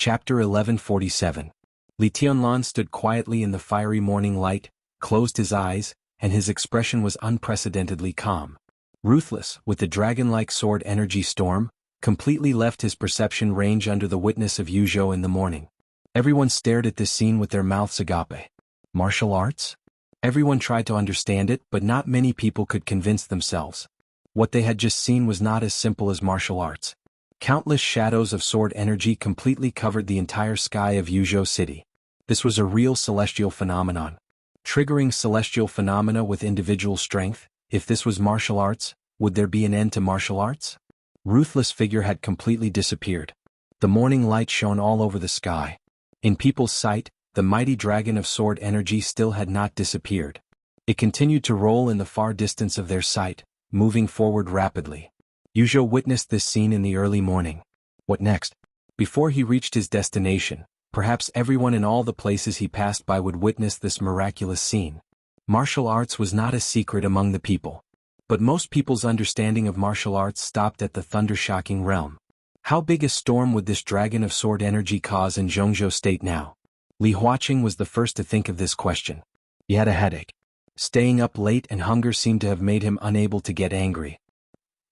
Chapter 1147. Li Tianlan stood quietly in the fiery morning light, closed his eyes, and his expression was unprecedentedly calm. Ruthless, with the dragon-like sword energy storm, completely left his perception range under the witness of Yuzhou in the morning. Everyone stared at this scene with their mouths agape. Martial arts? Everyone tried to understand it, but not many people could convince themselves. What they had just seen was not as simple as martial arts. Countless shadows of sword energy completely covered the entire sky of Yuzhou City. This was a real celestial phenomenon. Triggering celestial phenomena with individual strength, if this was martial arts, would there be an end to martial arts? Ruthless figure had completely disappeared. The morning light shone all over the sky. In people's sight, the mighty dragon of sword energy still had not disappeared. It continued to roll in the far distance of their sight, moving forward rapidly. Yuzhou witnessed this scene in the early morning. What next? Before he reached his destination, perhaps everyone in all the places he passed by would witness this miraculous scene. Martial arts was not a secret among the people. But most people's understanding of martial arts stopped at the thunder-shocking realm. How big a storm would this dragon of sword energy cause in Zhongzhou State now? Li Huaqing was the first to think of this question. He had a headache. Staying up late and hunger seemed to have made him unable to get angry.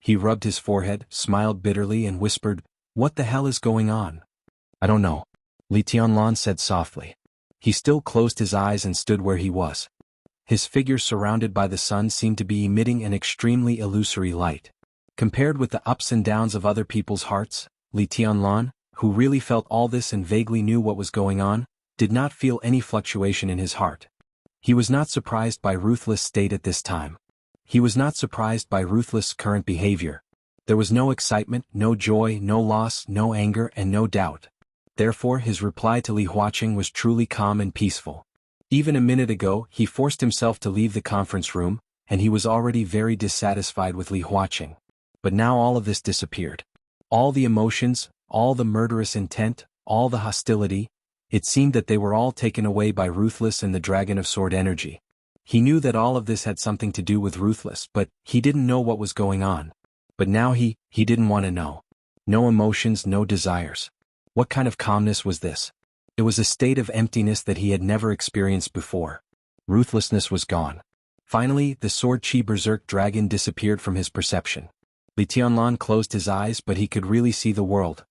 He rubbed his forehead, smiled bitterly and whispered, "What the hell is going on?" "I don't know," Li Tianlan said softly. He still closed his eyes and stood where he was. His figure surrounded by the sun seemed to be emitting an extremely illusory light. Compared with the ups and downs of other people's hearts, Li Tianlan, who really felt all this and vaguely knew what was going on, did not feel any fluctuation in his heart. He was not surprised by Ruthless' state at this time. He was not surprised by Ruthless' current behavior. There was no excitement, no joy, no loss, no anger, and no doubt. Therefore his reply to Li Huaqing was truly calm and peaceful. Even a minute ago he forced himself to leave the conference room, and he was already very dissatisfied with Li Huaqing. But now all of this disappeared. All the emotions, all the murderous intent, all the hostility, it seemed that they were all taken away by Ruthless and the Dragon of Sword Energy. He knew that all of this had something to do with Ruthless, but he didn't know what was going on. But now he didn't want to know. No emotions, no desires. What kind of calmness was this? It was a state of emptiness that he had never experienced before. Ruthlessness was gone. Finally, the Sword Chi Berserk Dragon disappeared from his perception. Li Tianlan closed his eyes, but he could really see the world.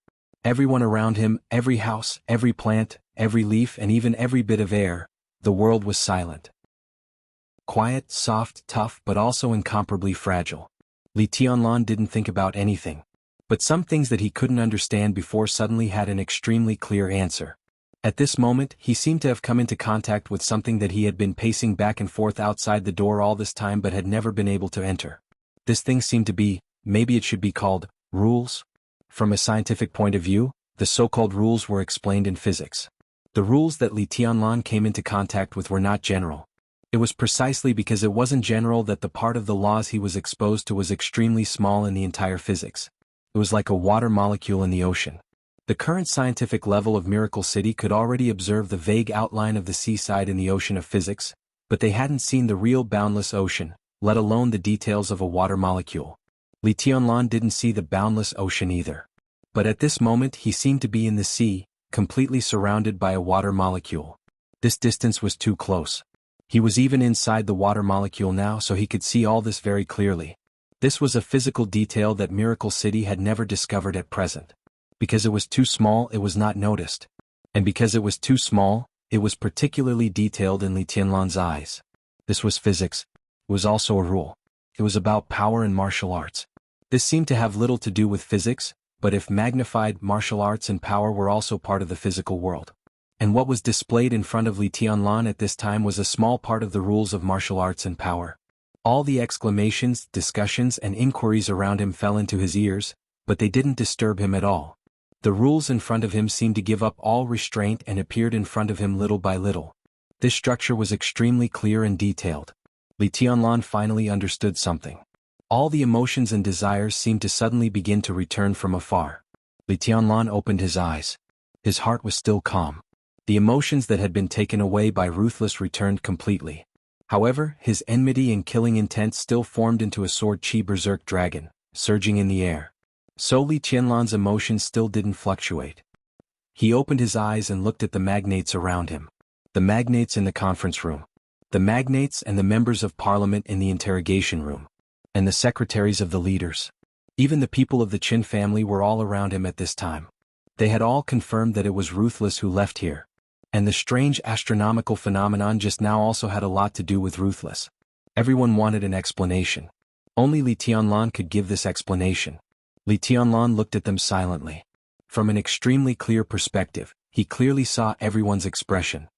Everyone around him, every house, every plant, every leaf, and even every bit of air, the world was silent. Quiet, soft, tough, but also incomparably fragile. Li Tianlan didn't think about anything. But some things that he couldn't understand before suddenly had an extremely clear answer. At this moment, he seemed to have come into contact with something that he had been pacing back and forth outside the door all this time but had never been able to enter. This thing seemed to be, maybe it should be called, rules? From a scientific point of view, the so-called rules were explained in physics. The rules that Li Tianlan came into contact with were not general. It was precisely because it wasn't general that the part of the laws he was exposed to was extremely small in the entire physics. It was like a water molecule in the ocean. The current scientific level of Miracle City could already observe the vague outline of the seaside in the ocean of physics, but they hadn't seen the real boundless ocean, let alone the details of a water molecule. Li Tianlan didn't see the boundless ocean either. But at this moment he seemed to be in the sea, completely surrounded by a water molecule. This distance was too close. He was even inside the water molecule now, so he could see all this very clearly. This was a physical detail that Miracle City had never discovered at present. Because it was too small, it was not noticed. And because it was too small, it was particularly detailed in Li Tianlan's eyes. This was physics. It was also a rule. It was about power and martial arts. This seemed to have little to do with physics, but if magnified, martial arts and power were also part of the physical world. And what was displayed in front of Li Tianlan at this time was a small part of the rules of martial arts and power. All the exclamations, discussions, and inquiries around him fell into his ears, but they didn't disturb him at all. The rules in front of him seemed to give up all restraint and appeared in front of him little by little. This structure was extremely clear and detailed. Li Tianlan finally understood something. All the emotions and desires seemed to suddenly begin to return from afar. Li Tianlan opened his eyes. His heart was still calm. The emotions that had been taken away by Ruthless returned completely. However, his enmity and killing intent still formed into a Sword Chi Berserk Dragon, surging in the air. So Li Tianlan's emotions still didn't fluctuate. He opened his eyes and looked at the magnates around him. The magnates in the conference room. The magnates and the members of parliament in the interrogation room. And the secretaries of the leaders. Even the people of the Qin family were all around him at this time. They had all confirmed that it was Ruthless who left here. And the strange astronomical phenomenon just now also had a lot to do with Ruthless. Everyone wanted an explanation. Only Li Tianlan could give this explanation. Li Tianlan looked at them silently. From an extremely clear perspective, he clearly saw everyone's expression.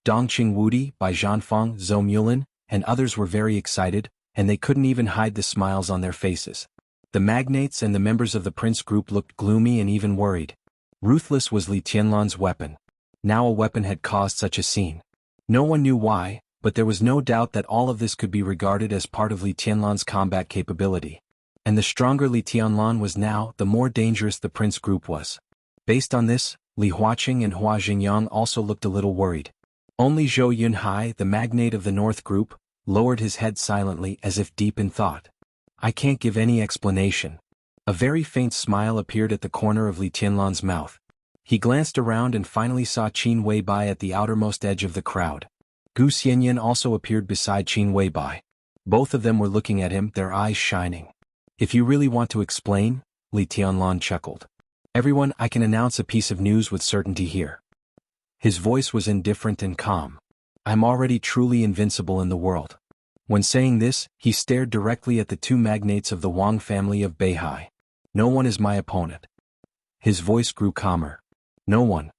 Dongqing Wudi, Bai Zhanfang, Zhou Mulin, and others were very excited, and they couldn't even hide the smiles on their faces. The magnates and the members of the prince group looked gloomy and even worried. Ruthless was Li Tianlan's weapon. Now a weapon had caused such a scene. No one knew why, but there was no doubt that all of this could be regarded as part of Li Tianlan's combat capability. And the stronger Li Tianlan was now, the more dangerous the prince group was. Based on this, Li Huaqing and Hua Jingyang also looked a little worried. Only Zhou Yunhai, the magnate of the North Group, lowered his head silently as if deep in thought. I can't give any explanation. A very faint smile appeared at the corner of Li Tianlan's mouth. He glanced around and finally saw Qin Weibai at the outermost edge of the crowd. Gu Xianyan also appeared beside Qin Weibai. Both of them were looking at him, their eyes shining. If you really want to explain, Li Tianlan chuckled. Everyone, I can announce a piece of news with certainty here. His voice was indifferent and calm. I'm already truly invincible in the world. When saying this, he stared directly at the two magnates of the Wang family of Beihai. No one is my opponent. His voice grew calmer. No one.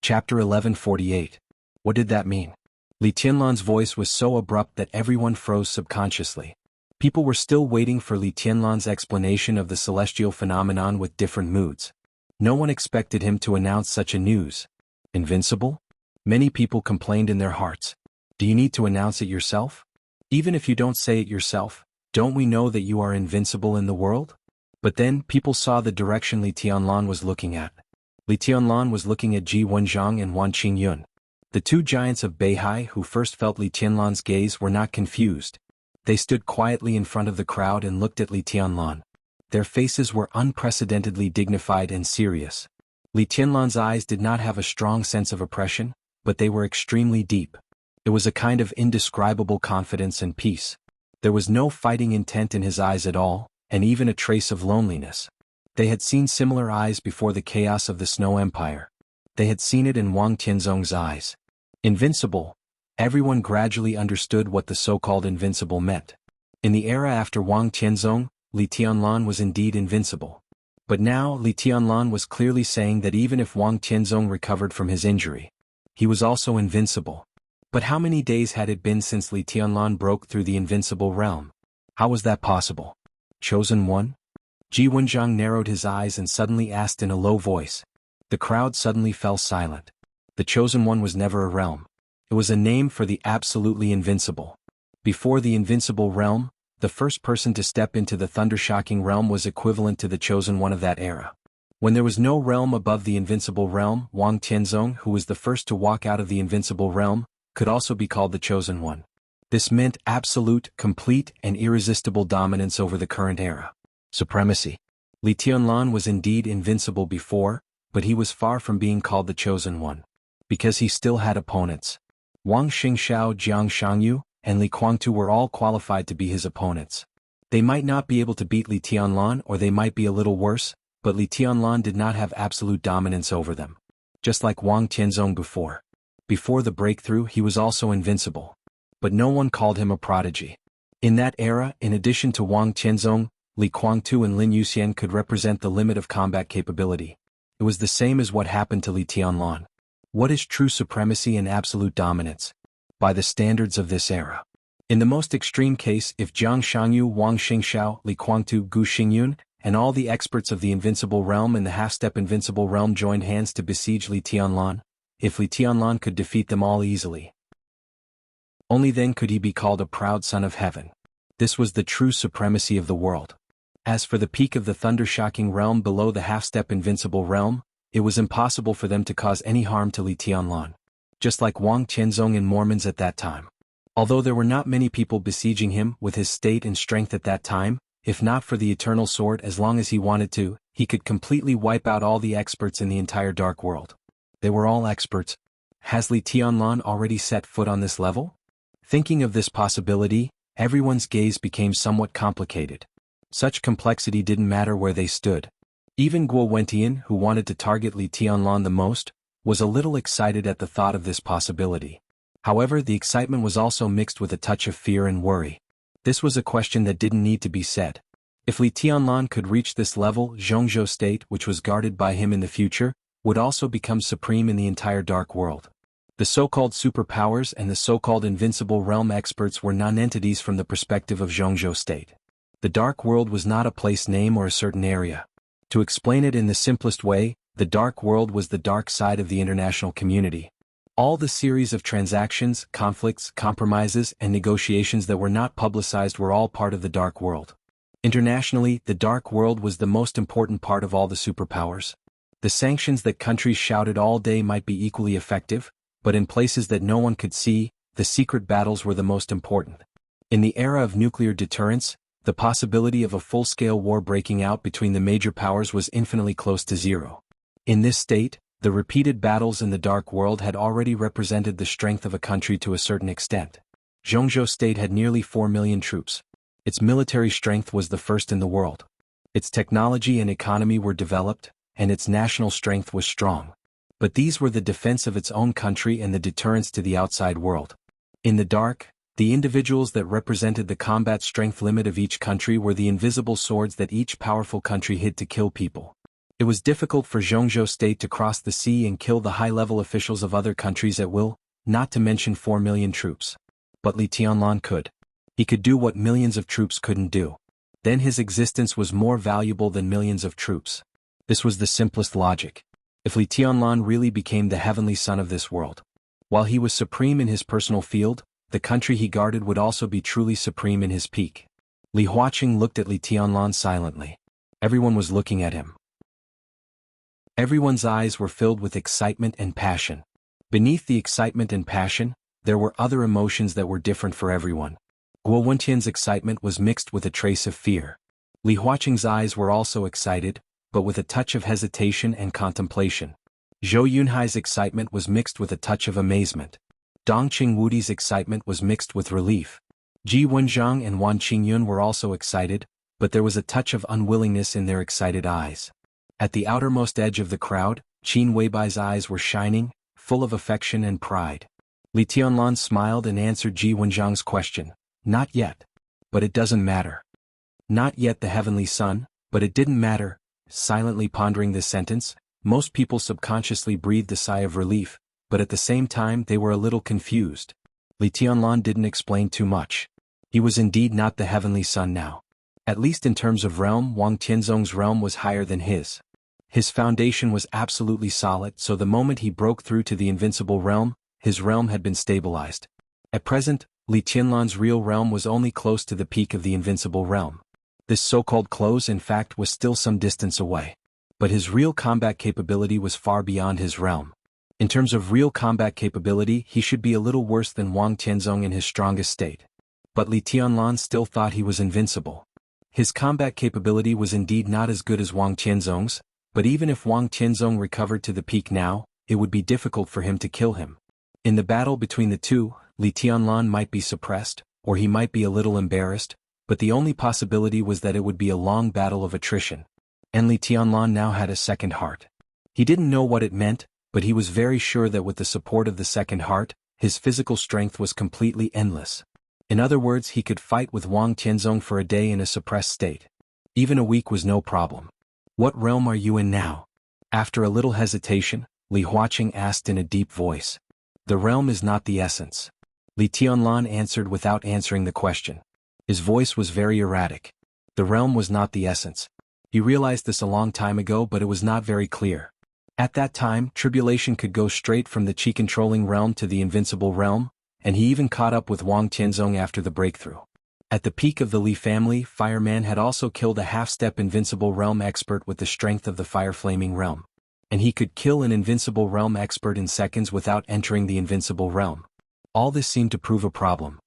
Chapter 1148. What did that mean? Li Tianlan's voice was so abrupt that everyone froze subconsciously. People were still waiting for Li Tianlan's explanation of the celestial phenomenon with different moods. No one expected him to announce such a news. Invincible? Many people complained in their hearts. Do you need to announce it yourself? Even if you don't say it yourself, don't we know that you are invincible in the world? But then, people saw the direction Li Tianlan was looking at. Li Tianlan was looking at Ji Wenjiang and Wan Qingyun. The two giants of Beihai who first felt Li Tianlan's gaze were not confused. They stood quietly in front of the crowd and looked at Li Tianlan. Their faces were unprecedentedly dignified and serious. Li Tianlan's eyes did not have a strong sense of oppression, but they were extremely deep. It was a kind of indescribable confidence and peace. There was no fighting intent in his eyes at all, and even a trace of loneliness. They had seen similar eyes before the chaos of the Snow Empire. They had seen it in Wang Tianzong's eyes. Invincible. Everyone gradually understood what the so-called invincible meant. In the era after Wang Tianzong, Li Tianlan was indeed invincible. But now Li Tianlan was clearly saying that even if Wang Tianzong recovered from his injury, he was also invincible. But how many days had it been since Li Tianlan broke through the invincible realm? How was that possible? Chosen one? Ji Wenjiang narrowed his eyes and suddenly asked in a low voice. The crowd suddenly fell silent. The Chosen One was never a realm. It was a name for the absolutely invincible. Before the invincible realm, the first person to step into the thunder-shocking realm was equivalent to the Chosen One of that era. When there was no realm above the invincible realm, Wang Tianzong, who was the first to walk out of the invincible realm, could also be called the Chosen One. This meant absolute, complete, and irresistible dominance over the current era. Supremacy. Li Tianlan was indeed invincible before, but he was far from being called the Chosen One. Because he still had opponents. Wang Xingxiao, Jiang Shangyu, and Li Guangtu were all qualified to be his opponents. They might not be able to beat Li Tianlan, or they might be a little worse, but Li Tianlan did not have absolute dominance over them. Just like Wang Tianzong before. Before the breakthrough, he was also invincible. But no one called him a prodigy. In that era, in addition to Wang Tianzong, Li Guangtu and Lin Yuxian could represent the limit of combat capability. It was the same as what happened to Li Tianlan. What is true supremacy and absolute dominance? By the standards of this era. In the most extreme case, if Jiang Shangyu, Wang Xingxiao, Li Guangtu, Gu Xingyun, and all the experts of the invincible realm and the half-step invincible realm joined hands to besiege Li Tianlan, if Li Tianlan could defeat them all easily, only then could he be called a proud son of heaven. This was the true supremacy of the world. As for the peak of the thunder-shocking realm below the half-step invincible realm, it was impossible for them to cause any harm to Li Tianlan. Just like Wang Tianzong and Mormons at that time. Although there were not many people besieging him with his state and strength at that time, if not for the eternal sword, as long as he wanted to, he could completely wipe out all the experts in the entire dark world. They were all experts. Has Li Tianlan already set foot on this level? Thinking of this possibility, everyone's gaze became somewhat complicated. Such complexity didn't matter where they stood. Even Guo Wentian, who wanted to target Li Tianlan the most, was a little excited at the thought of this possibility. However, the excitement was also mixed with a touch of fear and worry. This was a question that didn't need to be said. If Li Tianlan could reach this level, Zhongzhou State, which was guarded by him in the future, would also become supreme in the entire dark world. The so-called superpowers and the so-called invincible realm experts were non-entities from the perspective of Zhongzhou State. The dark world was not a place name or a certain area. To explain it in the simplest way, the dark world was the dark side of the international community. All the series of transactions, conflicts, compromises, and negotiations that were not publicized were all part of the dark world. Internationally, the dark world was the most important part of all the superpowers. The sanctions that countries shouted all day might be equally effective, but in places that no one could see, the secret battles were the most important. In the era of nuclear deterrence, the possibility of a full-scale war breaking out between the major powers was infinitely close to zero. In this state, the repeated battles in the dark world had already represented the strength of a country to a certain extent. Zhongzhou State had nearly 4 million troops. Its military strength was the first in the world. Its technology and economy were developed, and its national strength was strong. But these were the defense of its own country and the deterrence to the outside world. In the dark, the individuals that represented the combat strength limit of each country were the invisible swords that each powerful country hid to kill people. It was difficult for Zhongzhou State to cross the sea and kill the high-level officials of other countries at will, not to mention 4 million troops. But Li Tianlan could. He could do what millions of troops couldn't do. Then his existence was more valuable than millions of troops. This was the simplest logic. If Li Tianlan really became the heavenly son of this world, while he was supreme in his personal field, the country he guarded would also be truly supreme in his peak. Li Huaqing looked at Li Tianlan silently. Everyone was looking at him. Everyone's eyes were filled with excitement and passion. Beneath the excitement and passion, there were other emotions that were different for everyone. Guo Wentian's excitement was mixed with a trace of fear. Li Huaqing's eyes were also excited, but with a touch of hesitation and contemplation. Zhou Yunhai's excitement was mixed with a touch of amazement. Dongqing Wudi's excitement was mixed with relief. Ji Wenxiang and Wan Qingyun were also excited, but there was a touch of unwillingness in their excited eyes. At the outermost edge of the crowd, Qin Weibai's eyes were shining, full of affection and pride. Li Tianlan smiled and answered Ji Wenxiang's question. Not yet. But it doesn't matter. Not yet the heavenly son, but it didn't matter. Silently pondering this sentence, most people subconsciously breathed a sigh of relief, but at the same time they were a little confused. Li Tianlan didn't explain too much. He was indeed not the heavenly son now. At least in terms of realm, Wang Tianzong's realm was higher than his. His foundation was absolutely solid, so the moment he broke through to the invincible realm, his realm had been stabilized. At present, Li Tianlan's real realm was only close to the peak of the invincible realm. This so-called close, in fact, was still some distance away. But his real combat capability was far beyond his realm. In terms of real combat capability, he should be a little worse than Wang Tianzong in his strongest state. But Li Tianlan still thought he was invincible. His combat capability was indeed not as good as Wang Tianzong's, but even if Wang Tianzong recovered to the peak now, it would be difficult for him to kill him. In the battle between the two, Li Tianlan might be suppressed, or he might be a little embarrassed, but the only possibility was that it would be a long battle of attrition. And Li Tianlan now had a second heart. He didn't know what it meant, but he was very sure that with the support of the second heart, his physical strength was completely endless. In other words, he could fight with Wang Tianzong for a day in a suppressed state. Even a week was no problem. What realm are you in now? After a little hesitation, Li Huaqing asked in a deep voice. The realm is not the essence. Li Tianlan answered without answering the question. His voice was very erratic. The realm was not the essence. He realized this a long time ago, but it was not very clear. At that time, tribulation could go straight from the Qi-controlling realm to the invincible realm, and he even caught up with Wang Tianzong after the breakthrough. At the peak of the Li family, Fireman had also killed a half-step invincible realm expert with the strength of the fire-flaming realm. And he could kill an invincible realm expert in seconds without entering the invincible realm. All this seemed to prove a problem.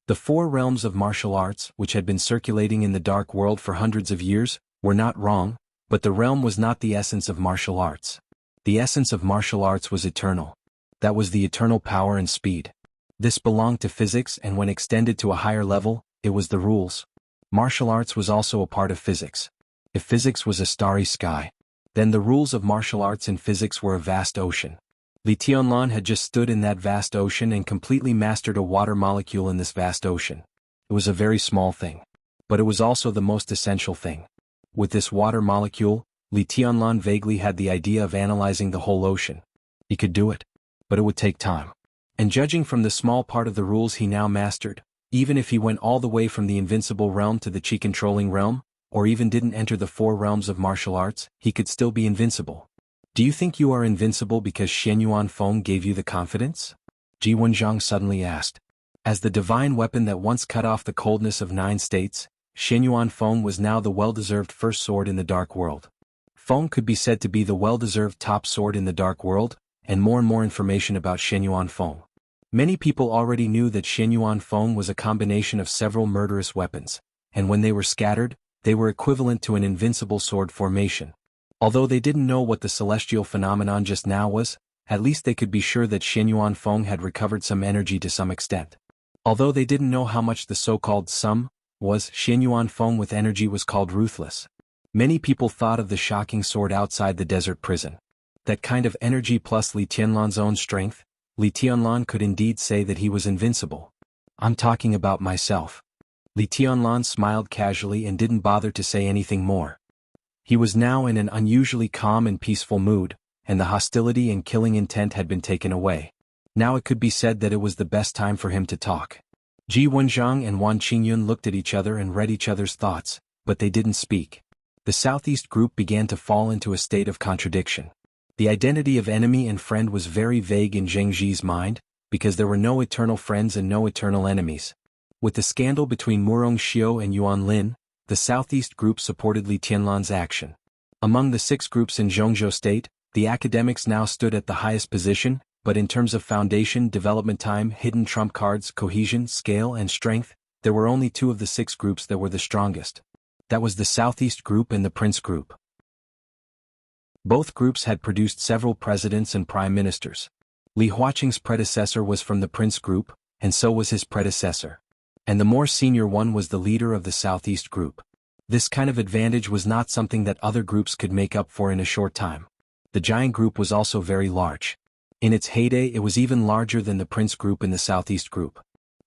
The four realms of martial arts, which had been circulating in the dark world for hundreds of years, were not wrong, but the realm was not the essence of martial arts. The essence of martial arts was eternal. That was the eternal power and speed. This belonged to physics, and when extended to a higher level, it was the rules. Martial arts was also a part of physics. If physics was a starry sky, then the rules of martial arts and physics were a vast ocean. Li Tianlan had just stood in that vast ocean and completely mastered a water molecule in this vast ocean. It was a very small thing. But it was also the most essential thing. With this water molecule, Li Tianlan vaguely had the idea of analyzing the whole ocean. He could do it. But it would take time. And judging from the small part of the rules he now mastered, even if he went all the way from the invincible realm to the chi-controlling realm, or even didn't enter the four realms of martial arts, he could still be invincible. Do you think you are invincible because Shenyuan Feng gave you the confidence? Ji Wenjiang suddenly asked. As the divine weapon that once cut off the coldness of 9 states, Shenyuan Feng was now the well-deserved first sword in the dark world. Feng could be said to be the well-deserved top sword in the dark world, and more information about Shenyuan Feng. Many people already knew that Shenyuan Feng was a combination of several murderous weapons, and when they were scattered, they were equivalent to an invincible sword formation. Although they didn't know what the celestial phenomenon just now was, at least they could be sure that Shenyuan Feng had recovered some energy to some extent. Although they didn't know how much the so-called sum was, Shenyuan Feng with energy was called ruthless. Many people thought of the shocking sword outside the desert prison. That kind of energy plus Li Tianlan's own strength, Li Tianlan could indeed say that he was invincible. I'm talking about myself. Li Tianlan smiled casually and didn't bother to say anything more. He was now in an unusually calm and peaceful mood, and the hostility and killing intent had been taken away. Now it could be said that it was the best time for him to talk. Ji Wenjiang and Wan Qingyun looked at each other and read each other's thoughts, but they didn't speak. The Southeast group began to fall into a state of contradiction. The identity of enemy and friend was very vague in Zheng Ji's mind, because there were no eternal friends and no eternal enemies. With the scandal between Murong Xiu and Yuan Lin, the Southeast group supported Li Tianlan's action. Among the 6 groups in Zhongzhou State, the academics now stood at the highest position, but in terms of foundation, development time, hidden trump cards, cohesion, scale, and strength, there were only 2 of the 6 groups that were the strongest. That was the Southeast group and the Prince group. Both groups had produced several presidents and prime ministers. Li Huaqing's predecessor was from the Prince group, and so was his predecessor. And the more senior one was the leader of the Southeast group. This kind of advantage was not something that other groups could make up for in a short time. The giant group was also very large. In its heyday it was even larger than the Prince group and the Southeast group.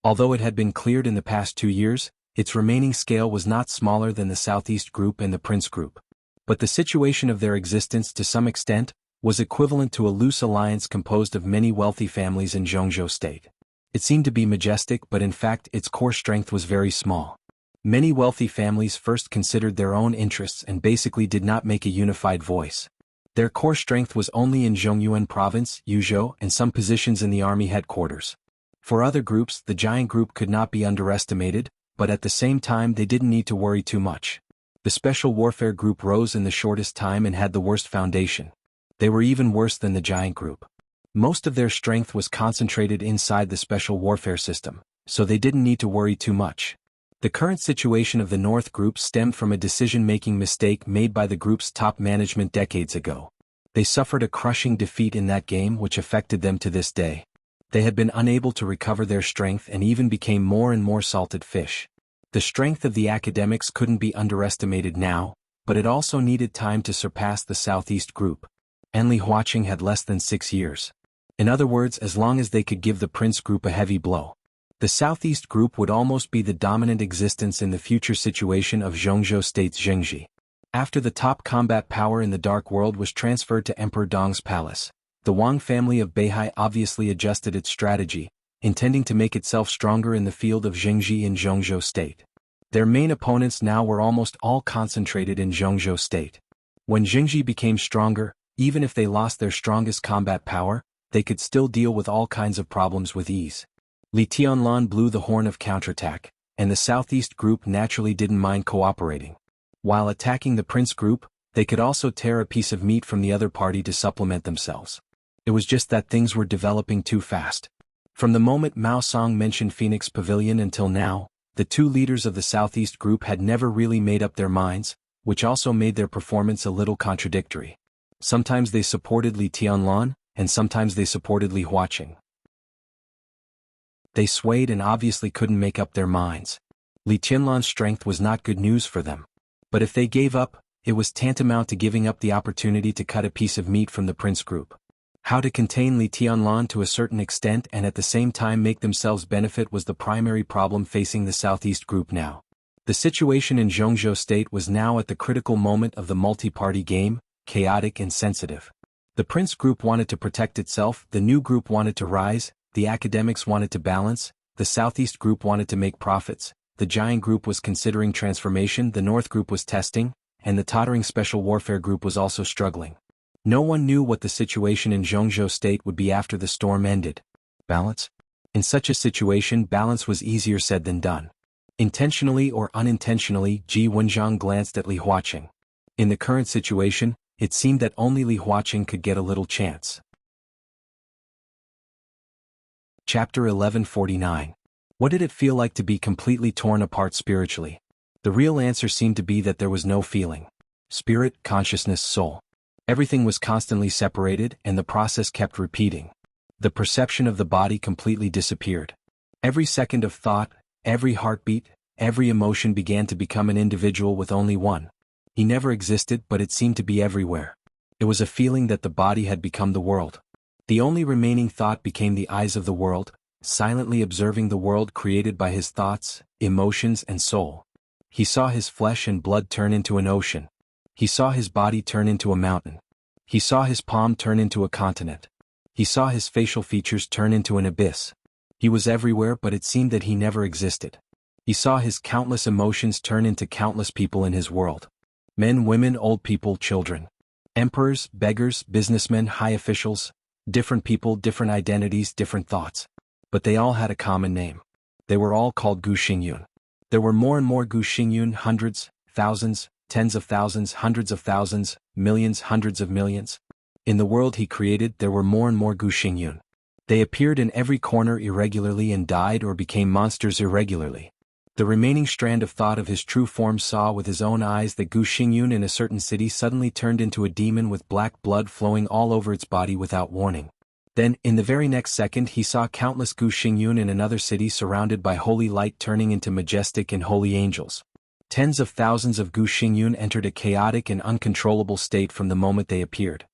Although it had been cleared in the past 2 years, its remaining scale was not smaller than the Southeast group and the Prince group. But the situation of their existence to some extent was equivalent to a loose alliance composed of many wealthy families in Zhongzhou State. It seemed to be majestic, but in fact its core strength was very small. Many wealthy families first considered their own interests and basically did not make a unified voice. Their core strength was only in Zhongyuan province, Yuzhou, and some positions in the army headquarters. For other groups, the giant group could not be underestimated, but at the same time they didn't need to worry too much. The special warfare group rose in the shortest time and had the worst foundation. They were even worse than the giant group. Most of their strength was concentrated inside the special warfare system, so they didn't need to worry too much. The current situation of the North Group stemmed from a decision-making mistake made by the group's top management decades ago. They suffered a crushing defeat in that game which affected them to this day. They had been unable to recover their strength and even became more and more salted fish. The strength of the academics couldn't be underestimated now, but it also needed time to surpass the Southeast Group. And Li Huaqing had less than 6 years. In other words, as long as they could give the Prince Group a heavy blow, the Southeast Group would almost be the dominant existence in the future situation of Zhongzhou State's Zhengji. After the top combat power in the Dark World was transferred to Emperor Dong's palace, the Wang family of Beihai obviously adjusted its strategy, intending to make itself stronger in the field of Zhengji in Zhongzhou State. Their main opponents now were almost all concentrated in Zhongzhou State. When Zhengji became stronger, even if they lost their strongest combat power, they could still deal with all kinds of problems with ease. Li Tianlan blew the horn of counterattack, and the Southeast Group naturally didn't mind cooperating. While attacking the Prince Group, they could also tear a piece of meat from the other party to supplement themselves. It was just that things were developing too fast. From the moment Mao Song mentioned Phoenix Pavilion until now, the two leaders of the Southeast group had never really made up their minds, which also made their performance a little contradictory. Sometimes they supported Li Tianlan, and sometimes they supported Li Huaqing. They swayed and obviously couldn't make up their minds. Li Tianlan's strength was not good news for them. But if they gave up, it was tantamount to giving up the opportunity to cut a piece of meat from the Prince group. How to contain Li Tianlan to a certain extent and at the same time make themselves benefit was the primary problem facing the Southeast group now. The situation in Zhongzhou State was now at the critical moment of the multi-party game, chaotic and sensitive. The Prince group wanted to protect itself, the new group wanted to rise, the academics wanted to balance, the Southeast group wanted to make profits, the Giant group was considering transformation, the North group was testing, and the tottering Special Warfare group was also struggling. No one knew what the situation in Zhongzhou State would be after the storm ended. Balance? In such a situation, balance was easier said than done. Intentionally or unintentionally, Ji Wenjiang glanced at Li Huaqing. In the current situation, it seemed that only Li Huaqing could get a little chance. Chapter 1149. What did it feel like to be completely torn apart spiritually? The real answer seemed to be that there was no feeling. Spirit, consciousness, soul. Everything was constantly separated, and the process kept repeating. The perception of the body completely disappeared. Every second of thought, every heartbeat, every emotion began to become an individual with only one. He never existed, but it seemed to be everywhere. It was a feeling that the body had become the world. The only remaining thought became the eyes of the world, silently observing the world created by his thoughts, emotions, and soul. He saw his flesh and blood turn into an ocean. He saw his body turn into a mountain. He saw his palm turn into a continent. He saw his facial features turn into an abyss. He was everywhere, but it seemed that he never existed. He saw his countless emotions turn into countless people in his world. Men, women, old people, children. Emperors, beggars, businessmen, high officials. Different people, different identities, different thoughts. But they all had a common name. They were all called Gu Xingyun. There were more and more Gu Xingyun, hundreds, thousands, tens of thousands, hundreds of thousands, millions, hundreds of millions. In the world he created, there were more and more Gu Xingyun. They appeared in every corner irregularly and died or became monsters irregularly. The remaining strand of thought of his true form saw with his own eyes that Gu Xingyun in a certain city suddenly turned into a demon with black blood flowing all over its body without warning. Then, in the very next second, he saw countless Gu Xingyun in another city surrounded by holy light turning into majestic and holy angels. Tens of thousands of Gu Xingyun entered a chaotic and uncontrollable state from the moment they appeared.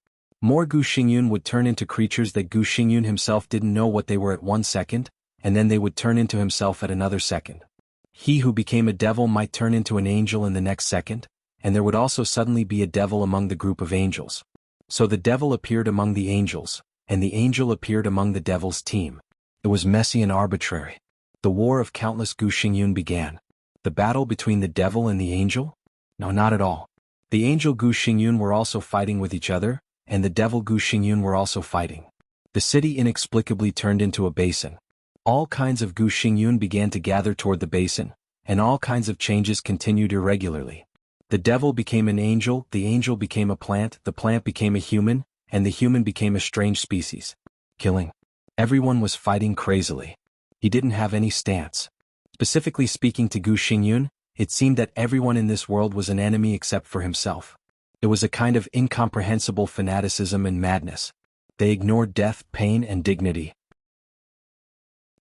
More Gu Xingyun would turn into creatures that Gu Xingyun himself didn't know what they were at 1 second, and then they would turn into himself at another second. He who became a devil might turn into an angel in the next second, and there would also suddenly be a devil among the group of angels. So the devil appeared among the angels, and the angel appeared among the devil's team. It was messy and arbitrary. The war of countless Gu Xingyun began. The battle between the devil and the angel? No, not at all. The angel Gu Xingyun were also fighting with each other, and the devil Gu Xingyun were also fighting. The city inexplicably turned into a basin. All kinds of Gu Xingyun began to gather toward the basin, and all kinds of changes continued irregularly. The devil became an angel, the angel became a plant, the plant became a human, and the human became a strange species. Killing. Everyone was fighting crazily. He didn't have any stance. Specifically speaking to Gu Xingyun, it seemed that everyone in this world was an enemy except for himself. It was a kind of incomprehensible fanaticism and madness. They ignored death, pain, and dignity.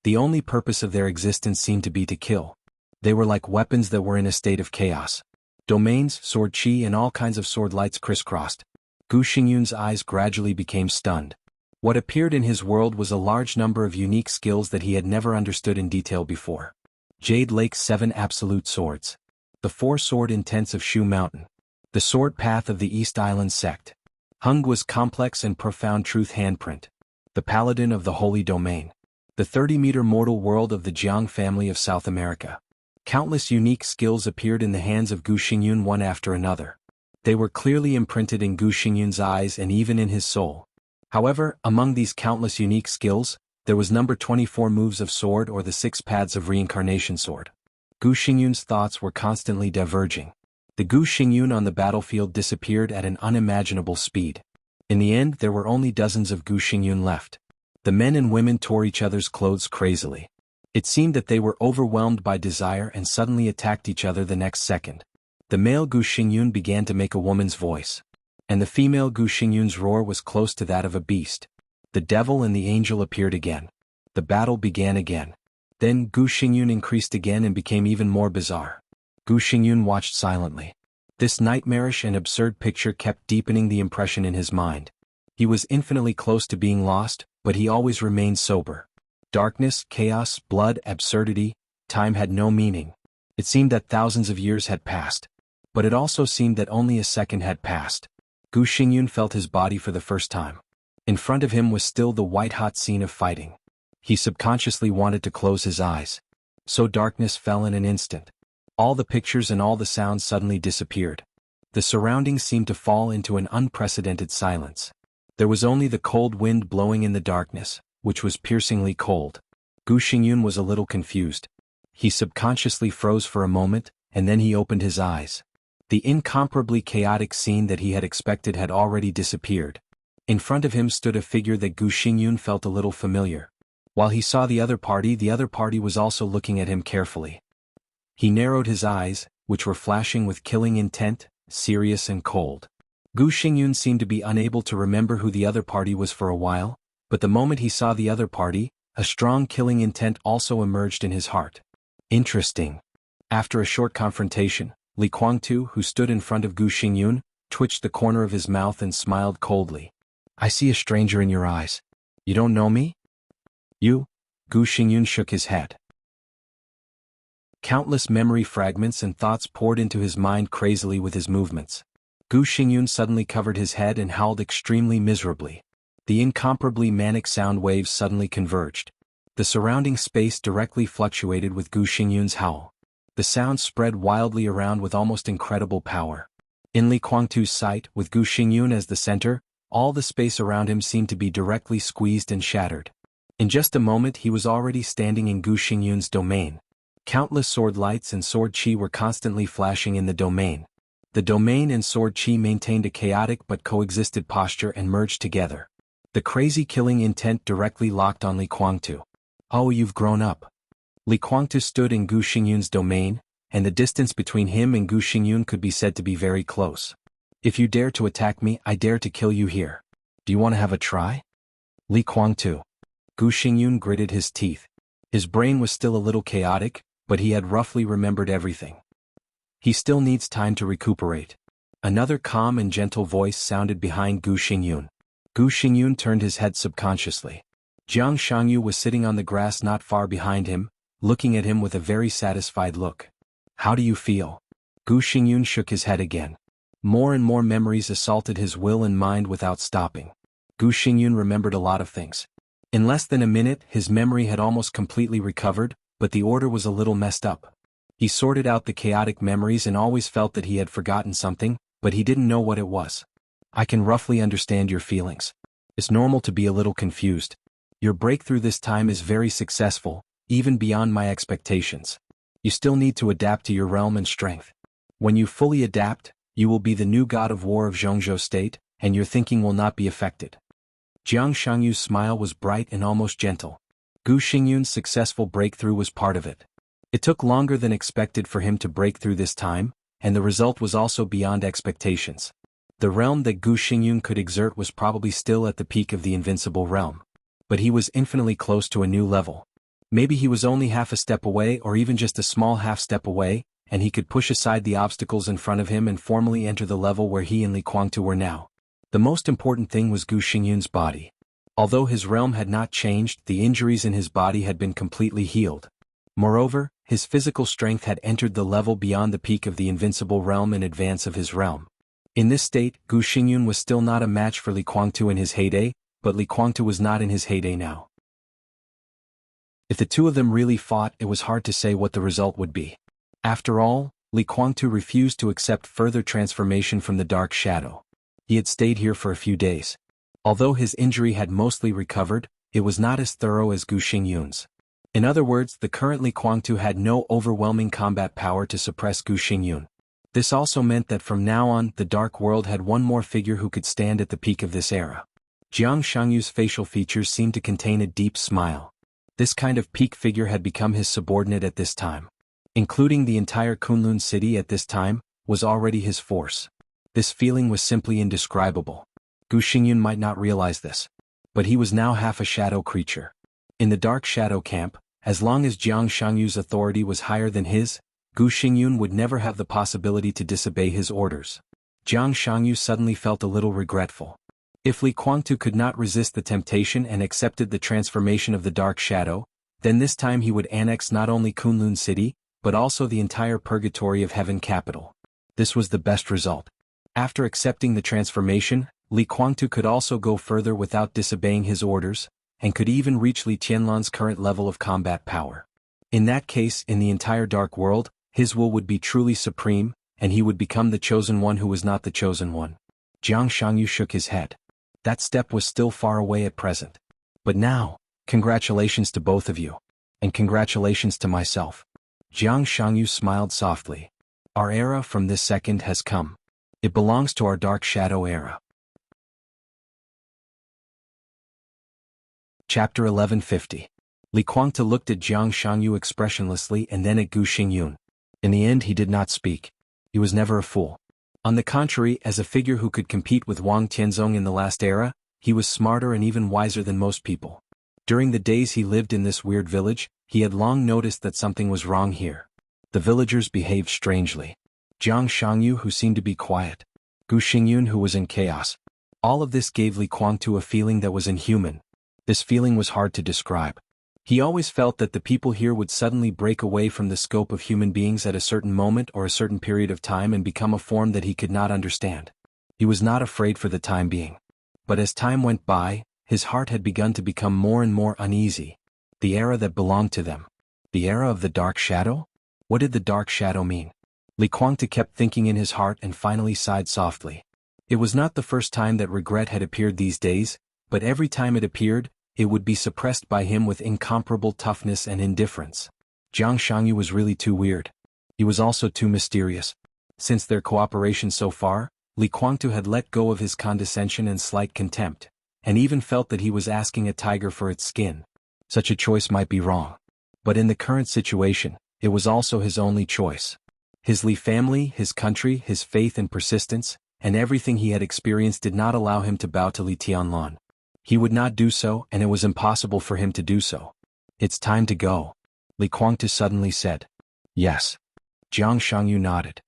The only purpose of their existence seemed to be to kill. They were like weapons that were in a state of chaos. Domains, sword chi, and all kinds of sword lights crisscrossed. Gu Xingyun's eyes gradually became stunned. What appeared in his world was a large number of unique skills that he had never understood in detail before. Jade Lake's 7 absolute swords. The 4-sword intents of Shu Mountain. The sword path of the East Island sect. Hungwa's complex and profound truth handprint. The paladin of the holy domain. The 30-meter mortal world of the Jiang family of South America. Countless unique skills appeared in the hands of Gu Xingyun one after another. They were clearly imprinted in Gu Xingyun's eyes and even in his soul. However, among these countless unique skills, there was number 24 moves of sword or the 6 paths of reincarnation sword. Gu Xingyun's thoughts were constantly diverging. The Gu Xingyun on the battlefield disappeared at an unimaginable speed. In the end, there were only dozens of Gu Xingyun left. The men and women tore each other's clothes crazily. It seemed that they were overwhelmed by desire and suddenly attacked each other the next second. The male Gu Xingyun began to make a woman's voice. And the female Gu Xingyun's roar was close to that of a beast. The devil and the angel appeared again. The battle began again. Then Gu Xingyun increased again and became even more bizarre. Gu Xingyun watched silently. This nightmarish and absurd picture kept deepening the impression in his mind. He was infinitely close to being lost, but he always remained sober. Darkness, chaos, blood, absurdity, time had no meaning. It seemed that thousands of years had passed. But it also seemed that only a second had passed. Gu Xingyun felt his body for the first time. In front of him was still the white-hot scene of fighting. He subconsciously wanted to close his eyes. So darkness fell in an instant. All the pictures and all the sounds suddenly disappeared. The surroundings seemed to fall into an unprecedented silence. There was only the cold wind blowing in the darkness, which was piercingly cold. Gu Xingyun was a little confused. He subconsciously froze for a moment, and then he opened his eyes. The incomparably chaotic scene that he had expected had already disappeared. In front of him stood a figure that Gu Xingyun felt a little familiar. While he saw the other party was also looking at him carefully. He narrowed his eyes, which were flashing with killing intent, serious and cold. Gu Xingyun seemed to be unable to remember who the other party was for a while, but the moment he saw the other party, a strong killing intent also emerged in his heart. Interesting. After a short confrontation, Li Guangtu, who stood in front of Gu Xingyun, twitched the corner of his mouth and smiled coldly. I see a stranger in your eyes. You don't know me? You? Gu Xingyun shook his head. Countless memory fragments and thoughts poured into his mind crazily with his movements. Gu Xingyun suddenly covered his head and howled extremely miserably. The incomparably manic sound waves suddenly converged. The surrounding space directly fluctuated with Gu Xingyun's howl. The sound spread wildly around with almost incredible power. In Li Guangtu's sight, with Gu Xingyun as the center, all the space around him seemed to be directly squeezed and shattered. In just a moment he was already standing in Gu Xingyun's domain. Countless sword lights and sword chi were constantly flashing in the domain. The domain and sword chi maintained a chaotic but coexisted posture and merged together. The crazy killing intent directly locked on Li Guangtu. Oh, you've grown up. Li Guangtu stood in Gu Xingyun's domain, and the distance between him and Gu Xingyun could be said to be very close. If you dare to attack me, I dare to kill you here. Do you want to have a try? Li Guangtu. Gu Xingyun gritted his teeth. His brain was still a little chaotic, but he had roughly remembered everything. He still needs time to recuperate. Another calm and gentle voice sounded behind Gu Xingyun. Gu Xingyun turned his head subconsciously. Jiang Shangyu was sitting on the grass not far behind him, looking at him with a very satisfied look. How do you feel? Gu Xingyun shook his head again. More and more memories assaulted his will and mind without stopping. Gu Xingyun remembered a lot of things. In less than a minute his memory had almost completely recovered, but the order was a little messed up. He sorted out the chaotic memories and always felt that he had forgotten something, but he didn't know what it was. I can roughly understand your feelings. It's normal to be a little confused. Your breakthrough this time is very successful, even beyond my expectations. You still need to adapt to your realm and strength. When you fully adapt, you will be the new god of war of Zhongzhou State, and your thinking will not be affected. Jiang Shangyu's smile was bright and almost gentle. Gu Xingyun's successful breakthrough was part of it. It took longer than expected for him to break through this time, and the result was also beyond expectations. The realm that Gu Xingyun could exert was probably still at the peak of the invincible realm. But he was infinitely close to a new level. Maybe he was only half a step away or even just a small half step away, and he could push aside the obstacles in front of him and formally enter the level where he and Li Guangtu were now. The most important thing was Gu Xingyun's body. Although his realm had not changed, the injuries in his body had been completely healed. Moreover, his physical strength had entered the level beyond the peak of the invincible realm in advance of his realm. In this state, Gu Xingyun was still not a match for Li Guangtu in his heyday, but Li Guangtu was not in his heyday now. If the two of them really fought, it was hard to say what the result would be. After all, Li Guangtu refused to accept further transformation from the dark shadow. He had stayed here for a few days. Although his injury had mostly recovered, it was not as thorough as Gu Xingyun's. In other words, the current Li Guangtu had no overwhelming combat power to suppress Gu Xingyun. This also meant that from now on, the Dark World had one more figure who could stand at the peak of this era. Jiang Shangyu's facial features seemed to contain a deep smile. This kind of peak figure had become his subordinate at this time. Including the entire Kunlun city at this time, was already his force. This feeling was simply indescribable. Gu Xingyun might not realize this, but he was now half a shadow creature. In the dark shadow camp, as long as Jiang Shangyu's authority was higher than his, Gu Xingyun would never have the possibility to disobey his orders. Jiang Shangyu suddenly felt a little regretful. If Li Guangtu could not resist the temptation and accepted the transformation of the dark shadow, then this time he would annex not only Kunlun City, but also the entire purgatory of Heaven capital. This was the best result. After accepting the transformation, Li Guangtu could also go further without disobeying his orders, and could even reach Li Tianlan's current level of combat power. In that case, in the entire dark world, his will would be truly supreme, and he would become the chosen one who was not the chosen one. Jiang Shangyu shook his head. That step was still far away at present. But now, congratulations to both of you. And congratulations to myself. Jiang Shangyu smiled softly. Our era from this second has come. It belongs to our dark shadow era. Chapter 1150. Li Guangtu looked at Jiang Shangyu expressionlessly and then at Gu Xingyun. In the end he did not speak. He was never a fool. On the contrary, as a figure who could compete with Wang Tianzong in the last era, he was smarter and even wiser than most people. During the days he lived in this weird village, he had long noticed that something was wrong here. The villagers behaved strangely. Jiang Shangyu, who seemed to be quiet. Gu Xingyun, who was in chaos. All of this gave Li Guangtu a feeling that was inhuman. This feeling was hard to describe. He always felt that the people here would suddenly break away from the scope of human beings at a certain moment or a certain period of time and become a form that he could not understand. He was not afraid for the time being. But as time went by, his heart had begun to become more and more uneasy. The era that belonged to them. The era of the dark shadow? What did the dark shadow mean? Li Guangtu kept thinking in his heart and finally sighed softly. It was not the first time that regret had appeared these days, but every time it appeared, it would be suppressed by him with incomparable toughness and indifference. Jiang Shangyu was really too weird. He was also too mysterious. Since their cooperation so far, Li Guangtu had let go of his condescension and slight contempt, and even felt that he was asking a tiger for its skin. Such a choice might be wrong. But in the current situation, it was also his only choice. His Li family, his country, his faith and persistence, and everything he had experienced did not allow him to bow to Li Tianlan. He would not do so, and it was impossible for him to do so. It's time to go. Li Guangtu suddenly said. Yes. Jiang Shangyu nodded.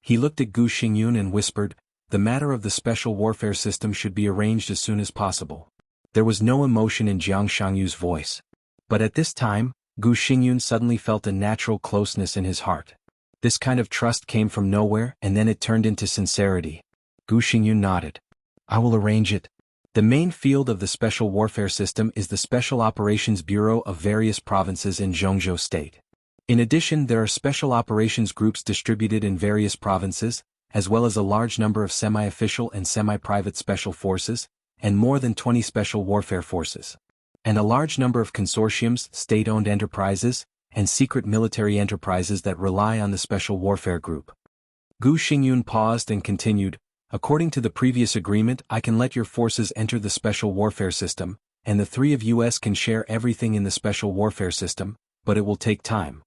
He looked at Gu Xingyun and whispered, the matter of the special warfare system should be arranged as soon as possible. There was no emotion in Jiang Shangyu's voice. But at this time, Gu Xingyun suddenly felt a natural closeness in his heart. This kind of trust came from nowhere and then it turned into sincerity. Gu Xingyun nodded. I will arrange it. The main field of the Special Warfare System is the Special Operations Bureau of various provinces in Zhongzhou State. In addition, there are special operations groups distributed in various provinces, as well as a large number of semi-official and semi-private special forces, and more than 20 special warfare forces. And a large number of consortiums, state-owned enterprises, and secret military enterprises that rely on the Special Warfare Group. Gu Xingyun paused and continued, according to the previous agreement, I can let your forces enter the Special Warfare System, and the three of us can share everything in the Special Warfare System, but it will take time.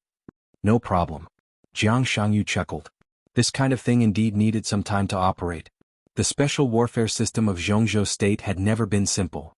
No problem. Jiang Shangyu chuckled. This kind of thing indeed needed some time to operate. The Special Warfare System of Zhongzhou State had never been simple.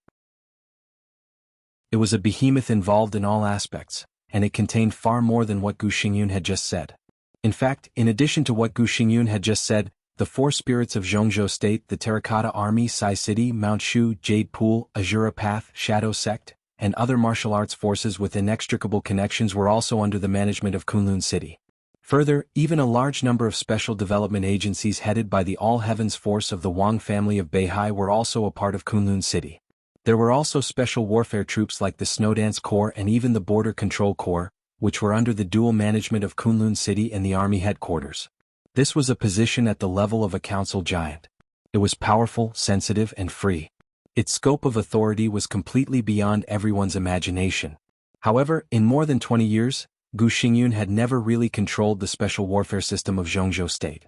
It was a behemoth involved in all aspects, and it contained far more than what Gu Xingyun had just said. In fact, in addition to what Gu Xingyun had just said, the four spirits of Zhongzhou State, the Terracotta Army, Sai City, Mount Shu, Jade Pool, Azura Path, Shadow Sect, and other martial arts forces with inextricable connections were also under the management of Kunlun City. Further, even a large number of special development agencies headed by the All Heavens Force of the Wang family of Beihai were also a part of Kunlun City. There were also special warfare troops like the Snowdance Corps and even the Border Control Corps, which were under the dual management of Kunlun City and the Army headquarters. This was a position at the level of a council giant. It was powerful, sensitive, and free. Its scope of authority was completely beyond everyone's imagination. However, in more than 20 years, Gu Xingyun had never really controlled the special warfare system of Zhongzhou State.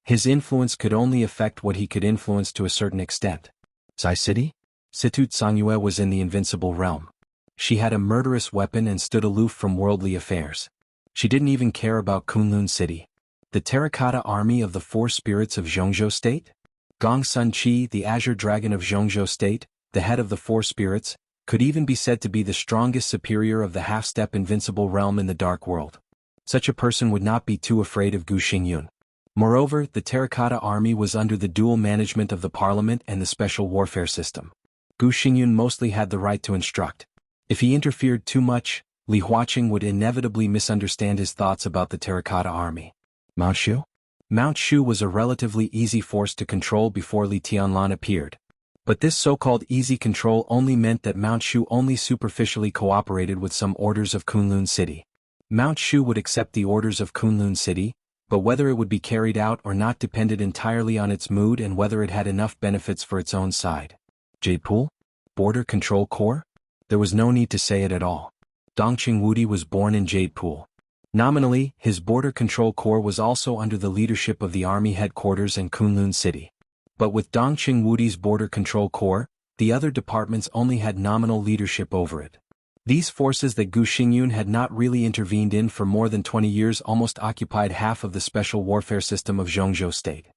His influence could only affect what he could influence to a certain extent. Sai City? Situt Songyue was in the invincible realm. She had a murderous weapon and stood aloof from worldly affairs. She didn't even care about Kunlun City. The terracotta army of the four spirits of Zhongzhou State? Gong Sun Qi, the azure dragon of Zhongzhou State, the head of the four spirits, could even be said to be the strongest superior of the half-step invincible realm in the dark world. Such a person would not be too afraid of Gu Xingyun. Moreover, the terracotta army was under the dual management of the parliament and the special warfare system. Gu Xingyun mostly had the right to instruct. If he interfered too much, Li Huaqing would inevitably misunderstand his thoughts about the terracotta army. Mount Shu? Mount Shu was a relatively easy force to control before Li Tianlan appeared. But this so-called easy control only meant that Mount Shu only superficially cooperated with some orders of Kunlun City. Mount Shu would accept the orders of Kunlun City, but whether it would be carried out or not depended entirely on its mood and whether it had enough benefits for its own side. Jaipul? Border Control Corps? There was no need to say it at all. Dongqing Wudi was born in Jaipul. Nominally, his Border Control Corps was also under the leadership of the Army Headquarters in Kunlun City. But with Dongqing Wudi's Border Control Corps, the other departments only had nominal leadership over it. These forces that Gu Xingyun had not really intervened in for more than 20 years almost occupied half of the special warfare system of Zhongzhou State.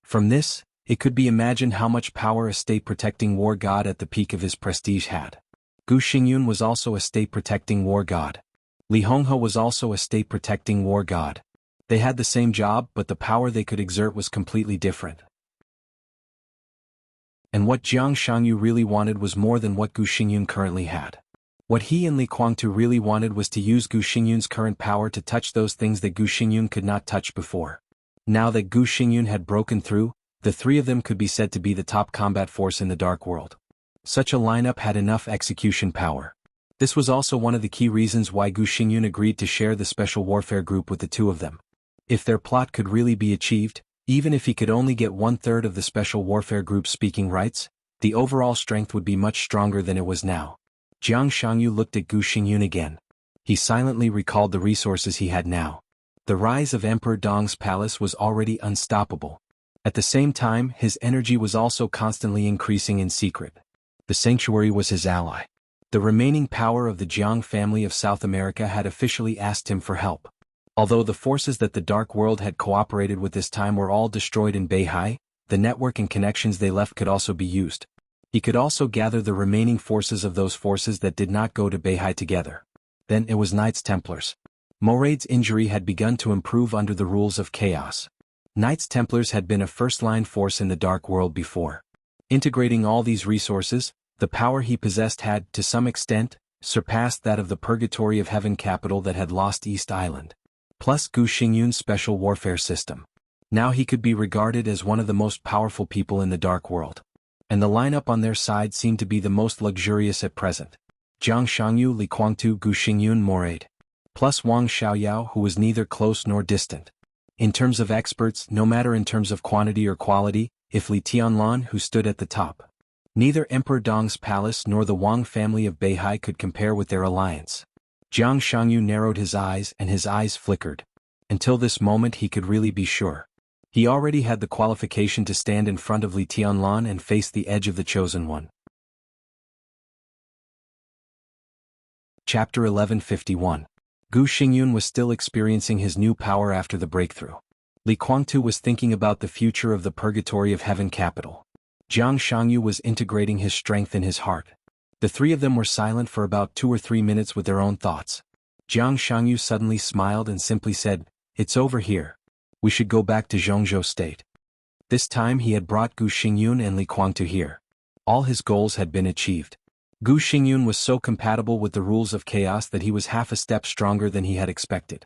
From this, it could be imagined how much power a state-protecting war god at the peak of his prestige had. Gu Xingyun was also a state-protecting war god. Li Honghe was also a state-protecting war god. They had the same job, but the power they could exert was completely different. And what Jiang Shangyu really wanted was more than what Gu Xingyun currently had. What he and Li Guangtu really wanted was to use Gu Xingyun's current power to touch those things that Gu Xingyun could not touch before. Now that Gu Xingyun had broken through, the three of them could be said to be the top combat force in the dark world. Such a lineup had enough execution power. This was also one of the key reasons why Gu Xingyun agreed to share the special warfare group with the two of them. If their plot could really be achieved, even if he could only get 1/3 of the special warfare group's speaking rights, the overall strength would be much stronger than it was now. Jiang Shangyu looked at Gu Xingyun again. He silently recalled the resources he had now. The rise of Emperor Dong's palace was already unstoppable. At the same time, his energy was also constantly increasing in secret. The sanctuary was his ally. The remaining power of the Jiang family of South America had officially asked him for help. Although the forces that the dark world had cooperated with this time were all destroyed in Beihai, the network and connections they left could also be used. He could also gather the remaining forces of those forces that did not go to Beihai together. Then it was Knights Templars. Morade's injury had begun to improve under the rules of chaos. Knights Templars had been a first-line force in the dark world before. Integrating all these resources, the power he possessed had, to some extent, surpassed that of the Purgatory of Heaven capital that had lost East Island. Plus Gu Xingyun's special warfare system. Now he could be regarded as one of the most powerful people in the dark world. And the lineup on their side seemed to be the most luxurious at present. Jiang Shangyu, Li Guangtu, Gu Xingyun, Morade. Plus Wang Xiaoyao, who was neither close nor distant. In terms of experts, no matter in terms of quantity or quality, if Li Tianlan, who stood at the top. Neither Emperor Dong's palace nor the Wang family of Beihai could compare with their alliance. Jiang Shangyu narrowed his eyes and his eyes flickered. Until this moment he could really be sure. He already had the qualification to stand in front of Li Tianlan and face the edge of the Chosen One. Chapter 1151. Gu Xingyun was still experiencing his new power after the breakthrough. Li Guangtu was thinking about the future of the Purgatory of Heaven capital. Jiang Shangyu was integrating his strength in his heart. The three of them were silent for about 2 or 3 minutes with their own thoughts. Jiang Shangyu suddenly smiled and simply said, "It's over here. We should go back to Zhongzhou State." This time he had brought Gu Xingyun and Li Guangtu here. All his goals had been achieved. Gu Xingyun was so compatible with the rules of chaos that he was half a step stronger than he had expected.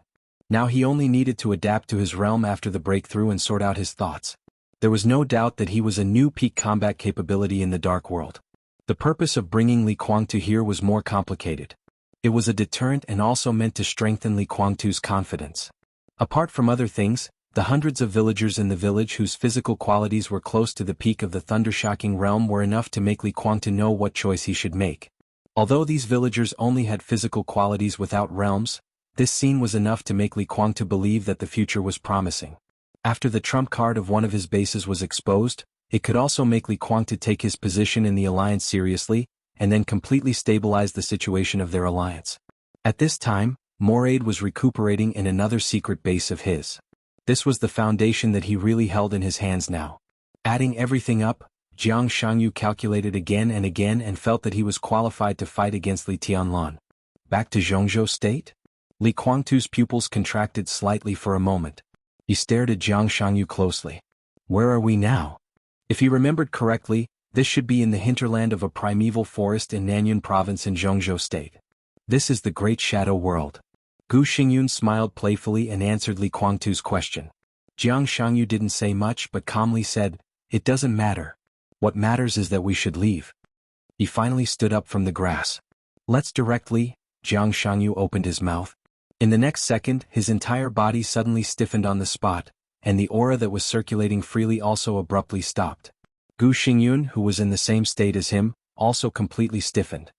Now he only needed to adapt to his realm after the breakthrough and sort out his thoughts. There was no doubt that he was a new peak combat capability in the dark world. The purpose of bringing Li Guangtu here was more complicated. It was a deterrent and also meant to strengthen Li Guangtu's confidence. Apart from other things, the hundreds of villagers in the village whose physical qualities were close to the peak of the thundershocking realm were enough to make Li Guangtu know what choice he should make. Although these villagers only had physical qualities without realms, this scene was enough to make Li Guangtu believe that the future was promising. After the trump card of one of his bases was exposed, It could also make Li Guangtu take his position in the alliance seriously, and then completely stabilize the situation of their alliance. At this time, Moraid was recuperating in another secret base of his. This was the foundation that he really held in his hands now. Adding everything up, Jiang Shangyu calculated again and felt that he was qualified to fight against Li Tianlan. Back to Zhongzhou State? Li Guangtu's pupils contracted slightly for a moment. He stared at Jiang Shangyu closely. Where are we now? If he remembered correctly, this should be in the hinterland of a primeval forest in Nanyun Province in Zhongzhou State. This is the Great Shadow World. Gu Xingyun smiled playfully and answered Li Guangtu's question. Jiang Shangyu didn't say much but calmly said, "It doesn't matter. What matters is that we should leave." He finally stood up from the grass. "Let's directly." Jiang Shangyu opened his mouth. In the next second, his entire body suddenly stiffened on the spot, and the aura that was circulating freely also abruptly stopped. Gu Xingyun, who was in the same state as him, also completely stiffened.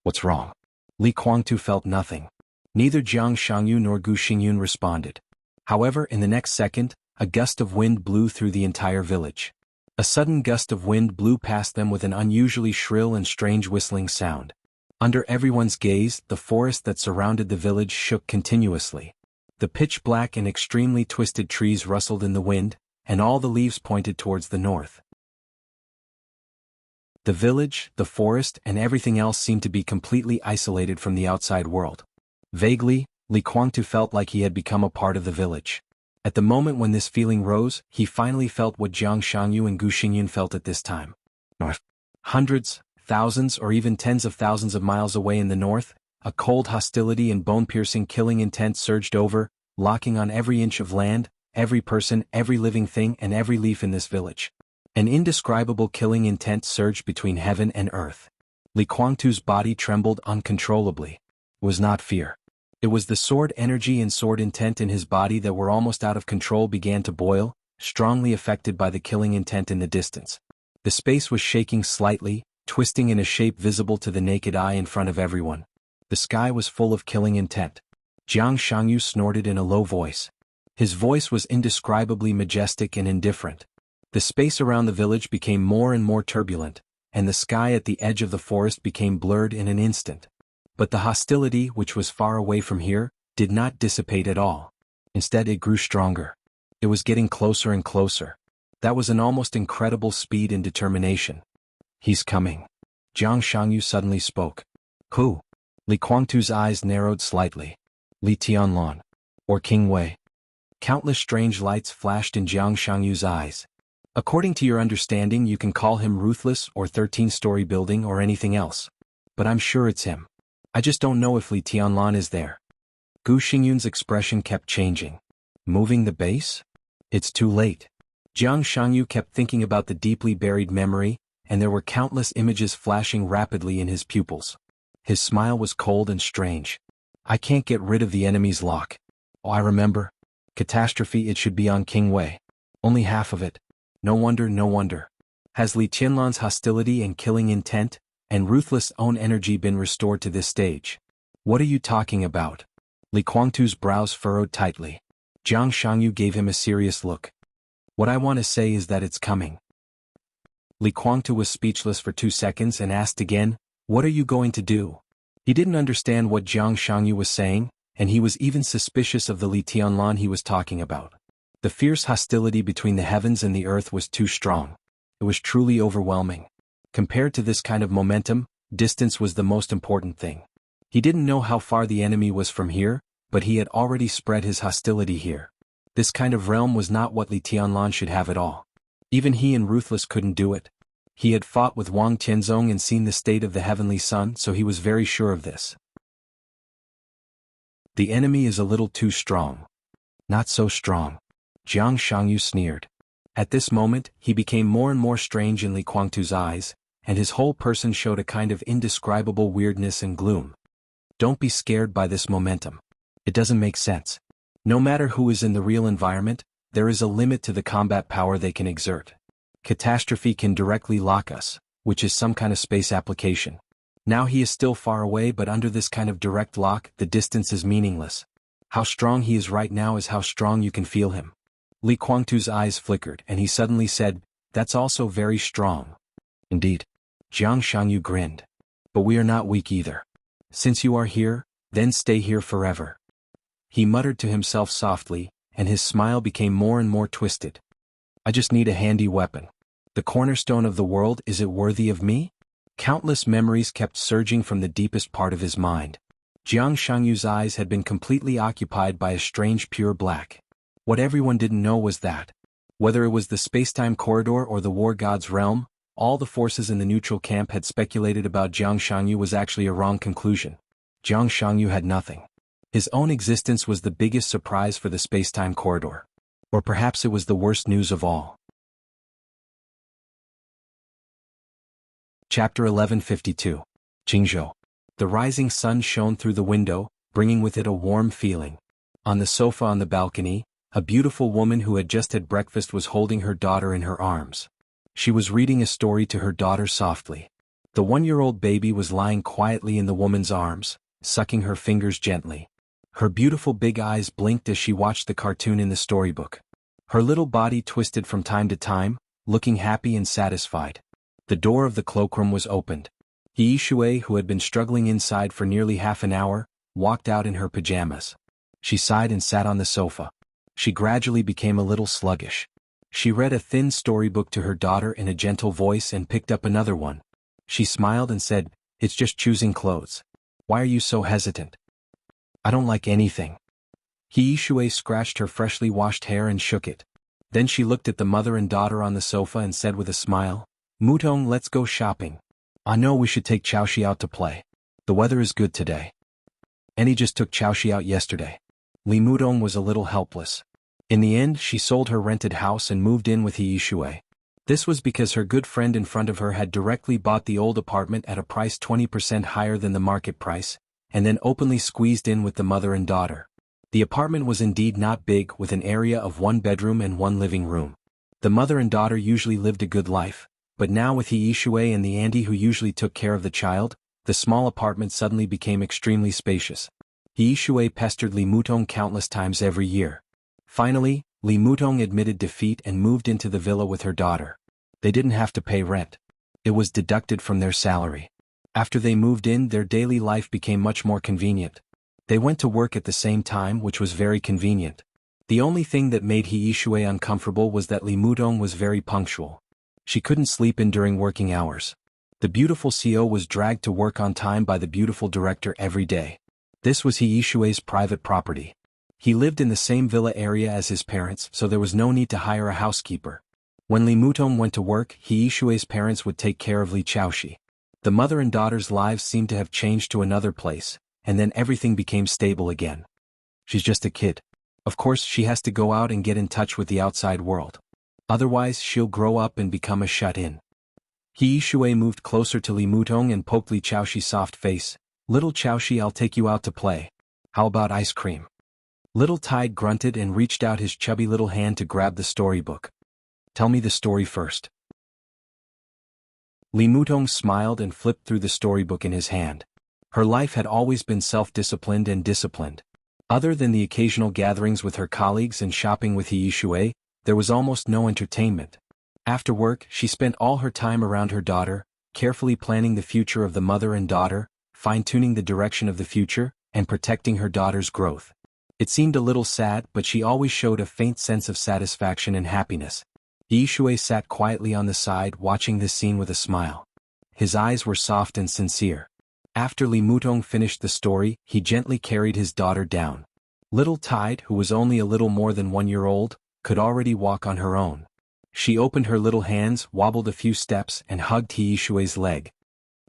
"What's wrong?" Li Guangtu felt nothing. Neither Jiang Shangyu nor Gu Xingyun responded. However, in the next second, a gust of wind blew through the entire village. A sudden gust of wind blew past them with an unusually shrill and strange whistling sound. Under everyone's gaze, the forest that surrounded the village shook continuously. The pitch-black and extremely twisted trees rustled in the wind, and all the leaves pointed towards the north. The village, the forest, and everything else seemed to be completely isolated from the outside world. Vaguely, Li Guangtu felt like he had become a part of the village. At the moment when this feeling rose, he finally felt what Jiang Shangyu and Gu Xingyun felt at this time. North. Hundreds, thousands, or even tens of thousands of miles away in the north, a cold hostility and bone-piercing killing intent surged over, locking on every inch of land, every person, every living thing, and every leaf in this village. An indescribable killing intent surged between heaven and earth. Li Guangtu's body trembled uncontrollably. It was not fear. It was the sword energy and sword intent in his body that were almost out of control began to boil, strongly affected by the killing intent in the distance. The space was shaking slightly, twisting in a shape visible to the naked eye in front of everyone. The sky was full of killing intent. Jiang Shangyu snorted in a low voice. His voice was indescribably majestic and indifferent. The space around the village became more and more turbulent, and the sky at the edge of the forest became blurred in an instant. But the hostility, which was far away from here, did not dissipate at all. Instead, it grew stronger. It was getting closer and closer. That was an almost incredible speed and determination. "He's coming." Jiang Shangyu suddenly spoke. "Who?" Li Guangtu's eyes narrowed slightly. "Li Tianlan. Or King Wei." Countless strange lights flashed in Jiang Shangyu's eyes. "According to your understanding, you can call him ruthless or 13-story building or anything else. But I'm sure it's him. I just don't know if Li Tianlan is there." Gu Xingyun's expression kept changing. "Moving the base? It's too late." Jiang Shangyu kept thinking about the deeply buried memory, and there were countless images flashing rapidly in his pupils. His smile was cold and strange. "I can't get rid of the enemy's lock. Oh, I remember. Catastrophe, it should be on King Wei. Only half of it. No wonder, no wonder. Has Li Tianlan's hostility and killing intent, and ruthless own energy been restored to this stage?" "What are you talking about?" Li Guangtu's brows furrowed tightly. Jiang Shangyu gave him a serious look. "What I want to say is that it's coming." Li Guangtu was speechless for 2 seconds and asked again, "What are you going to do?" He didn't understand what Jiang Shangyu was saying, and he was even suspicious of the Li Tianlan he was talking about. The fierce hostility between the heavens and the earth was too strong. It was truly overwhelming. Compared to this kind of momentum, distance was the most important thing. He didn't know how far the enemy was from here, but he had already spread his hostility here. This kind of realm was not what Li Tianlan should have at all. Even he and Ruthless couldn't do it. He had fought with Wang Tianzong and seen the state of the heavenly sun, so he was very sure of this. "The enemy is a little too strong." "Not so strong." Jiang Shangyu sneered. At this moment, he became more and more strange in Li Guangtu's eyes, and his whole person showed a kind of indescribable weirdness and gloom. "Don't be scared by this momentum. It doesn't make sense. No matter who is in the real environment, there is a limit to the combat power they can exert. Catastrophe can directly lock us, which is some kind of space application. Now he is still far away, but under this kind of direct lock, the distance is meaningless. How strong he is right now is how strong you can feel him." Li Guangtu's eyes flickered, and he suddenly said, That's also very strong. Indeed. Jiang Shangyu grinned. But we are not weak either. Since you are here, then stay here forever. He muttered to himself softly, and his smile became more and more twisted. I just need a handy weapon. The cornerstone of the world, is it worthy of me? Countless memories kept surging from the deepest part of his mind. Jiang Shangyu's eyes had been completely occupied by a strange pure black. What everyone didn't know was that, whether it was the spacetime corridor or the war god's realm, all the forces in the neutral camp had speculated about Jiang Shangyu was actually a wrong conclusion. Jiang Shangyu had nothing. His own existence was the biggest surprise for the spacetime corridor. Or perhaps it was the worst news of all. Chapter 1152. Qingzhou. The rising sun shone through the window, bringing with it a warm feeling. On the sofa on the balcony, a beautiful woman who had just had breakfast was holding her daughter in her arms. She was reading a story to her daughter softly. The 1-year-old baby was lying quietly in the woman's arms, sucking her fingers gently. Her beautiful big eyes blinked as she watched the cartoon in the storybook. Her little body twisted from time to time, looking happy and satisfied. The door of the cloakroom was opened. He Yishui, who had been struggling inside for nearly half an hour, walked out in her pajamas. She sighed and sat on the sofa. She gradually became a little sluggish. She read a thin storybook to her daughter in a gentle voice and picked up another one. She smiled and said, "It's just choosing clothes. Why are you so hesitant?" "I don't like anything." He Yishui scratched her freshly washed hair and shook it. Then she looked at the mother and daughter on the sofa and said with a smile, "Mutong, let's go shopping. I know we should take Chaoshi out to play. The weather is good today." Annie just took Chaoshi out yesterday. Li Mutong was a little helpless. In the end, she sold her rented house and moved in with He Yishui. This was because her good friend in front of her had directly bought the old apartment at a price 20% higher than the market price, and then openly squeezed in with the mother and daughter. The apartment was indeed not big, with an area of 1 bedroom and 1 living room. The mother and daughter usually lived a good life, but now with He Yishui and the auntie who usually took care of the child, the small apartment suddenly became extremely spacious. He Yishui pestered Li Mutong countless times every year. Finally, Li Mutong admitted defeat and moved into the villa with her daughter. They didn't have to pay rent. It was deducted from their salary. After they moved in, their daily life became much more convenient. They went to work at the same time, which was very convenient. The only thing that made He Yishui uncomfortable was that Li Mutong was very punctual. She couldn't sleep in during working hours. The beautiful CEO was dragged to work on time by the beautiful director every day. This was He Yishui's private property. He lived in the same villa area as his parents, so there was no need to hire a housekeeper. When Li Mutong went to work, He Yishui's parents would take care of Li Chaoshi. The mother and daughter's lives seemed to have changed to another place, and then everything became stable again. She's just a kid. Of course, she has to go out and get in touch with the outside world. Otherwise, she'll grow up and become a shut-in. He Yishui moved closer to Li Mutong and poked Li Chaoshi's soft face. "Little Chaoshi, I'll take you out to play. How about ice cream?" Little Tide grunted and reached out his chubby little hand to grab the storybook. "Tell me the story first." Li Mutong smiled and flipped through the storybook in his hand. Her life had always been self-disciplined and disciplined. Other than the occasional gatherings with her colleagues and shopping with He Yishui, there was almost no entertainment. After work, she spent all her time around her daughter, carefully planning the future of the mother and daughter, fine-tuning the direction of the future, and protecting her daughter's growth. It seemed a little sad, but she always showed a faint sense of satisfaction and happiness. He Yishui sat quietly on the side watching this scene with a smile. His eyes were soft and sincere. After Li Mutong finished the story, he gently carried his daughter down. Little Tide, who was only a little more than 1 year old, could already walk on her own. She opened her little hands, wobbled a few steps, and hugged He Yishui's leg.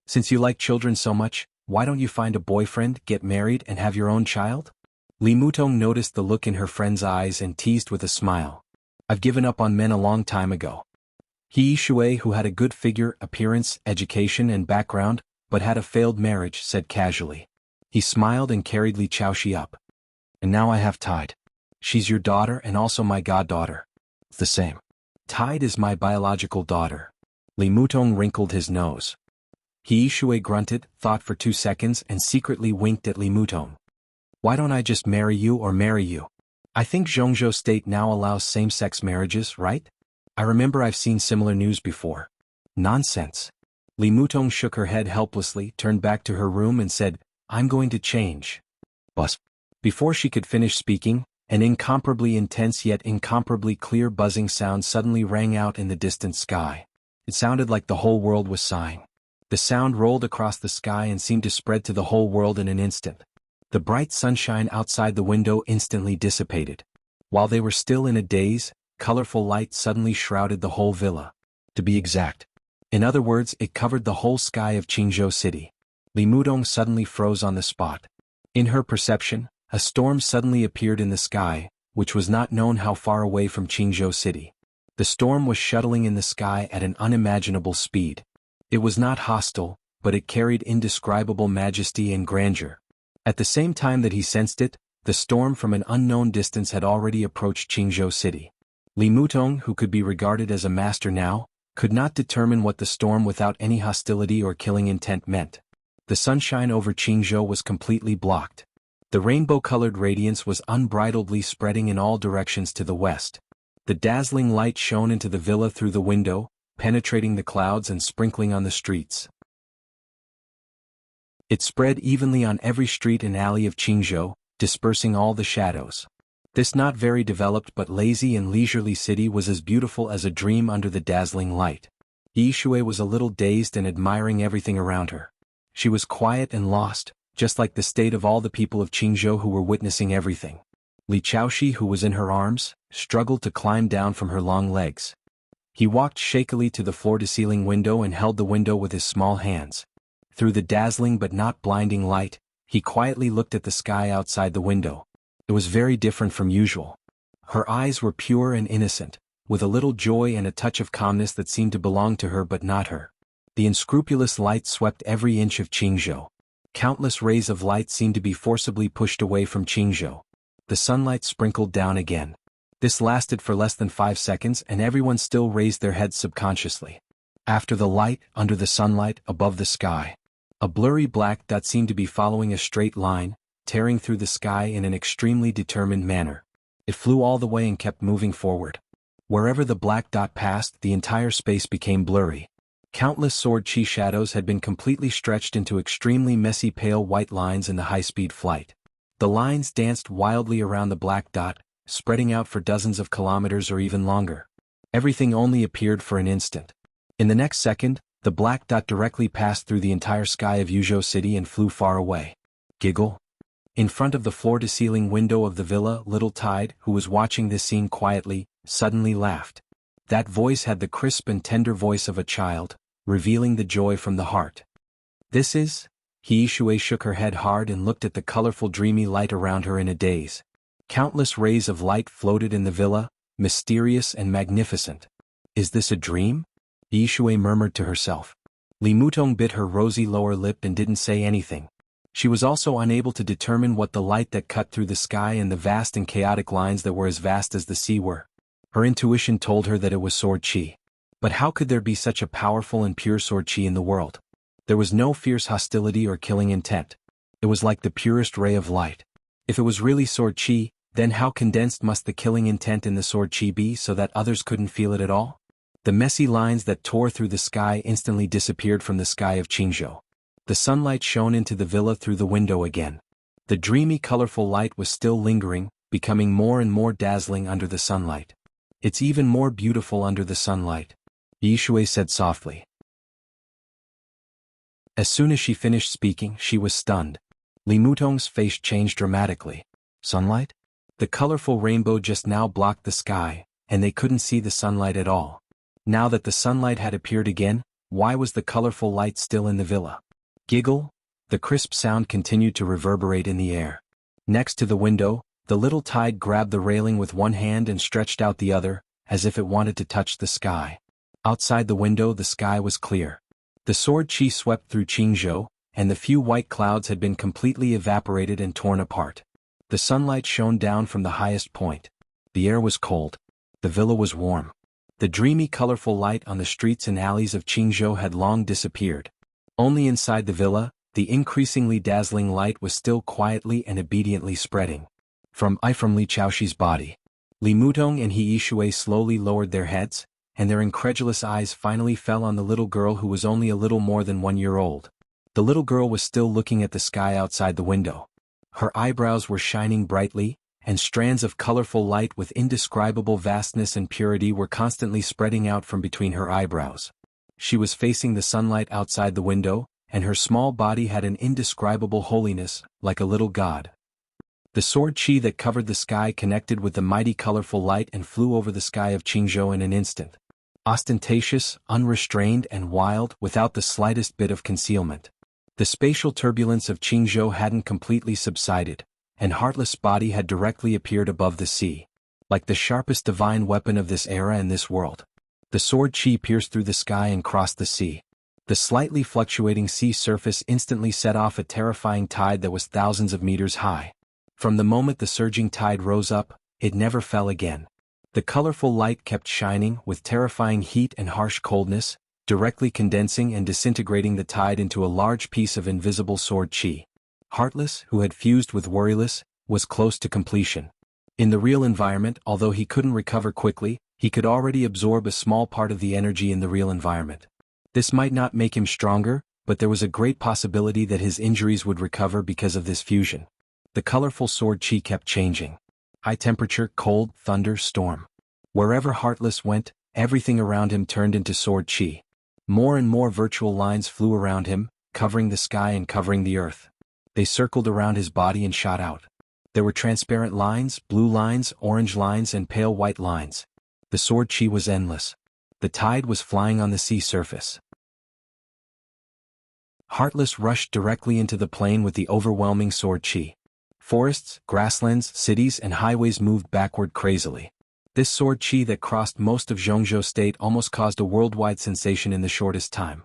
"Since you like children so much, why don't you find a boyfriend, get married, and have your own child?" Li Mutong noticed the look in her friend's eyes and teased with a smile. "I've given up on men a long time ago." He Yishui, who had a good figure, appearance, education, and background, but had a failed marriage, said casually. He smiled and carried Li Chaoshi up. "And now I have Tide. She's your daughter and also my goddaughter." "It's the same. Tide is my biological daughter." Li Mutong wrinkled his nose. He Yishui grunted, thought for 2 seconds, and secretly winked at Li Mutong. "Why don't I just marry you or marry you? I think Zhongzhou State now allows same-sex marriages, right?" I remember I've seen similar news before. Nonsense. Li Mutong shook her head helplessly, turned back to her room and said, I'm going to change. Buzz. Before she could finish speaking, an incomparably intense yet incomparably clear buzzing sound suddenly rang out in the distant sky. It sounded like the whole world was sighing. The sound rolled across the sky and seemed to spread to the whole world in an instant. The bright sunshine outside the window instantly dissipated. While they were still in a daze, colorful light suddenly shrouded the whole villa. To be exact. In other words, it covered the whole sky of Qingzhou City. Li Mudong suddenly froze on the spot. In her perception, a storm suddenly appeared in the sky, which was not known how far away from Qingzhou City. The storm was shuttling in the sky at an unimaginable speed. It was not hostile, but it carried indescribable majesty and grandeur. At the same time that he sensed it, the storm from an unknown distance had already approached Qingzhou City. Li Mutong, who could be regarded as a master now, could not determine what the storm without any hostility or killing intent meant. The sunshine over Qingzhou was completely blocked. The rainbow-colored radiance was unbridledly spreading in all directions to the west. The dazzling light shone into the villa through the window, penetrating the clouds and sprinkling on the streets. It spread evenly on every street and alley of Qingzhou, dispersing all the shadows. This not very developed but lazy and leisurely city was as beautiful as a dream under the dazzling light. Yi Shui was a little dazed and admiring everything around her. She was quiet and lost, just like the state of all the people of Qingzhou who were witnessing everything. Li Chaoshi, who was in her arms, struggled to climb down from her long legs. He walked shakily to the floor-to-ceiling window and held the window with his small hands. Through the dazzling but not blinding light, he quietly looked at the sky outside the window. It was very different from usual. Her eyes were pure and innocent, with a little joy and a touch of calmness that seemed to belong to her but not her. The unscrupulous light swept every inch of Qingzhou. Countless rays of light seemed to be forcibly pushed away from Qingzhou. The sunlight sprinkled down again. This lasted for less than 5 seconds and everyone still raised their heads subconsciously. After the light, under the sunlight, above the sky. A blurry black dot seemed to be following a straight line, tearing through the sky in an extremely determined manner. It flew all the way and kept moving forward. Wherever the black dot passed, the entire space became blurry. Countless sword chi shadows had been completely stretched into extremely messy pale white lines in the high-speed flight. The lines danced wildly around the black dot, spreading out for dozens of kilometers or even longer. Everything only appeared for an instant. In the next second, the black dot directly passed through the entire sky of Yuzhou City and flew far away. Giggle. In front of the floor-to-ceiling window of the villa, Little Tide, who was watching this scene quietly, suddenly laughed. That voice had the crisp and tender voice of a child, revealing the joy from the heart. This is? Yi Shui shook her head hard and looked at the colorful dreamy light around her in a daze. Countless rays of light floated in the villa, mysterious and magnificent. Is this a dream? Yi Shui murmured to herself. Li Mutong bit her rosy lower lip and didn't say anything. She was also unable to determine what the light that cut through the sky and the vast and chaotic lines that were as vast as the sea were. Her intuition told her that it was sword chi. But how could there be such a powerful and pure sword chi in the world? There was no fierce hostility or killing intent. It was like the purest ray of light. If it was really sword chi, then how condensed must the killing intent in the sword chi be so that others couldn't feel it at all? The messy lines that tore through the sky instantly disappeared from the sky of Qingzhou. The sunlight shone into the villa through the window again. The dreamy colorful light was still lingering, becoming more and more dazzling under the sunlight. It's even more beautiful under the sunlight, Yi Shui said softly. As soon as she finished speaking, she was stunned. Li Mutong's face changed dramatically. Sunlight? The colorful rainbow just now blocked the sky, and they couldn't see the sunlight at all. Now that the sunlight had appeared again, why was the colorful light still in the villa? Giggle? The crisp sound continued to reverberate in the air. Next to the window, the Little Tide grabbed the railing with one hand and stretched out the other, as if it wanted to touch the sky. Outside the window the sky was clear. The sword chi swept through Qingzhou, and the few white clouds had been completely evaporated and torn apart. The sunlight shone down from the highest point. The air was cold. The villa was warm. The dreamy colorful light on the streets and alleys of Qingzhou had long disappeared. Only inside the villa, the increasingly dazzling light was still quietly and obediently spreading. From Li Chaoshi's body. Li Mutong and Yi Shui slowly lowered their heads, and their incredulous eyes finally fell on the little girl who was only a little more than 1 year old. The little girl was still looking at the sky outside the window. Her eyebrows were shining brightly, and strands of colorful light with indescribable vastness and purity were constantly spreading out from between her eyebrows. She was facing the sunlight outside the window, and her small body had an indescribable holiness, like a little god. The sword chi that covered the sky connected with the mighty colorful light and flew over the sky of Qingzhou in an instant. Ostentatious, unrestrained and wild, without the slightest bit of concealment. The spatial turbulence of Qingzhou hadn't completely subsided, and Heartless' body had directly appeared above the sea. Like the sharpest divine weapon of this era and this world. The sword chi pierced through the sky and crossed the sea. The slightly fluctuating sea surface instantly set off a terrifying tide that was thousands of meters high. From the moment the surging tide rose up, it never fell again. The colorful light kept shining with terrifying heat and harsh coldness, directly condensing and disintegrating the tide into a large piece of invisible sword chi. Heartless, who had fused with Worryless, was close to completion. In the real environment, although he couldn't recover quickly, he could already absorb a small part of the energy in the real environment. This might not make him stronger, but there was a great possibility that his injuries would recover because of this fusion. The colorful sword chi kept changing. High temperature, cold, thunder, storm. Wherever Heartless went, everything around him turned into sword chi. More and more virtual lines flew around him, covering the sky and covering the earth. They circled around his body and shot out. There were transparent lines, blue lines, orange lines and pale white lines. The sword chi was endless. The tide was flying on the sea surface. Heartless rushed directly into the plane with the overwhelming sword chi. Forests, grasslands, cities and highways moved backward crazily. This sword chi that crossed most of Zhongzhou state almost caused a worldwide sensation in the shortest time.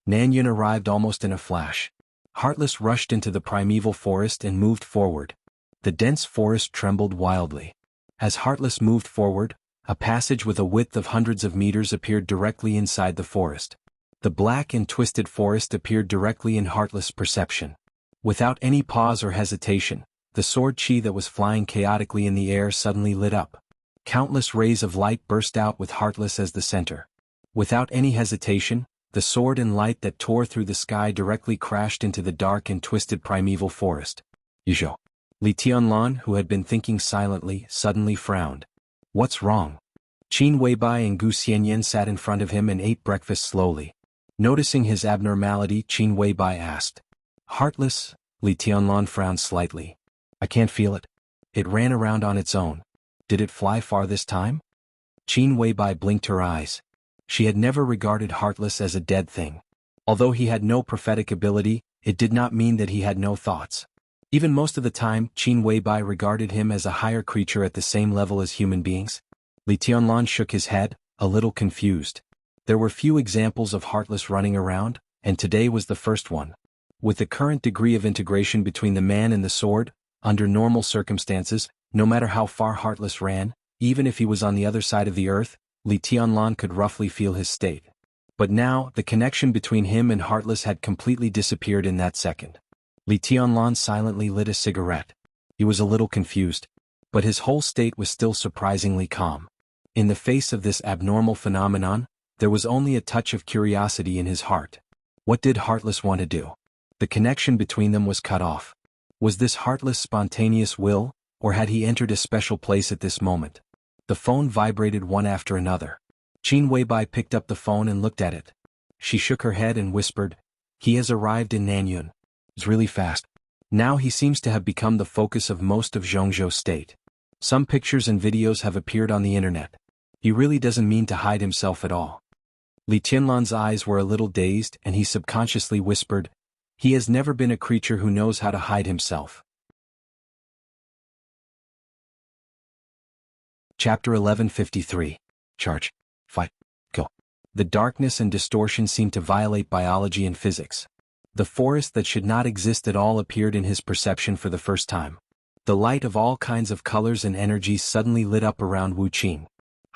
Nanyun arrived almost in a flash. Heartless rushed into the primeval forest and moved forward. The dense forest trembled wildly. As Heartless moved forward, a passage with a width of hundreds of meters appeared directly inside the forest. The black and twisted forest appeared directly in Heartless' perception. Without any pause or hesitation, the sword chi that was flying chaotically in the air suddenly lit up. Countless rays of light burst out with Heartless as the center. Without any hesitation, the sword and light that tore through the sky directly crashed into the dark and twisted primeval forest. Yizhou. Li Tianlan, who had been thinking silently, suddenly frowned. What's wrong? Qin Weibai and Gu Xianyan sat in front of him and ate breakfast slowly. Noticing his abnormality, Qin Weibai asked. Heartless? Li Tianlan frowned slightly. I can't feel it. It ran around on its own. Did it fly far this time? Qin Weibai blinked her eyes. She had never regarded Heartless as a dead thing. Although he had no prophetic ability, it did not mean that he had no thoughts. Even most of the time, Qin Weibai regarded him as a higher creature at the same level as human beings. Li Tianlan shook his head, a little confused. There were few examples of Heartless running around, and today was the first one. With the current degree of integration between the man and the sword, under normal circumstances, no matter how far Heartless ran, even if he was on the other side of the earth, Li Tianlan could roughly feel his state. But now, the connection between him and Heartless had completely disappeared in that second. Li Tianlan silently lit a cigarette. He was a little confused, but his whole state was still surprisingly calm. In the face of this abnormal phenomenon, there was only a touch of curiosity in his heart. What did Heartless want to do? The connection between them was cut off. Was this Heartless' spontaneous will, or had he entered a special place at this moment? The phone vibrated one after another. Qin Weibai picked up the phone and looked at it. She shook her head and whispered, "He has arrived in Nanyun. It's really fast. Now he seems to have become the focus of most of Zhongzhou state. Some pictures and videos have appeared on the internet. He really doesn't mean to hide himself at all." Li Tianlan's eyes were a little dazed and he subconsciously whispered, "He has never been a creature who knows how to hide himself." Chapter 1153. Charge. Fight. Go. The darkness and distortion seemed to violate biology and physics. The forest that should not exist at all appeared in his perception for the first time. The light of all kinds of colors and energies suddenly lit up around Wu Qing.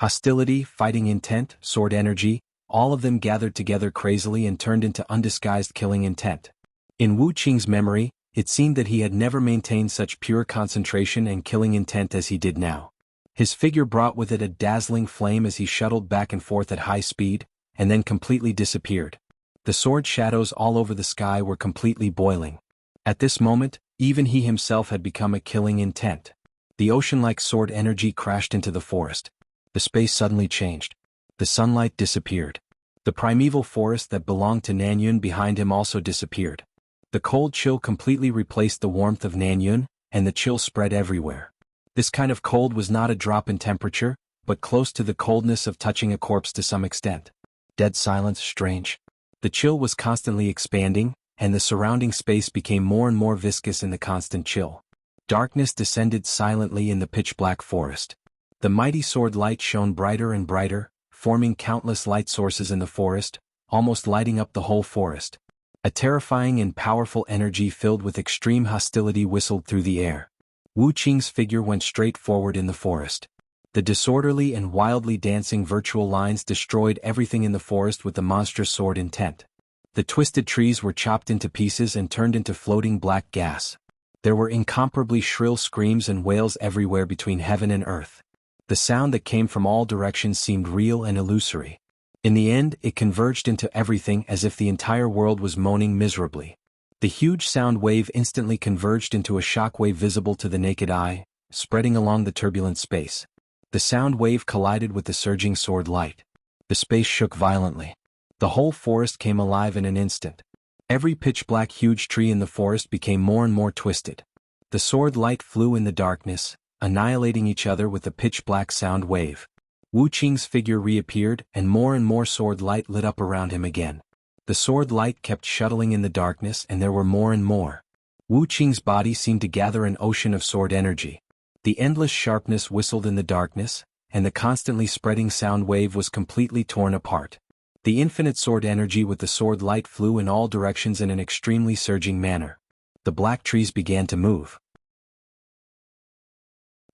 Hostility, fighting intent, sword energy, all of them gathered together crazily and turned into undisguised killing intent. In Wu Qing's memory, it seemed that he had never maintained such pure concentration and killing intent as he did now. His figure brought with it a dazzling flame as he shuttled back and forth at high speed, and then completely disappeared. The sword shadows all over the sky were completely boiling. At this moment, even he himself had become a killing intent. The ocean-like sword energy crashed into the forest. The space suddenly changed. The sunlight disappeared. The primeval forest that belonged to Nanyun behind him also disappeared. The cold chill completely replaced the warmth of Nanyun, and the chill spread everywhere. This kind of cold was not a drop in temperature, but close to the coldness of touching a corpse to some extent. Dead silence, strange. The chill was constantly expanding, and the surrounding space became more and more viscous in the constant chill. Darkness descended silently in the pitch-black forest. The mighty sword light shone brighter and brighter, forming countless light sources in the forest, almost lighting up the whole forest. A terrifying and powerful energy filled with extreme hostility whistled through the air. Wu Qing's figure went straight forward in the forest. The disorderly and wildly dancing virtual lines destroyed everything in the forest with the monstrous sword intent. The twisted trees were chopped into pieces and turned into floating black gas. There were incomparably shrill screams and wails everywhere between heaven and earth. The sound that came from all directions seemed real and illusory. In the end, it converged into everything as if the entire world was moaning miserably. The huge sound wave instantly converged into a shock wave visible to the naked eye, spreading along the turbulent space. The sound wave collided with the surging sword light. The space shook violently. The whole forest came alive in an instant. Every pitch-black huge tree in the forest became more and more twisted. The sword light flew in the darkness, annihilating each other with the pitch-black sound wave. Wu Qing's figure reappeared, and more sword light lit up around him again. The sword light kept shuttling in the darkness, and there were more and more. Wu Qing's body seemed to gather an ocean of sword energy. The endless sharpness whistled in the darkness, and the constantly spreading sound wave was completely torn apart. The infinite sword energy with the sword light flew in all directions in an extremely surging manner. The black trees began to move.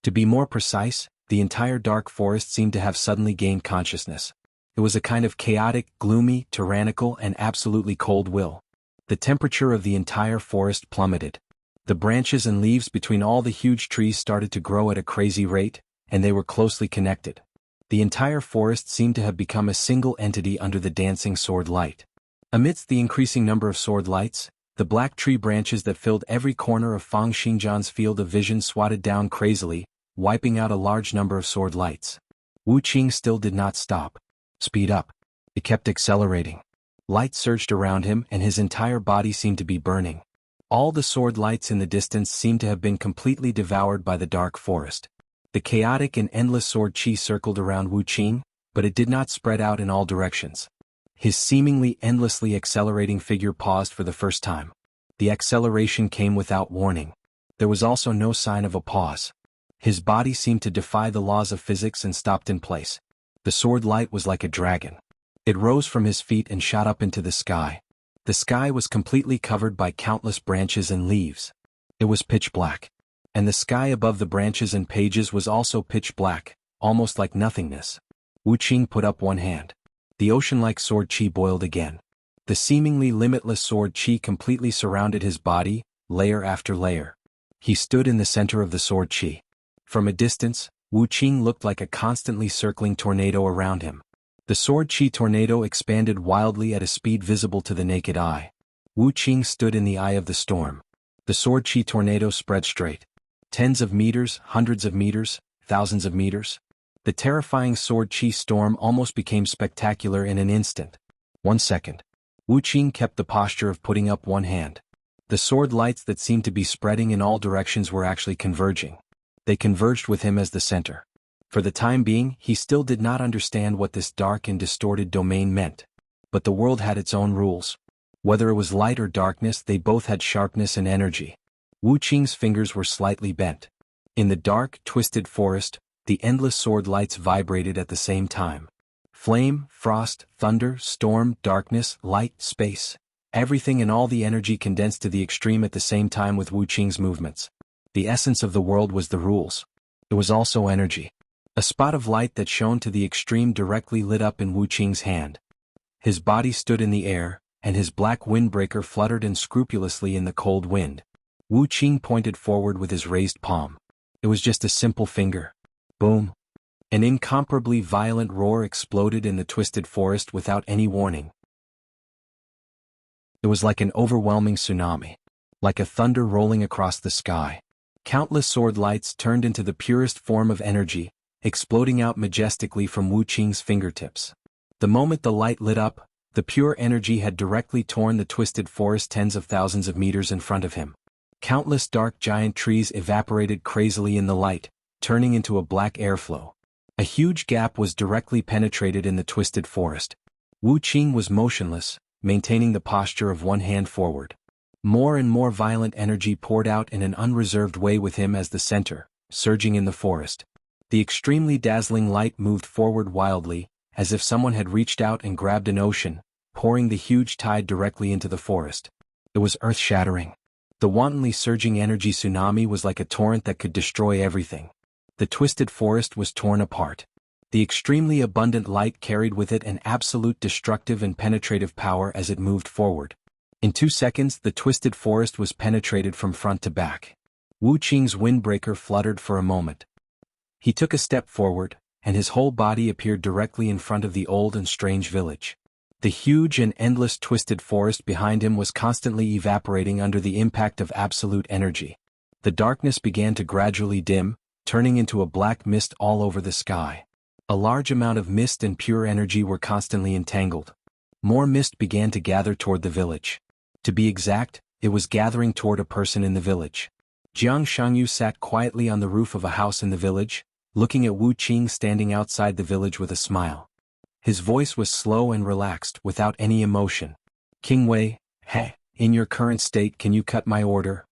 To be more precise, the entire dark forest seemed to have suddenly gained consciousness. It was a kind of chaotic, gloomy, tyrannical, and absolutely cold will. The temperature of the entire forest plummeted. The branches and leaves between all the huge trees started to grow at a crazy rate, and they were closely connected. The entire forest seemed to have become a single entity under the dancing sword light. Amidst the increasing number of sword lights, the black tree branches that filled every corner of Fang Xingjian's field of vision swatted down crazily, wiping out a large number of sword lights. Wu Qing still did not stop. Speed up. It kept accelerating. Light surged around him, and his entire body seemed to be burning. All the sword lights in the distance seemed to have been completely devoured by the dark forest. The chaotic and endless sword chi circled around Wu Qing, but it did not spread out in all directions. His seemingly endlessly accelerating figure paused for the first time. The acceleration came without warning. There was also no sign of a pause. His body seemed to defy the laws of physics and stopped in place. The sword light was like a dragon. It rose from his feet and shot up into the sky. The sky was completely covered by countless branches and leaves. It was pitch black. And the sky above the branches and pages was also pitch black, almost like nothingness. Wu Qing put up one hand. The ocean-like sword chi boiled again. The seemingly limitless sword chi completely surrounded his body, layer after layer. He stood in the center of the sword chi. From a distance, Wu Qing looked like a constantly circling tornado around him. The sword chi tornado expanded wildly at a speed visible to the naked eye. Wu Qing stood in the eye of the storm. The sword chi tornado spread straight. Tens of meters, hundreds of meters, thousands of meters. The terrifying sword chi storm almost became spectacular in an instant. 1 second. Wu Qing kept the posture of putting up one hand. The sword lights that seemed to be spreading in all directions were actually converging. They converged with him as the center. For the time being, he still did not understand what this dark and distorted domain meant. But the world had its own rules. Whether it was light or darkness, they both had sharpness and energy. Wu Qing's fingers were slightly bent. In the dark, twisted forest, the endless sword lights vibrated at the same time. Flame, frost, thunder, storm, darkness, light, space. Everything and all the energy condensed to the extreme at the same time with Wu Qing's movements. The essence of the world was the rules. It was also energy. A spot of light that shone to the extreme directly lit up in Wu Qing's hand. His body stood in the air, and his black windbreaker fluttered unscrupulously in the cold wind. Wu Qing pointed forward with his raised palm. It was just a simple finger. Boom! An incomparably violent roar exploded in the twisted forest without any warning. It was like an overwhelming tsunami, like a thunder rolling across the sky. Countless sword lights turned into the purest form of energy, exploding out majestically from Wu Qing's fingertips. The moment the light lit up, the pure energy had directly torn the twisted forest tens of thousands of meters in front of him. Countless dark giant trees evaporated crazily in the light, turning into a black airflow. A huge gap was directly penetrated in the twisted forest. Wu Qing was motionless, maintaining the posture of one hand forward. More and more violent energy poured out in an unreserved way with him as the center, surging in the forest. The extremely dazzling light moved forward wildly, as if someone had reached out and grabbed an ocean, pouring the huge tide directly into the forest. It was earth-shattering. The wantonly surging energy tsunami was like a torrent that could destroy everything. The twisted forest was torn apart. The extremely abundant light carried with it an absolute destructive and penetrative power as it moved forward. In 2 seconds, the twisted forest was penetrated from front to back. Wu Qing's windbreaker fluttered for a moment. He took a step forward, and his whole body appeared directly in front of the old and strange village. The huge and endless twisted forest behind him was constantly evaporating under the impact of absolute energy. The darkness began to gradually dim, turning into a black mist all over the sky. A large amount of mist and pure energy were constantly entangled. More mist began to gather toward the village. To be exact, it was gathering toward a person in the village. Jiang Shangyu sat quietly on the roof of a house in the village, looking at Wu Qing standing outside the village with a smile. His voice was slow and relaxed, without any emotion. "King Wei, hey, in your current state, can you cut my order?"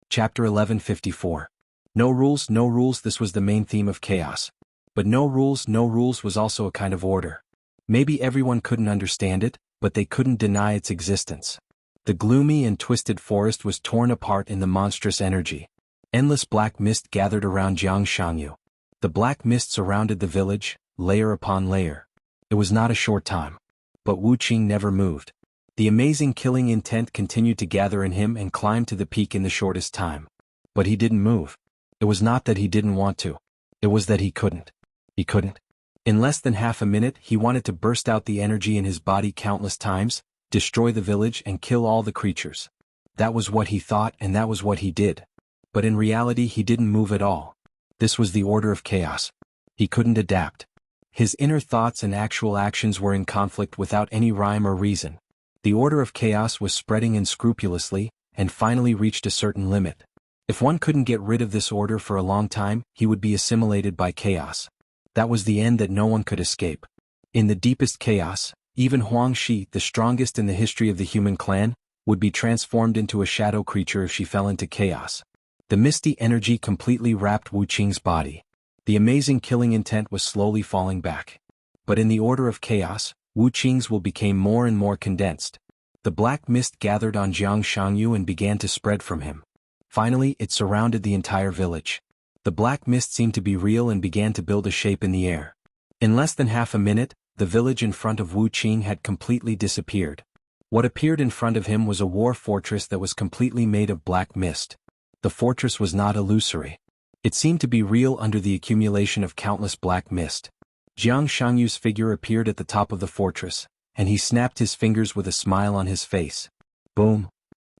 Chapter 1154. No rules, no rules. This was the main theme of chaos. But no rules was also a kind of order. Maybe everyone couldn't understand it, but they couldn't deny its existence. The gloomy and twisted forest was torn apart in the monstrous energy. Endless black mist gathered around Jiang Shangyu. The black mist surrounded the village, layer upon layer. It was not a short time. But Wu Qing never moved. The amazing killing intent continued to gather in him and climb to the peak in the shortest time. But he didn't move. It was not that he didn't want to. It was that he couldn't. He couldn't. In less than half a minute, he wanted to burst out the energy in his body countless times, destroy the village and kill all the creatures. That was what he thought and that was what he did. But in reality he didn't move at all. This was the order of chaos. He couldn't adapt. His inner thoughts and actual actions were in conflict without any rhyme or reason. The order of chaos was spreading unscrupulously, and finally reached a certain limit. If one couldn't get rid of this order for a long time, he would be assimilated by chaos. That was the end that no one could escape. In the deepest chaos, even Huang Shi, the strongest in the history of the human clan, would be transformed into a shadow creature if she fell into chaos. The misty energy completely wrapped Wu Qing's body. The amazing killing intent was slowly falling back. But in the order of chaos, Wu Qing's will became more and more condensed. The black mist gathered on Jiang Shangyu and began to spread from him. Finally, it surrounded the entire village. The black mist seemed to be real and began to build a shape in the air. In less than half a minute, the village in front of Wu Qing had completely disappeared. What appeared in front of him was a war fortress that was completely made of black mist. The fortress was not illusory. It seemed to be real under the accumulation of countless black mist. Jiang Shangyu's figure appeared at the top of the fortress, and he snapped his fingers with a smile on his face. Boom!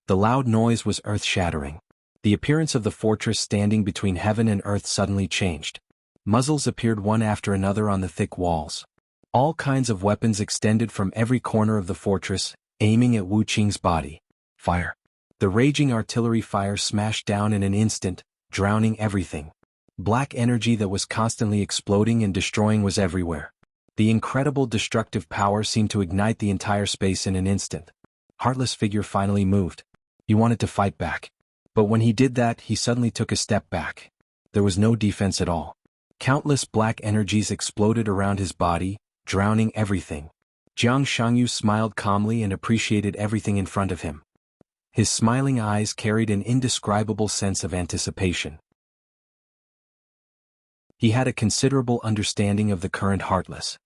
The loud noise was earth-shattering. The appearance of the fortress standing between heaven and earth suddenly changed. Muzzles appeared one after another on the thick walls. All kinds of weapons extended from every corner of the fortress, aiming at Wu Qing's body. Fire! The raging artillery fire smashed down in an instant, drowning everything. Black energy that was constantly exploding and destroying was everywhere. The incredible destructive power seemed to ignite the entire space in an instant. Heartless figure finally moved. He wanted to fight back. But when he did that, he suddenly took a step back. There was no defense at all. Countless black energies exploded around his body, drowning everything. Jiang Shangyu smiled calmly and appreciated everything in front of him. His smiling eyes carried an indescribable sense of anticipation. He had a considerable understanding of the current Heartless.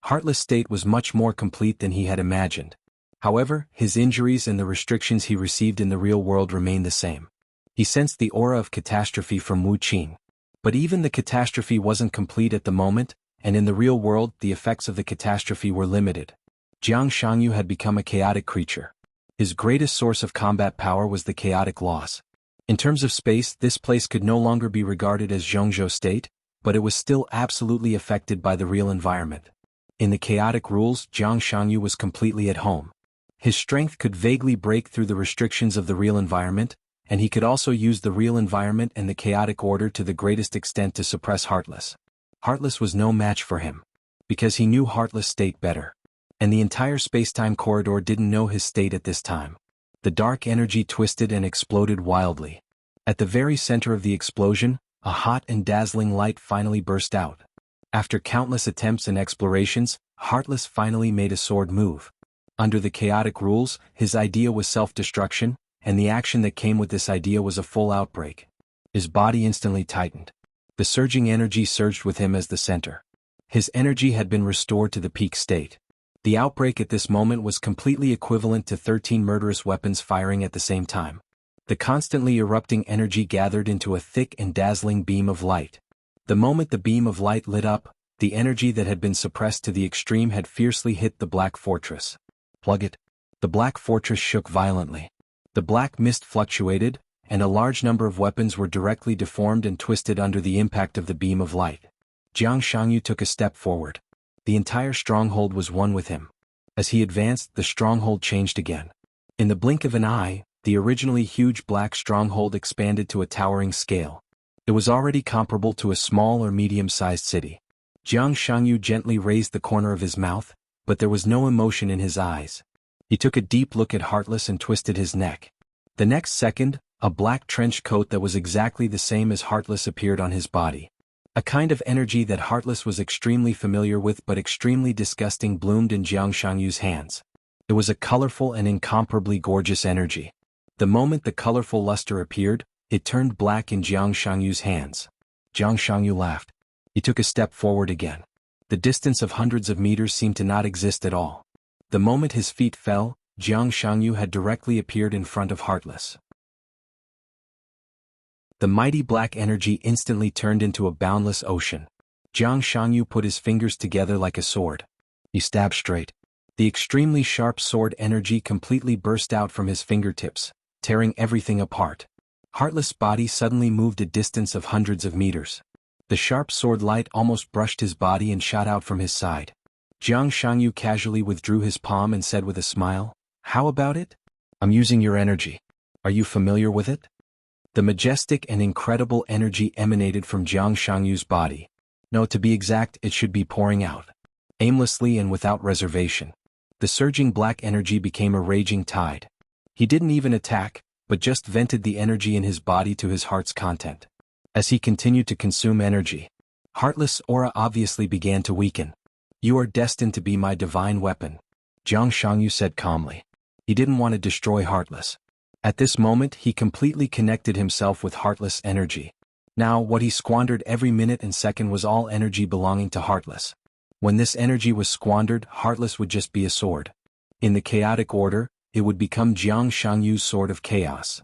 Heartless state was much more complete than he had imagined. However, his injuries and the restrictions he received in the real world remained the same. He sensed the aura of catastrophe from Wu Qing. But even the catastrophe wasn't complete at the moment, and in the real world the effects of the catastrophe were limited. Jiang Shangyu had become a chaotic creature. His greatest source of combat power was the chaotic laws. In terms of space, this place could no longer be regarded as Zhongzhou state, but it was still absolutely affected by the real environment. In the chaotic rules, Jiang Shangyu was completely at home. His strength could vaguely break through the restrictions of the real environment, and he could also use the real environment and the chaotic order to the greatest extent to suppress Heartless. Heartless was no match for him. Because he knew Heartless' state better. And the entire space-time corridor didn't know his state at this time. The dark energy twisted and exploded wildly. At the very center of the explosion, a hot and dazzling light finally burst out. After countless attempts and explorations, Heartless finally made a sword move. Under the chaotic rules, his idea was self-destruction, and the action that came with this idea was a full outbreak. His body instantly tightened. The surging energy surged with him as the center. His energy had been restored to the peak state. The outbreak at this moment was completely equivalent to 13 murderous weapons firing at the same time. The constantly erupting energy gathered into a thick and dazzling beam of light. The moment the beam of light lit up, the energy that had been suppressed to the extreme had fiercely hit the Black Fortress. Plug it. The Black Fortress shook violently. The black mist fluctuated, and a large number of weapons were directly deformed and twisted under the impact of the beam of light. Jiang Shangyu took a step forward. The entire stronghold was one with him. As he advanced, the stronghold changed again. In the blink of an eye, the originally huge black stronghold expanded to a towering scale. It was already comparable to a small or medium-sized city. Jiang Shangyu gently raised the corner of his mouth, but there was no emotion in his eyes. He took a deep look at Heartless and twisted his neck. The next second, a black trench coat that was exactly the same as Heartless appeared on his body. A kind of energy that Heartless was extremely familiar with but extremely disgusting bloomed in Jiang Shangyu's hands. It was a colorful and incomparably gorgeous energy. The moment the colorful luster appeared, it turned black in Jiang Shangyu's hands. Jiang Shangyu laughed. He took a step forward again. The distance of hundreds of meters seemed to not exist at all. The moment his feet fell, Jiang Shangyu had directly appeared in front of Heartless. The mighty black energy instantly turned into a boundless ocean. Jiang Shangyu put his fingers together like a sword. He stabbed straight. The extremely sharp sword energy completely burst out from his fingertips, tearing everything apart. Heartless' body suddenly moved a distance of hundreds of meters. The sharp sword light almost brushed his body and shot out from his side. Jiang Shangyu casually withdrew his palm and said with a smile, "How about it? I'm using your energy. Are you familiar with it?" The majestic and incredible energy emanated from Jiang Shangyu's body. No, to be exact, it should be pouring out. Aimlessly and without reservation. The surging black energy became a raging tide. He didn't even attack, but just vented the energy in his body to his heart's content. As he continued to consume energy, Heartless' aura obviously began to weaken. "You are destined to be my divine weapon," Jiang Shangyu said calmly. He didn't want to destroy Heartless. At this moment he completely connected himself with Heartless' energy. Now what he squandered every minute and second was all energy belonging to Heartless. When this energy was squandered, Heartless would just be a sword. In the chaotic order, it would become Jiang Shangyu's sword of chaos.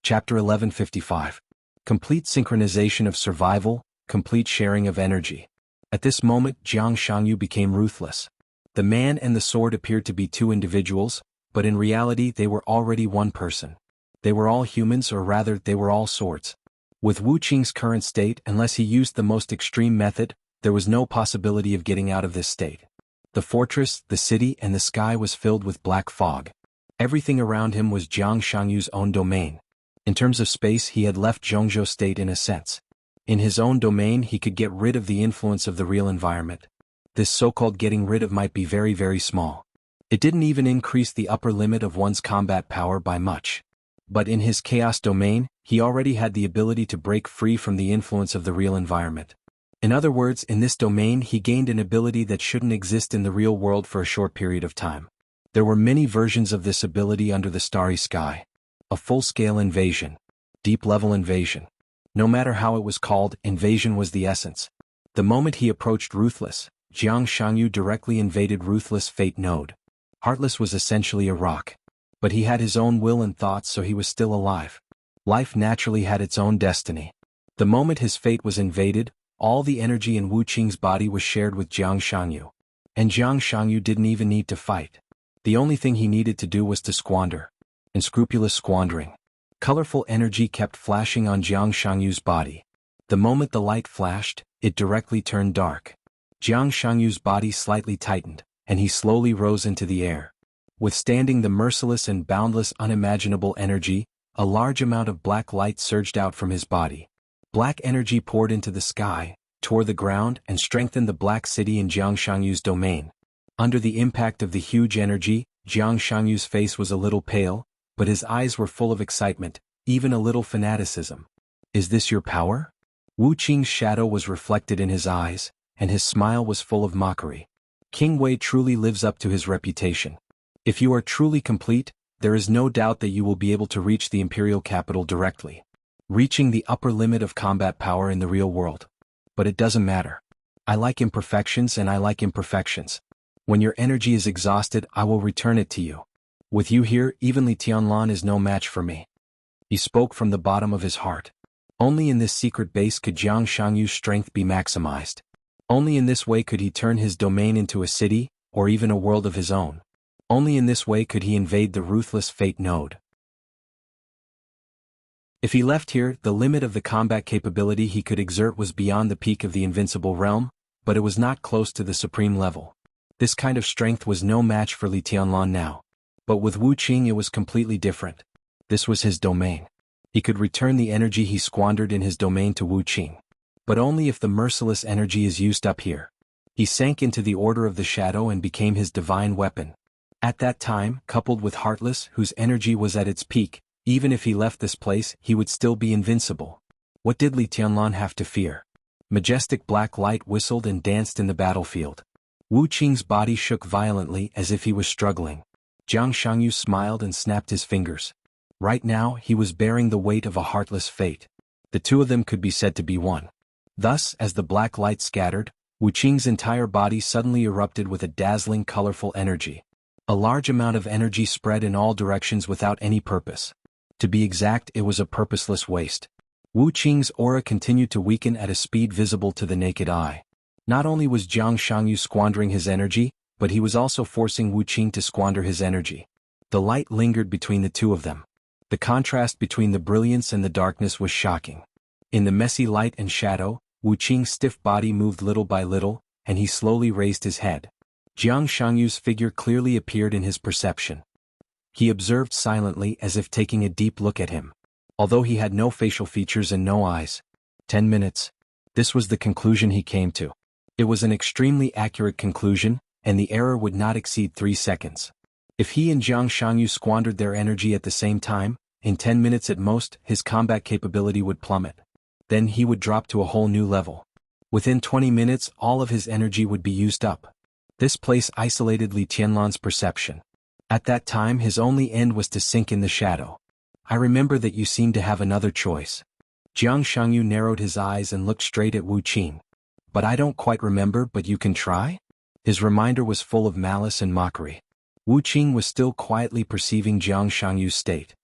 Chapter 1155. Complete synchronization of survival, complete sharing of energy. At this moment Jiang Shangyu became ruthless. The man and the sword appeared to be two individuals, but in reality they were already one person. They were all humans, or rather they were all swords. With Wu Qing's current state, unless he used the most extreme method, there was no possibility of getting out of this state. The fortress, the city, and the sky was filled with black fog. Everything around him was Jiang Shangyu's own domain. In terms of space, he had left Zhongzhou state in a sense. In his own domain he could get rid of the influence of the real environment. This so-called getting rid of might be very, very small. It didn't even increase the upper limit of one's combat power by much. But in his chaos domain, he already had the ability to break free from the influence of the real environment. In other words, in this domain he gained an ability that shouldn't exist in the real world for a short period of time. There were many versions of this ability under the starry sky. A full-scale invasion. Deep-level invasion. No matter how it was called, invasion was the essence. The moment he approached Ruthless, Jiang Shangyu directly invaded Ruthless' fate node. Heartless was essentially a rock. But he had his own will and thoughts, so he was still alive. Life naturally had its own destiny. The moment his fate was invaded, all the energy in Wu Qing's body was shared with Jiang Shangyu. And Jiang Shangyu didn't even need to fight. The only thing he needed to do was to squander. Unscrupulous squandering. Colorful energy kept flashing on Jiang Shangyu's body. The moment the light flashed, it directly turned dark. Jiang Shangyu's body slightly tightened, and he slowly rose into the air. Withstanding the merciless and boundless unimaginable energy, a large amount of black light surged out from his body. Black energy poured into the sky, tore the ground, and strengthened the Black City in Jiang Shangyu's domain. Under the impact of the huge energy, Jiang Shangyu's face was a little pale, but his eyes were full of excitement, even a little fanaticism. Is this your power? Wu Qing's shadow was reflected in his eyes, and his smile was full of mockery. King Wei truly lives up to his reputation. If you are truly complete, there is no doubt that you will be able to reach the imperial capital directly, reaching the upper limit of combat power in the real world. But it doesn't matter. I like imperfections and I like imperfections. When your energy is exhausted, I will return it to you. With you here, even Li Tianlan is no match for me. He spoke from the bottom of his heart. Only in this secret base could Jiang Shangyu's strength be maximized. Only in this way could he turn his domain into a city, or even a world of his own. Only in this way could he invade the ruthless Fate Node. If he left here, the limit of the combat capability he could exert was beyond the peak of the invincible realm, but it was not close to the supreme level. This kind of strength was no match for Li Tianlan now. But with Wu Qing it was completely different. This was his domain. He could return the energy he squandered in his domain to Wu Qing. But only if the merciless energy is used up here. He sank into the order of the shadow and became his divine weapon. At that time, coupled with Heartless, whose energy was at its peak, even if he left this place, he would still be invincible. What did Li Tianlan have to fear? Majestic black light whistled and danced in the battlefield. Wu Qing's body shook violently as if he was struggling. Jiang Shangyu smiled and snapped his fingers. Right now, he was bearing the weight of a heartless fate. The two of them could be said to be one. Thus, as the black light scattered, Wu Qing's entire body suddenly erupted with a dazzling colorful energy. A large amount of energy spread in all directions without any purpose. To be exact, it was a purposeless waste. Wu Qing's aura continued to weaken at a speed visible to the naked eye. Not only was Jiang Shangyu squandering his energy, but he was also forcing Wu Qing to squander his energy. The light lingered between the two of them. The contrast between the brilliance and the darkness was shocking. In the messy light and shadow, Wu Qing's stiff body moved little by little, and he slowly raised his head. Jiang Shangyu's figure clearly appeared in his perception. He observed silently as if taking a deep look at him. Although he had no facial features and no eyes. 10 minutes. This was the conclusion he came to. It was an extremely accurate conclusion, and the error would not exceed 3 seconds. If he and Jiang Shangyu squandered their energy at the same time, in 10 minutes at most, his combat capability would plummet. Then he would drop to a whole new level. Within 20 minutes, all of his energy would be used up. This place isolated Li Tianlan's perception. At that time his only end was to sink in the shadow. I remember that you seem to have another choice. Jiang Shangyu narrowed his eyes and looked straight at Wu Qing. But I don't quite remember, but you can try? His reminder was full of malice and mockery. Wu Qing was still quietly perceiving Jiang Shangyu's state.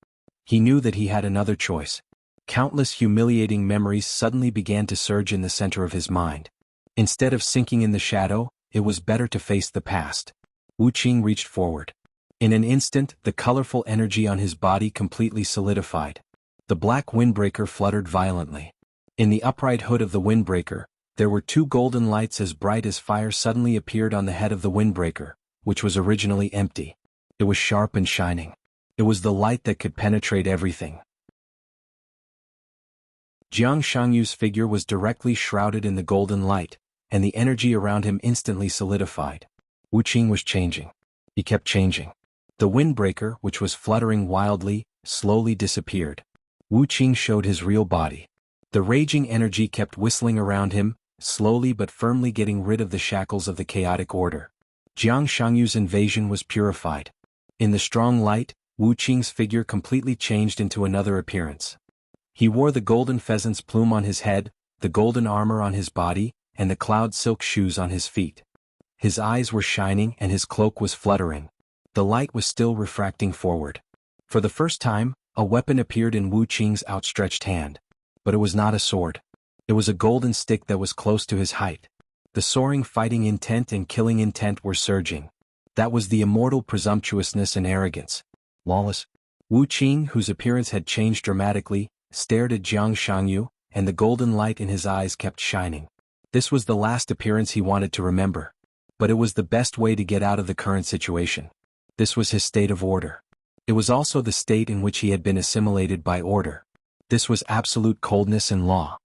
He knew that he had another choice. Countless humiliating memories suddenly began to surge in the center of his mind. Instead of sinking in the shadow, it was better to face the past. Wu Qing reached forward. In an instant, the colorful energy on his body completely solidified. The black windbreaker fluttered violently. In the upright hood of the windbreaker, there were 2 golden lights as bright as fire suddenly appeared on the head of the windbreaker, which was originally empty. It was sharp and shining. It was the light that could penetrate everything. Jiang Shangyu's figure was directly shrouded in the golden light, and the energy around him instantly solidified. Wu Qing was changing. He kept changing. The windbreaker, which was fluttering wildly, slowly disappeared. Wu Qing showed his real body. The raging energy kept whistling around him, slowly but firmly getting rid of the shackles of the chaotic order. Jiang Shangyu's invasion was purified. In the strong light, Wu Qing's figure completely changed into another appearance. He wore the golden pheasant's plume on his head, the golden armor on his body, and the cloud silk shoes on his feet. His eyes were shining and his cloak was fluttering. The light was still refracting forward. For the first time, a weapon appeared in Wu Qing's outstretched hand. But it was not a sword. It was a golden stick that was close to his height. The soaring fighting intent and killing intent were surging. That was the immortal presumptuousness and arrogance. Lawless. Wu Qing, whose appearance had changed dramatically, stared at Jiang Shangyu, and the golden light in his eyes kept shining. This was the last appearance he wanted to remember. But it was the best way to get out of the current situation. This was his state of order. It was also the state in which he had been assimilated by order. This was absolute coldness and law.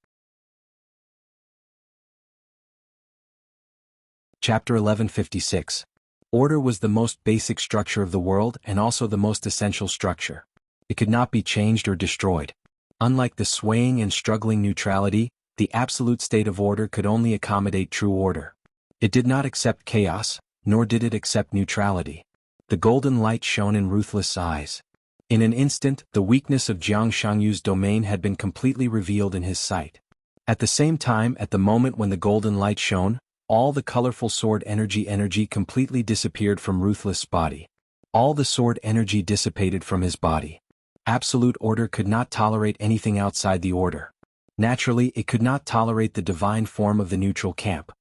Chapter 1156. Order was the most basic structure of the world and also the most essential structure. It could not be changed or destroyed. Unlike the swaying and struggling neutrality, the absolute state of order could only accommodate true order. It did not accept chaos, nor did it accept neutrality. The golden light shone in ruthless eyes. In an instant, the weakness of Jiang Shangyu's domain had been completely revealed in his sight. At the same time, at the moment when the golden light shone, all the colorful sword energy completely disappeared from Ruthless' body. All the sword energy dissipated from his body. Absolute order could not tolerate anything outside the order. Naturally, it could not tolerate the divine form of the neutral camp.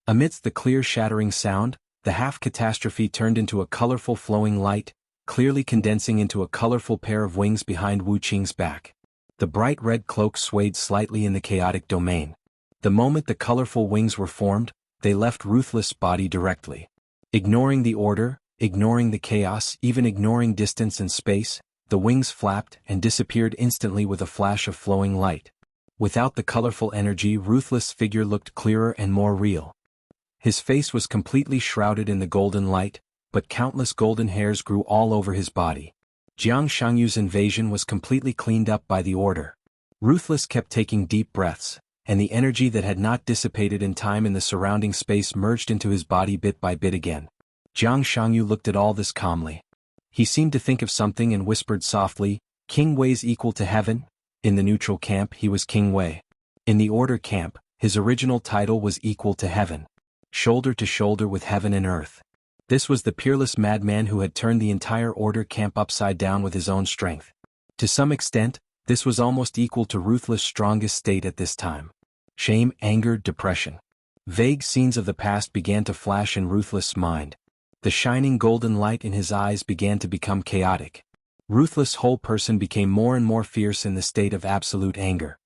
Amidst the clear shattering sound, the half-catastrophe turned into a colorful flowing light, clearly condensing into a colorful pair of wings behind Wu Qing's back. The bright red cloak swayed slightly in the chaotic domain. The moment the colorful wings were formed, they left Ruthless' body directly. Ignoring the order, ignoring the chaos, even ignoring distance and space, the wings flapped and disappeared instantly with a flash of flowing light. Without the colorful energy, Ruthless' figure looked clearer and more real. His face was completely shrouded in the golden light, but countless golden hairs grew all over his body. Jiang Shangyu's invasion was completely cleaned up by the order. Ruthless kept taking deep breaths, and the energy that had not dissipated in time in the surrounding space merged into his body bit by bit again. Jiang Shangyu looked at all this calmly. He seemed to think of something and whispered softly, "King Wei's equal to heaven?" In the neutral camp, he was King Wei. In the order camp, his original title was equal to heaven. Shoulder to shoulder with heaven and earth. This was the peerless madman who had turned the entire order camp upside down with his own strength. To some extent, this was almost equal to Ruthless' strongest state at this time. Shame, anger, depression. Vague scenes of the past began to flash in Ruthless' mind. The shining golden light in his eyes began to become chaotic. Ruthless' whole person became more and more fierce in the state of absolute anger.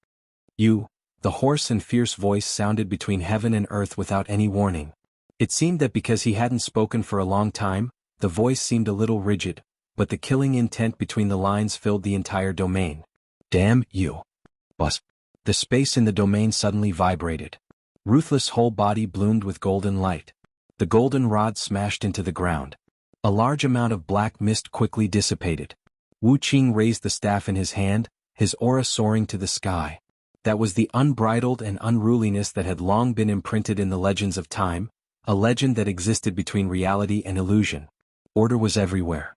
"You," the hoarse and fierce voice sounded between heaven and earth without any warning. It seemed that because he hadn't spoken for a long time, the voice seemed a little rigid, but the killing intent between the lines filled the entire domain. "Damn you. Bus." The space in the domain suddenly vibrated. Ruthless' whole body bloomed with golden light. The golden rod smashed into the ground. A large amount of black mist quickly dissipated. Wu Qing raised the staff in his hand, his aura soaring to the sky. That was the unbridled and unruliness that had long been imprinted in the legends of time, a legend that existed between reality and illusion. Order was everywhere.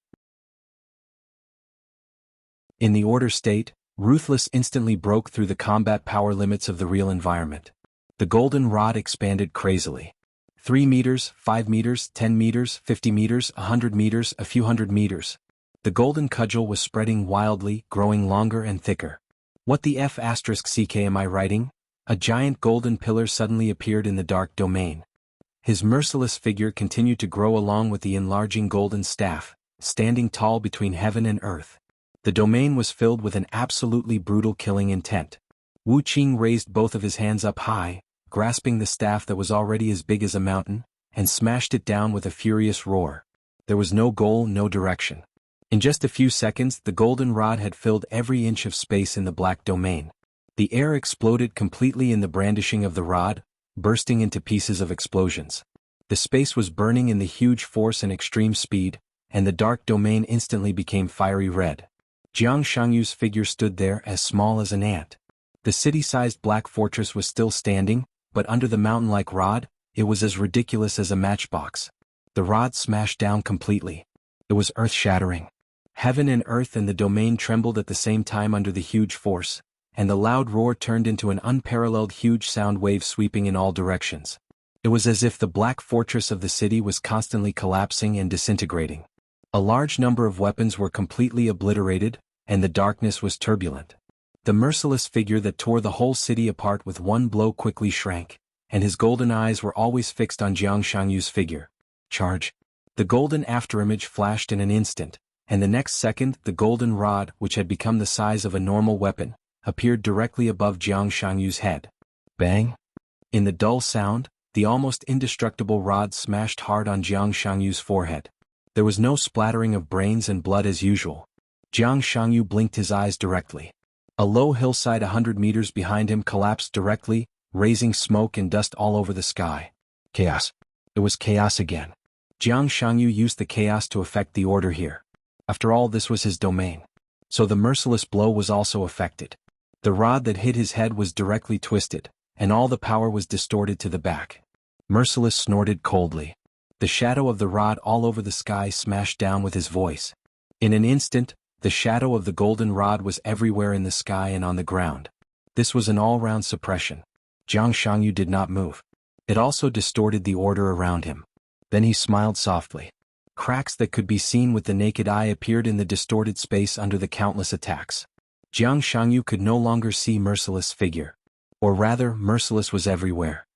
In the order state, Ruthless instantly broke through the combat power limits of the real environment. The golden rod expanded crazily. 3 meters, 5 meters, 10 meters, 50 meters, 100 meters, a few hundred meters. The golden cudgel was spreading wildly, growing longer and thicker. What the F***ck am I writing? A giant golden pillar suddenly appeared in the dark domain. His merciless figure continued to grow along with the enlarging golden staff, standing tall between heaven and earth. The domain was filled with an absolutely brutal killing intent. Wu Qing raised both of his hands up high, grasping the staff that was already as big as a mountain, and smashed it down with a furious roar. There was no goal, no direction. In just a few seconds, the golden rod had filled every inch of space in the black domain. The air exploded completely in the brandishing of the rod, bursting into pieces of explosions. The space was burning in the huge force and extreme speed, and the dark domain instantly became fiery red. Jiang Shangyu's figure stood there as small as an ant. The city-sized black fortress was still standing, but under the mountain-like rod, it was as ridiculous as a matchbox. The rod smashed down completely. It was earth-shattering. Heaven and earth and the domain trembled at the same time under the huge force, and the loud roar turned into an unparalleled huge sound wave sweeping in all directions. It was as if the black fortress of the city was constantly collapsing and disintegrating. A large number of weapons were completely obliterated, and the darkness was turbulent. The merciless figure that tore the whole city apart with one blow quickly shrank, and his golden eyes were always fixed on Jiang Shangyu's figure. Charge! The golden afterimage flashed in an instant, and the next second the golden rod, which had become the size of a normal weapon, appeared directly above Jiang Shangyu's head. Bang! In the dull sound, the almost indestructible rod smashed hard on Jiang Shangyu's forehead. There was no splattering of brains and blood as usual. Jiang Shangyu blinked his eyes directly. A low hillside 100 meters behind him collapsed directly, raising smoke and dust all over the sky. Chaos. It was chaos again. Jiang Shangyu used the chaos to effect the order here. After all, this was his domain. So the merciless blow was also affected. The rod that hit his head was directly twisted, and all the power was distorted to the back. Merciless snorted coldly. The shadow of the rod all over the sky smashed down with his voice. In an instant, the shadow of the golden rod was everywhere in the sky and on the ground. This was an all-round suppression. Jiang Shangyu did not move. It also distorted the order around him. Then he smiled softly. Cracks that could be seen with the naked eye appeared in the distorted space under the countless attacks. Jiang Shangyu could no longer see Merciless' figure. Or rather, Merciless was everywhere.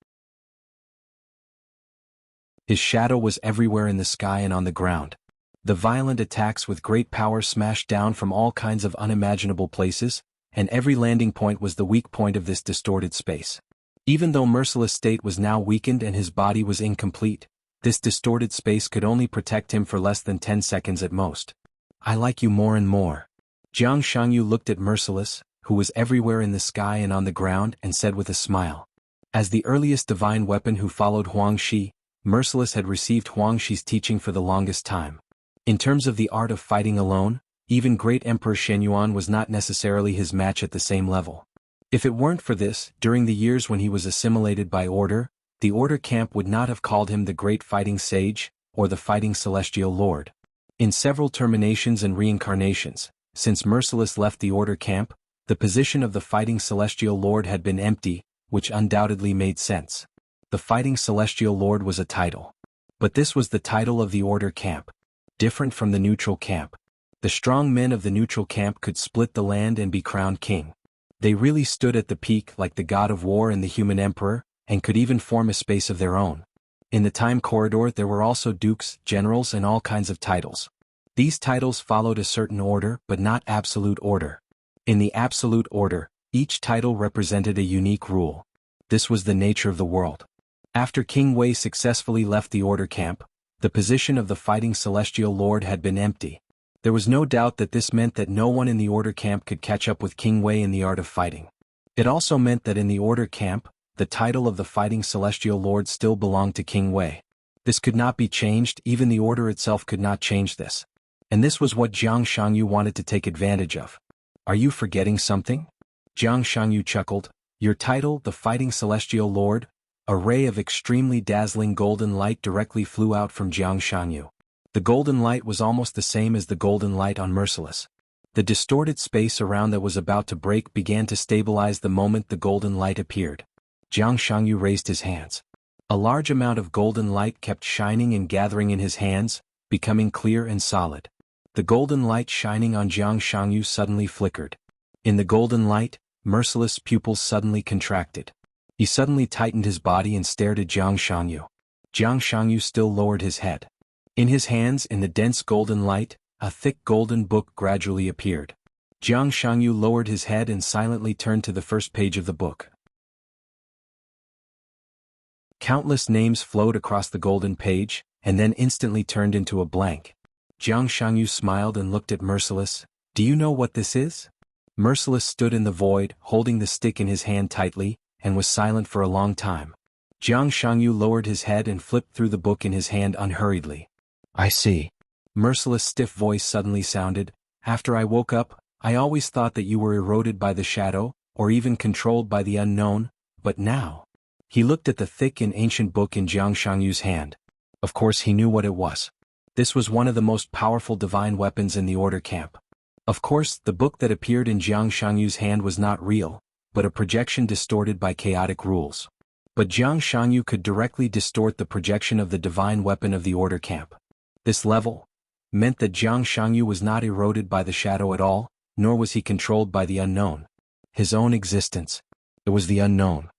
His shadow was everywhere in the sky and on the ground. The violent attacks with great power smashed down from all kinds of unimaginable places, and every landing point was the weak point of this distorted space. Even though Merciless' state was now weakened and his body was incomplete, this distorted space could only protect him for less than 10 seconds at most. I like you more and more. Jiang Shangyu looked at Merciless, who was everywhere in the sky and on the ground, and said with a smile. As the earliest divine weapon who followed Huang Shi, Merciless had received Huang Shi's teaching for the longest time. In terms of the art of fighting alone, even great Emperor Shenyuan was not necessarily his match at the same level. If it weren't for this, during the years when he was assimilated by Order, the Order camp would not have called him the Great Fighting Sage, or the Fighting Celestial Lord. In several terminations and reincarnations, since Merciless left the Order camp, the position of the Fighting Celestial Lord had been empty, which undoubtedly made sense. The Fighting Celestial Lord was a title. But this was the title of the Order camp. Different from the neutral camp. The strong men of the neutral camp could split the land and be crowned king. They really stood at the peak like the god of war and the human emperor, and could even form a space of their own. In the time corridor there were also dukes, generals, and all kinds of titles. These titles followed a certain order but not absolute order. In the absolute order, each title represented a unique rule. This was the nature of the world. After King Wei successfully left the Order camp, the position of the Fighting Celestial Lord had been empty. There was no doubt that this meant that no one in the Order camp could catch up with King Wei in the art of fighting. It also meant that in the Order camp, the title of the Fighting Celestial Lord still belonged to King Wei. This could not be changed, even the Order itself could not change this. And this was what Jiang Shangyu wanted to take advantage of. Are you forgetting something? Jiang Shangyu chuckled. Your title, the Fighting Celestial Lord? A ray of extremely dazzling golden light directly flew out from Jiang Shangyu. The golden light was almost the same as the golden light on Merciless. The distorted space around that was about to break began to stabilize the moment the golden light appeared. Jiang Shangyu raised his hands. A large amount of golden light kept shining and gathering in his hands, becoming clear and solid. The golden light shining on Jiang Shangyu suddenly flickered. In the golden light, Merciless' pupils suddenly contracted. He suddenly tightened his body and stared at Jiang Shangyu. Jiang Shangyu still lowered his head. In his hands, in the dense golden light, a thick golden book gradually appeared. Jiang Shangyu lowered his head and silently turned to the first page of the book. Countless names flowed across the golden page, and then instantly turned into a blank. Jiang Shangyu smiled and looked at Merciless. Do you know what this is? Merciless stood in the void, holding the stick in his hand tightly, and was silent for a long time. Jiang Shangyu lowered his head and flipped through the book in his hand unhurriedly. I see. Merciless' stiff voice suddenly sounded. After I woke up, I always thought that you were eroded by the shadow, or even controlled by the unknown, but now. He looked at the thick and ancient book in Jiang Shangyu's hand. Of course he knew what it was. This was one of the most powerful divine weapons in the Order camp. Of course, the book that appeared in Jiang Shangyu's hand was not real, but a projection distorted by chaotic rules. But Jiang Shangyu could directly distort the projection of the divine weapon of the Order camp. This level? meant that Jiang Shangyu was not eroded by the shadow at all, nor was he controlled by the unknown. His own existence. It was the unknown.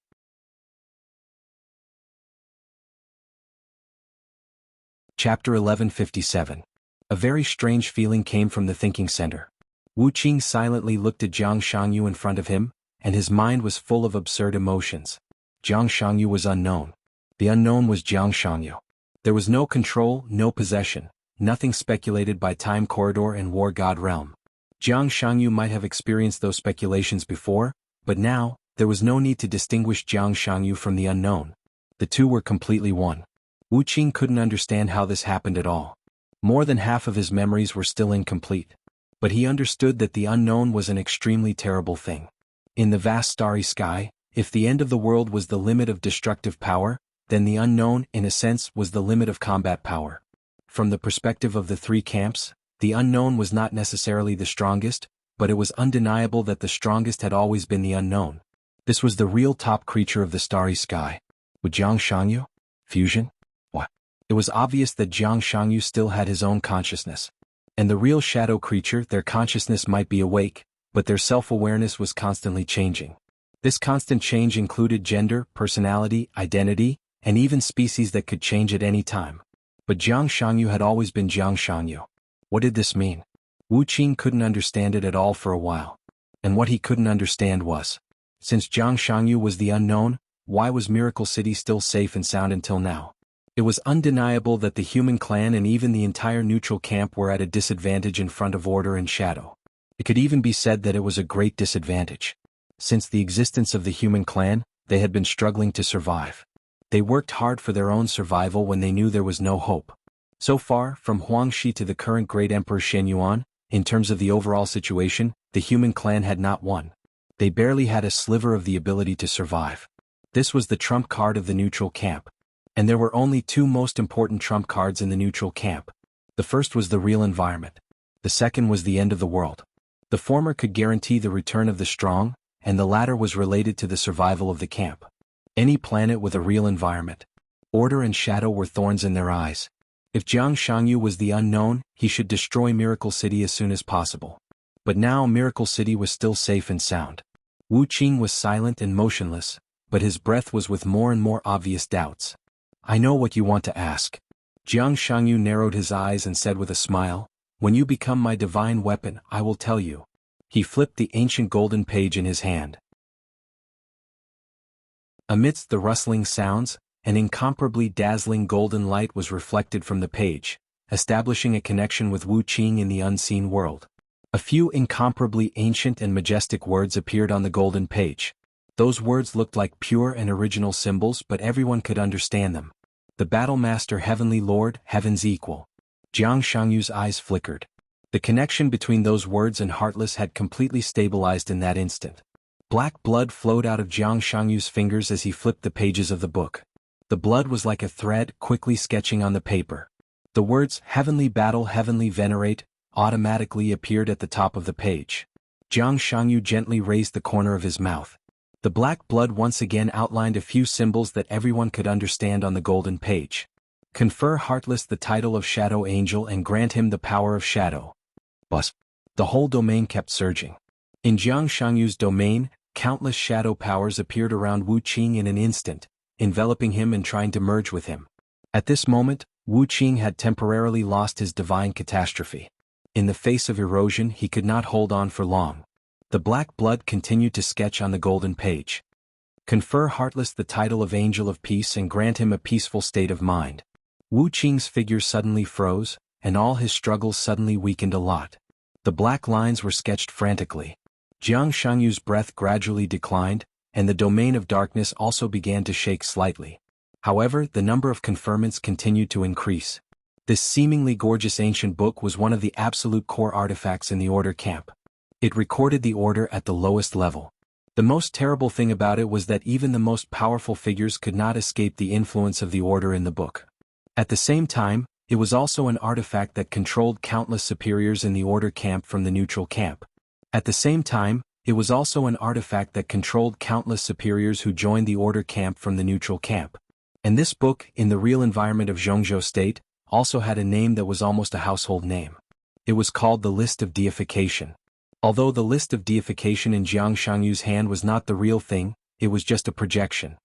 Chapter 1157. A very strange feeling came from the thinking center. Wu Qing silently looked at Jiang Shangyu in front of him, and his mind was full of absurd emotions. Jiang Shangyu was unknown. The unknown was Jiang Shangyu. There was no control, no possession, nothing speculated by time corridor and war god realm. Jiang Shangyu might have experienced those speculations before, but now, there was no need to distinguish Jiang Shangyu from the unknown. The two were completely one. Wu Qing couldn't understand how this happened at all. More than half of his memories were still incomplete. But he understood that the unknown was an extremely terrible thing. In the vast starry sky, if the end of the world was the limit of destructive power, then the unknown, in a sense, was the limit of combat power. From the perspective of the three camps, the unknown was not necessarily the strongest, but it was undeniable that the strongest had always been the unknown. This was the real top creature of the starry sky. With Jiang Shangyu? Fusion? What? It was obvious that Jiang Shangyu still had his own consciousness. And the real shadow creature, their consciousness might be awake, but their self-awareness was constantly changing. This constant change included gender, personality, identity, and even species that could change at any time. But Jiang Shangyu had always been Jiang Shangyu. What did this mean? Wu Qing couldn't understand it at all for a while. And what he couldn't understand was, since Jiang Shangyu was the unknown, why was Miracle City still safe and sound until now? It was undeniable that the human clan and even the entire neutral camp were at a disadvantage in front of order and shadow. It could even be said that it was a great disadvantage. Since the existence of the human clan, they had been struggling to survive. They worked hard for their own survival when they knew there was no hope. So far, from Huangshi to the current great Emperor Shen Yuan, in terms of the overall situation, the human clan had not won. They barely had a sliver of the ability to survive. This was the trump card of the neutral camp. And there were only two most important trump cards in the neutral camp. The first was the real environment. The second was the end of the world. The former could guarantee the return of the strong, and the latter was related to the survival of the camp. Any planet with a real environment. Order and shadow were thorns in their eyes. If Jiang Shangyu was the unknown, he should destroy Miracle City as soon as possible. But now Miracle City was still safe and sound. Wu Qing was silent and motionless, but his breath was with more and more obvious doubts. I know what you want to ask. Jiang Shangyu narrowed his eyes and said with a smile, when you become my divine weapon, I will tell you. He flipped the ancient golden page in his hand. Amidst the rustling sounds, an incomparably dazzling golden light was reflected from the page, establishing a connection with Wu Qing in the unseen world. A few incomparably ancient and majestic words appeared on the golden page. Those words looked like pure and original symbols, but everyone could understand them. The Battle Master, Heavenly Lord, Heaven's Equal. Jiang Shangyu's eyes flickered. The connection between those words and Heartless had completely stabilized in that instant. Black blood flowed out of Jiang Shangyu's fingers as he flipped the pages of the book. The blood was like a thread quickly sketching on the paper. The words, Heavenly Battle, Heavenly Venerate, automatically appeared at the top of the page. Jiang Shangyu gently raised the corner of his mouth. The black blood once again outlined a few symbols that everyone could understand on the golden page. Confer Heartless the title of Shadow Angel and grant him the power of Shadow. But the whole domain kept surging. In Jiang Shangyu's domain, countless shadow powers appeared around Wu Qing in an instant, enveloping him and trying to merge with him. At this moment, Wu Qing had temporarily lost his divine catastrophe. In the face of erosion, he could not hold on for long. The black blood continued to sketch on the golden page. Confer Heartless the title of Angel of Peace and grant him a peaceful state of mind. Wu Qing's figure suddenly froze, and all his struggles suddenly weakened a lot. The black lines were sketched frantically. Jiang Shangyu's breath gradually declined, and the domain of darkness also began to shake slightly. However, the number of conferments continued to increase. This seemingly gorgeous ancient book was one of the absolute core artifacts in the Order camp. It recorded the Order at the lowest level. The most terrible thing about it was that even the most powerful figures could not escape the influence of the Order in the book. At the same time, it was also an artifact that controlled countless superiors in the Order camp from the neutral camp. At the same time, it was also an artifact that controlled countless superiors who joined the Order camp from the neutral camp. And this book, in the real environment of Zhongzhou State, also had a name that was almost a household name. It was called the List of Deification. Although the List of Deification in Jiang Shangyu's hand was not the real thing, it was just a projection.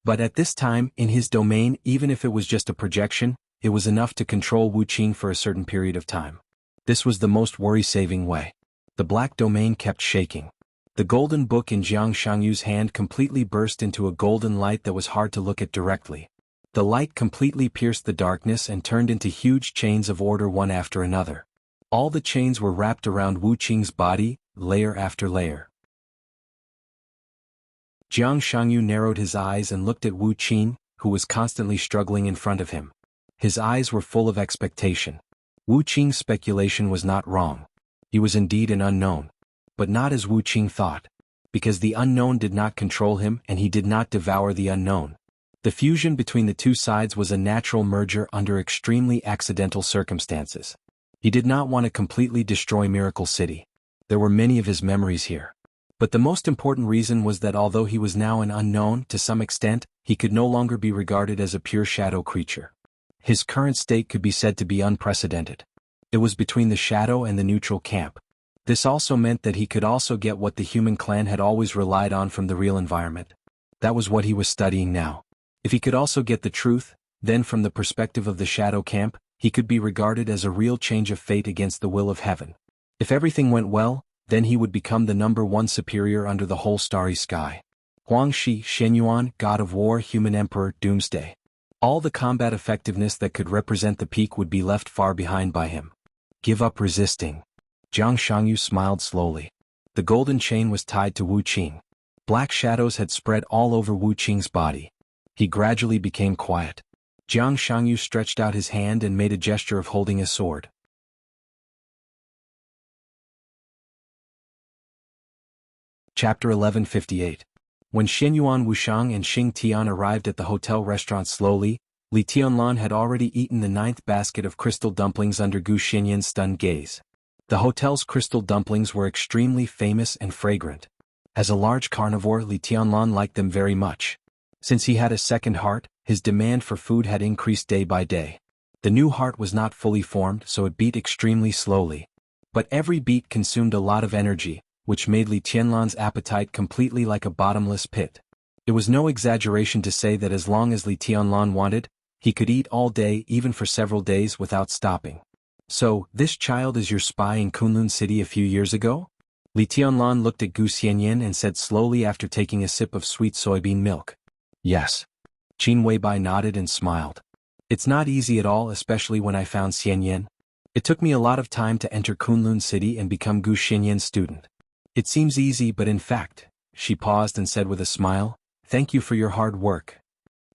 But at this time, in his domain, even if it was just a projection, it was enough to control Wu Qing for a certain period of time. This was the most worry-saving way. The black domain kept shaking. The golden book in Jiang Shangyu's hand completely burst into a golden light that was hard to look at directly. The light completely pierced the darkness and turned into huge chains of order one after another. All the chains were wrapped around Wu Qing's body, layer after layer. Jiang Shangyu narrowed his eyes and looked at Wu Qing, who was constantly struggling in front of him. His eyes were full of expectation. Wu Qing's speculation was not wrong. He was indeed an unknown. But not as Wu Qing thought. Because the unknown did not control him and he did not devour the unknown. The fusion between the two sides was a natural merger under extremely accidental circumstances. He did not want to completely destroy Miracle City. There were many of his memories here. But the most important reason was that although he was now an unknown to some extent, he could no longer be regarded as a pure shadow creature. His current state could be said to be unprecedented. It was between the shadow and the neutral camp. This also meant that he could also get what the human clan had always relied on from the real environment. That was what he was studying now. If he could also get the truth, then from the perspective of the shadow camp, he could be regarded as a real change of fate against the will of heaven. If everything went well, then he would become the #1 superior under the whole starry sky. Huangshi, Shenyuan, God of War, Human Emperor, Doomsday. All the combat effectiveness that could represent the peak would be left far behind by him. Give up resisting. Jiang Shangyu smiled slowly. The golden chain was tied to Wu Qing. Black shadows had spread all over Wu Qing's body. He gradually became quiet. Jiang Shangyu stretched out his hand and made a gesture of holding a sword. Chapter 1158. When Shenyuan Wushang and Xing Tian arrived at the hotel restaurant slowly, Li Tianlan had already eaten the 9th basket of crystal dumplings under Gu Xinyan's stunned gaze. The hotel's crystal dumplings were extremely famous and fragrant. As a large carnivore, Li Tianlan liked them very much. Since he had a second heart, his demand for food had increased day by day. The new heart was not fully formed, so it beat extremely slowly. But every beat consumed a lot of energy, which made Li Tianlan's appetite completely like a bottomless pit. It was no exaggeration to say that as long as Li Tianlan wanted, he could eat all day, even for several days, without stopping. So, this child is your spy in Kunlun City a few years ago? Li Tianlan looked at Gu Xianyan and said slowly after taking a sip of sweet soybean milk. Yes. Qin Weibai nodded and smiled. It's not easy at all, especially when I found Xianyan. It took me a lot of time to enter Kunlun City and become Gu Xianyan's student. It seems easy, but in fact, she paused and said with a smile, thank you for your hard work.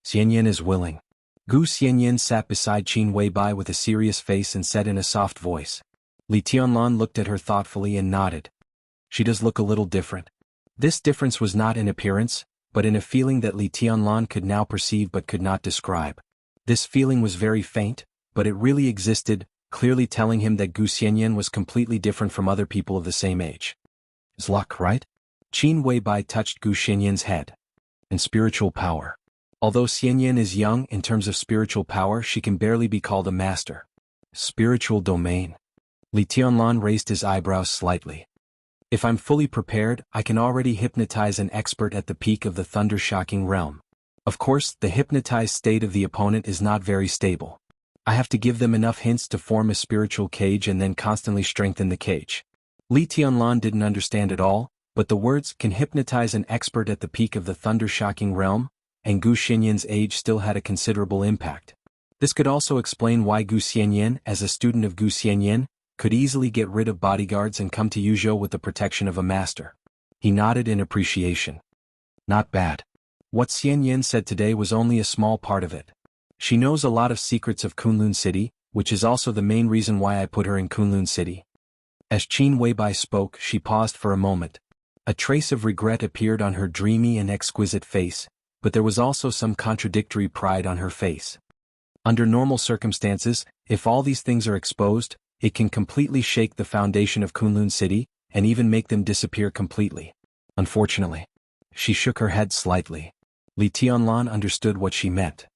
Xianyan is willing. Gu Xianyan sat beside Qin Weibai with a serious face and said in a soft voice. Li Tianlan looked at her thoughtfully and nodded. She does look a little different. This difference was not in appearance, but in a feeling that Li Tianlan could now perceive but could not describe. This feeling was very faint, but it really existed, clearly telling him that Gu Xianyan was completely different from other people of the same age. Is luck, right? Qin Weibai touched Gu Xianyan's head. And spiritual power. Although Xianyan is young in terms of spiritual power, she can barely be called a master. Spiritual domain. Li Tianlan raised his eyebrows slightly. If I'm fully prepared, I can already hypnotize an expert at the peak of the thunder-shocking realm. Of course, the hypnotized state of the opponent is not very stable. I have to give them enough hints to form a spiritual cage and then constantly strengthen the cage. Li Tianlan didn't understand at all, but the words can hypnotize an expert at the peak of the thunder-shocking realm, and Gu Xinyan's age still had a considerable impact. This could also explain why Gu Xianyan, as a student of Gu Xianyan, could easily get rid of bodyguards and come to Yuzhou with the protection of a master. He nodded in appreciation. Not bad. What Xianyan said today was only a small part of it. She knows a lot of secrets of Kunlun City, which is also the main reason why I put her in Kunlun City. As Qin Weibai spoke, she paused for a moment. A trace of regret appeared on her dreamy and exquisite face, but there was also some contradictory pride on her face. Under normal circumstances, if all these things are exposed, it can completely shake the foundation of Kunlun City, and even make them disappear completely. Unfortunately. She shook her head slightly. Li Tianlan understood what she meant.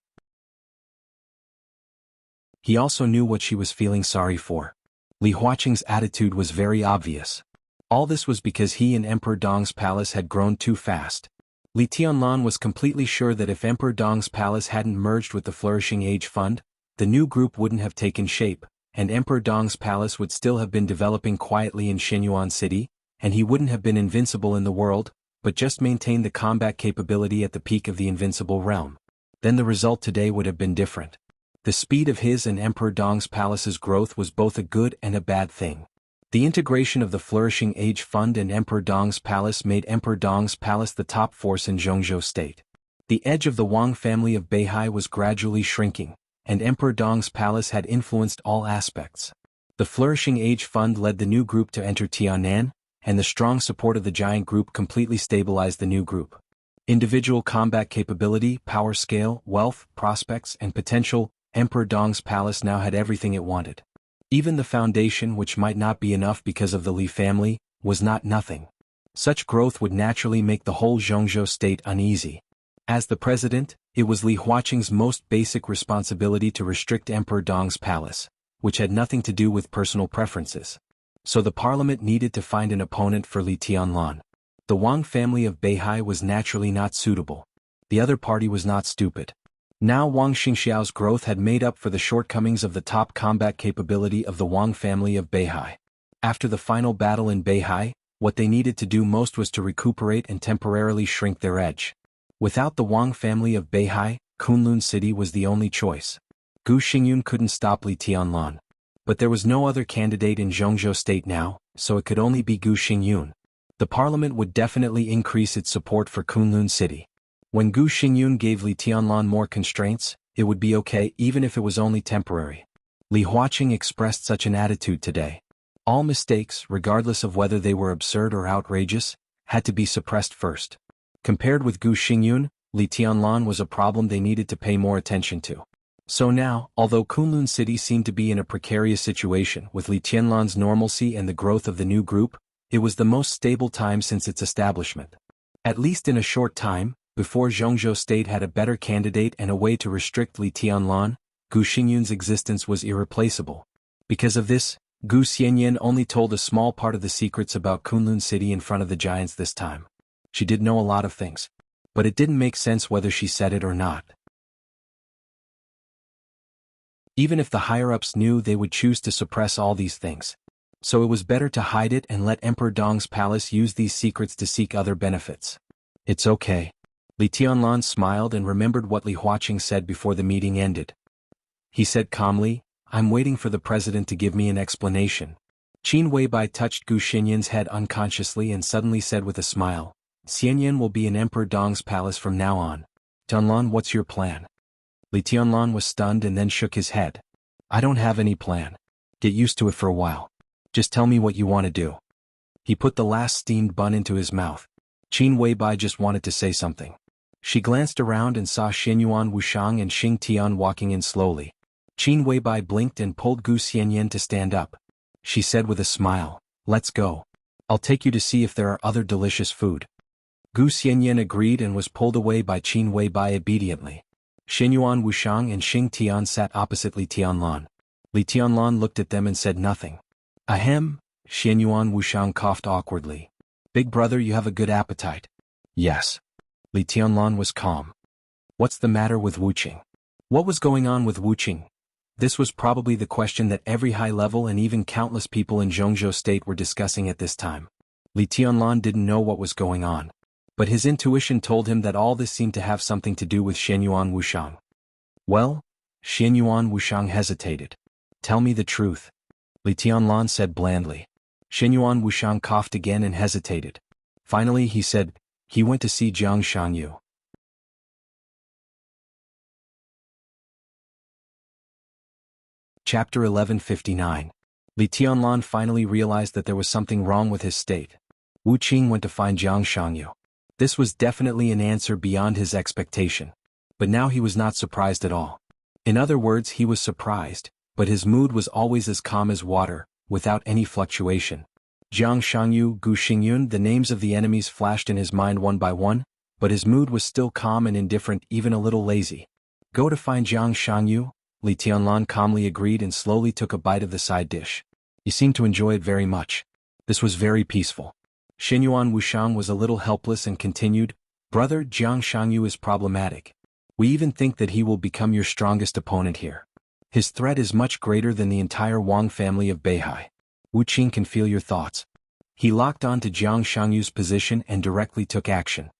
He also knew what she was feeling sorry for. Li Huaqing's attitude was very obvious. All this was because he and Emperor Dong's palace had grown too fast. Li Tianlan was completely sure that if Emperor Dong's palace hadn't merged with the Flourishing Age Fund, the new group wouldn't have taken shape, and Emperor Dong's palace would still have been developing quietly in Xinyuan City, and he wouldn't have been invincible in the world, but just maintained the combat capability at the peak of the invincible realm. Then the result today would have been different. The speed of his and Emperor Dong's palace's growth was both a good and a bad thing. The integration of the Flourishing Age Fund and Emperor Dong's palace made Emperor Dong's palace the top force in Zhongzhou State. The edge of the Wang family of Beihai was gradually shrinking, and Emperor Dong's palace had influenced all aspects. The Flourishing Age Fund led the new group to enter Tianan, and the strong support of the giant group completely stabilized the new group. Individual combat capability, power scale, wealth, prospects, and potential, Emperor Dong's palace now had everything it wanted. Even the foundation, which might not be enough because of the Li family, was not nothing. Such growth would naturally make the whole Zhongzhou state uneasy. As the president, it was Li Huaqing's most basic responsibility to restrict Emperor Dong's palace, which had nothing to do with personal preferences. So the parliament needed to find an opponent for Li Tianlan. The Wang family of Beihai was naturally not suitable. The other party was not stupid. Now Wang Xingxiao's growth had made up for the shortcomings of the top combat capability of the Wang family of Beihai. After the final battle in Beihai, what they needed to do most was to recuperate and temporarily shrink their edge. Without the Wang family of Beihai, Kunlun City was the only choice. Gu Xingyun couldn't stop Li Tianlan. But there was no other candidate in Zhongzhou State now, so it could only be Gu Xingyun. The parliament would definitely increase its support for Kunlun City. When Gu Xingyun gave Li Tianlan more constraints, it would be okay even if it was only temporary. Li Huaqing expressed such an attitude today. All mistakes, regardless of whether they were absurd or outrageous, had to be suppressed first. Compared with Gu Xingyun, Li Tianlan was a problem they needed to pay more attention to. So now, although Kunlun City seemed to be in a precarious situation with Li Tianlan's normalcy and the growth of the new group, it was the most stable time since its establishment. At least in a short time, before Zhongzhou State had a better candidate and a way to restrict Li Tianlan, Gu Xingyun's existence was irreplaceable. Because of this, Gu Xianyan only told a small part of the secrets about Kunlun City in front of the giants this time. She did know a lot of things. But it didn't make sense whether she said it or not. Even if the higher-ups knew, they would choose to suppress all these things. So it was better to hide it and let Emperor Dong's palace use these secrets to seek other benefits. It's okay. Li Tianlan smiled and remembered what Li Huaqing said before the meeting ended. He said calmly, "I'm waiting for the president to give me an explanation." Qin Weibai touched Gu Xinyan's head unconsciously and suddenly said with a smile, "Xianyan will be in Emperor Dong's palace from now on. Tianlan, what's your plan?" Li Tianlan was stunned and then shook his head. "I don't have any plan. Get used to it for a while. Just tell me what you want to do." He put the last steamed bun into his mouth. Qin Weibai just wanted to say something. She glanced around and saw Xinyuan Wushang and Xing Tian walking in slowly. Qin Weibai blinked and pulled Gu Xianyan to stand up. She said with a smile, "Let's go. I'll take you to see if there are other delicious food." Gu Xianyan agreed and was pulled away by Qin Weibai obediently. Xinyuan Wushang and Xing Tian sat opposite Li Tianlan. Li Tianlan looked at them and said nothing. "Ahem," Xinyuan Wushang coughed awkwardly. "Big brother, you have a good appetite." "Yes." Li Tianlan was calm. "What's the matter with Wuqing?" What was going on with Wuqing? This was probably the question that every high-level and even countless people in Zhongzhou State were discussing at this time. Li Tianlan didn't know what was going on. But his intuition told him that all this seemed to have something to do with Xinyuan Wushang. "Well?" Xinyuan Wushang hesitated. "Tell me the truth," Li Tianlan said blandly. Xinyuan Wushang coughed again and hesitated. Finally he said, "He went to see Jiang Shangyu." Chapter 1159. Li Tianlan finally realized that there was something wrong with his state. Wu Qing went to find Jiang Shangyu. This was definitely an answer beyond his expectation. But now he was not surprised at all. In other words, he was surprised, but his mood was always as calm as water, without any fluctuation. Jiang Shangyu, Gu Xingyun, the names of the enemies flashed in his mind one by one, but his mood was still calm and indifferent, even a little lazy. Go to find Jiang Shangyu? Li Tianlan calmly agreed and slowly took a bite of the side dish. You seem to enjoy it very much. This was very peaceful. Xinyuan Wushang was a little helpless and continued, Brother, Jiang Shangyu is problematic. We even think that he will become your strongest opponent here. His threat is much greater than the entire Wang family of Beihai. Wu Qing can feel your thoughts. He locked on to Jiang Shangyu's position and directly took action.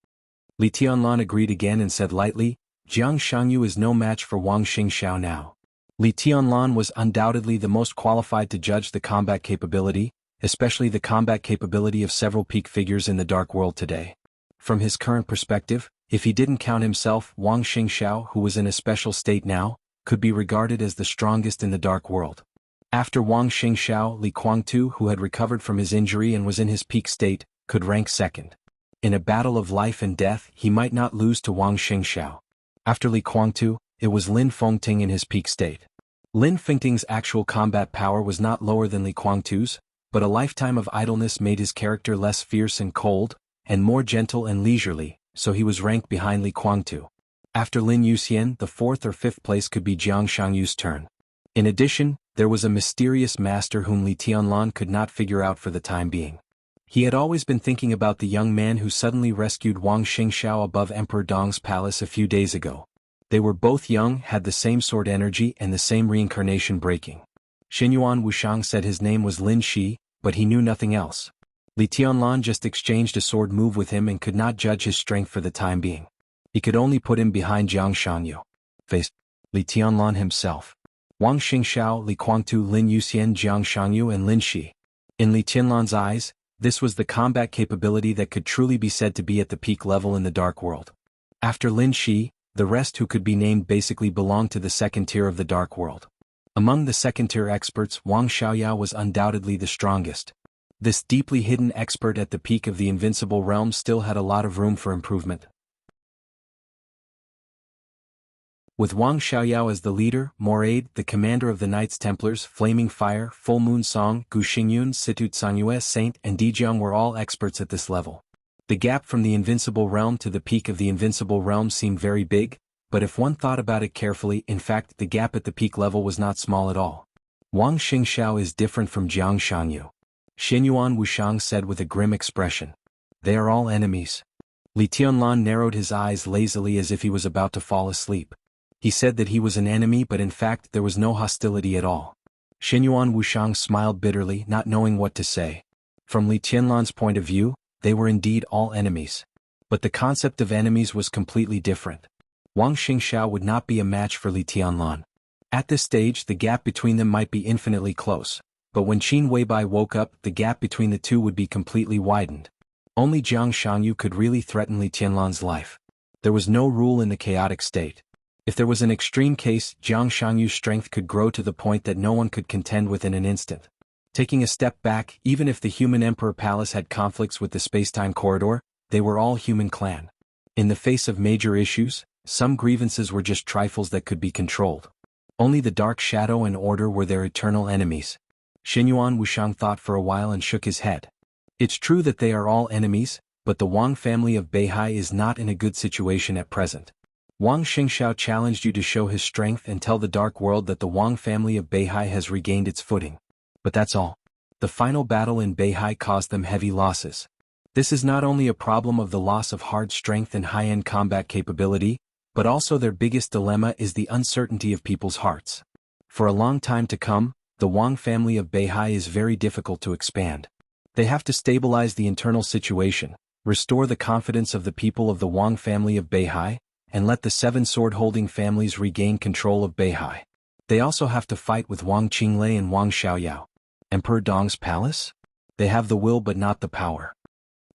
Li Tianlan agreed again and said lightly, Jiang Shangyu is no match for Wang Xingxiao now. Li Tianlan was undoubtedly the most qualified to judge the combat capability, especially the combat capability of several peak figures in the dark world today. From his current perspective, if he didn't count himself, Wang Xingxiao, who was in a special state now, could be regarded as the strongest in the dark world. After Wang Xingxiao, Li Guangtu, who had recovered from his injury and was in his peak state, could rank second. In a battle of life and death, he might not lose to Wang Xingxiao. After Li Guangtu, it was Lin Fengting in his peak state. Lin Fengting's actual combat power was not lower than Li Guangtu's, but a lifetime of idleness made his character less fierce and cold, and more gentle and leisurely, so he was ranked behind Li Guangtu. After Lin Yuxian, the 4th or 5th place could be Jiang Shangyu's turn. In addition, there was a mysterious master whom Li Tianlan could not figure out for the time being. He had always been thinking about the young man who suddenly rescued Wang Xingxiao above Emperor Dong's palace a few days ago. They were both young, had the same sword energy and the same reincarnation breaking. Xinyuan Wushang said his name was Lin Shi, but he knew nothing else. Li Tianlan just exchanged a sword move with him and could not judge his strength for the time being. He could only put him behind Jiang Shangyu. Faced Li Tianlan himself. Wang Xingxiao, Li Guangtu, Lin Yuxian, Jiang Shangyu and Lin Shi. In Li Tianlan's eyes, this was the combat capability that could truly be said to be at the peak level in the dark world. After Lin Shi, the rest who could be named basically belonged to the second tier of the dark world. Among the second tier experts, Wang Xiaoyao was undoubtedly the strongest. This deeply hidden expert at the peak of the invincible realm still had a lot of room for improvement. With Wang Xiaoyao as the leader, Moraid, the commander of the Knights Templars, Flaming Fire, Full Moon Song, Gu Xingyun, Situ Tsanyue, Saint, and Dijiang were all experts at this level. The gap from the invincible realm to the peak of the invincible realm seemed very big, but if one thought about it carefully, in fact, the gap at the peak level was not small at all. Wang Xingxiao is different from Jiang Shangyu. Xinyuan Wushang said with a grim expression. They are all enemies. Li Tianlan narrowed his eyes lazily as if he was about to fall asleep. He said that he was an enemy, but in fact there was no hostility at all. Xinyuan Wushang smiled bitterly, not knowing what to say. From Li Tianlan's point of view, they were indeed all enemies. But the concept of enemies was completely different. Wang Xingxiao would not be a match for Li Tianlan. At this stage, the gap between them might be infinitely close, but when Qin Weibai woke up, the gap between the two would be completely widened. Only Jiang Shangyu could really threaten Li Tianlan's life. There was no rule in the chaotic state. If there was an extreme case, Jiang Shangyu's strength could grow to the point that no one could contend with in an instant. Taking a step back, even if the human Emperor Palace had conflicts with the space-time corridor, they were all human clan. In the face of major issues, some grievances were just trifles that could be controlled. Only the Dark Shadow and Order were their eternal enemies. Xinyuan Wushang thought for a while and shook his head. It's true that they are all enemies, but the Wang family of Beihai is not in a good situation at present. Wang Xingxiao challenged you to show his strength and tell the dark world that the Wang family of Beihai has regained its footing. But that's all. The final battle in Beihai caused them heavy losses. This is not only a problem of the loss of hard strength and high-end combat capability, but also their biggest dilemma is the uncertainty of people's hearts. For a long time to come, the Wang family of Beihai is very difficult to expand. They have to stabilize the internal situation, restore the confidence of the people of the Wang family of Beihai, and let the 7 sword-holding families regain control of Beihai. They also have to fight with Wang Qinglei and Wang Xiaoyao. Emperor Dong's palace? They have the will but not the power.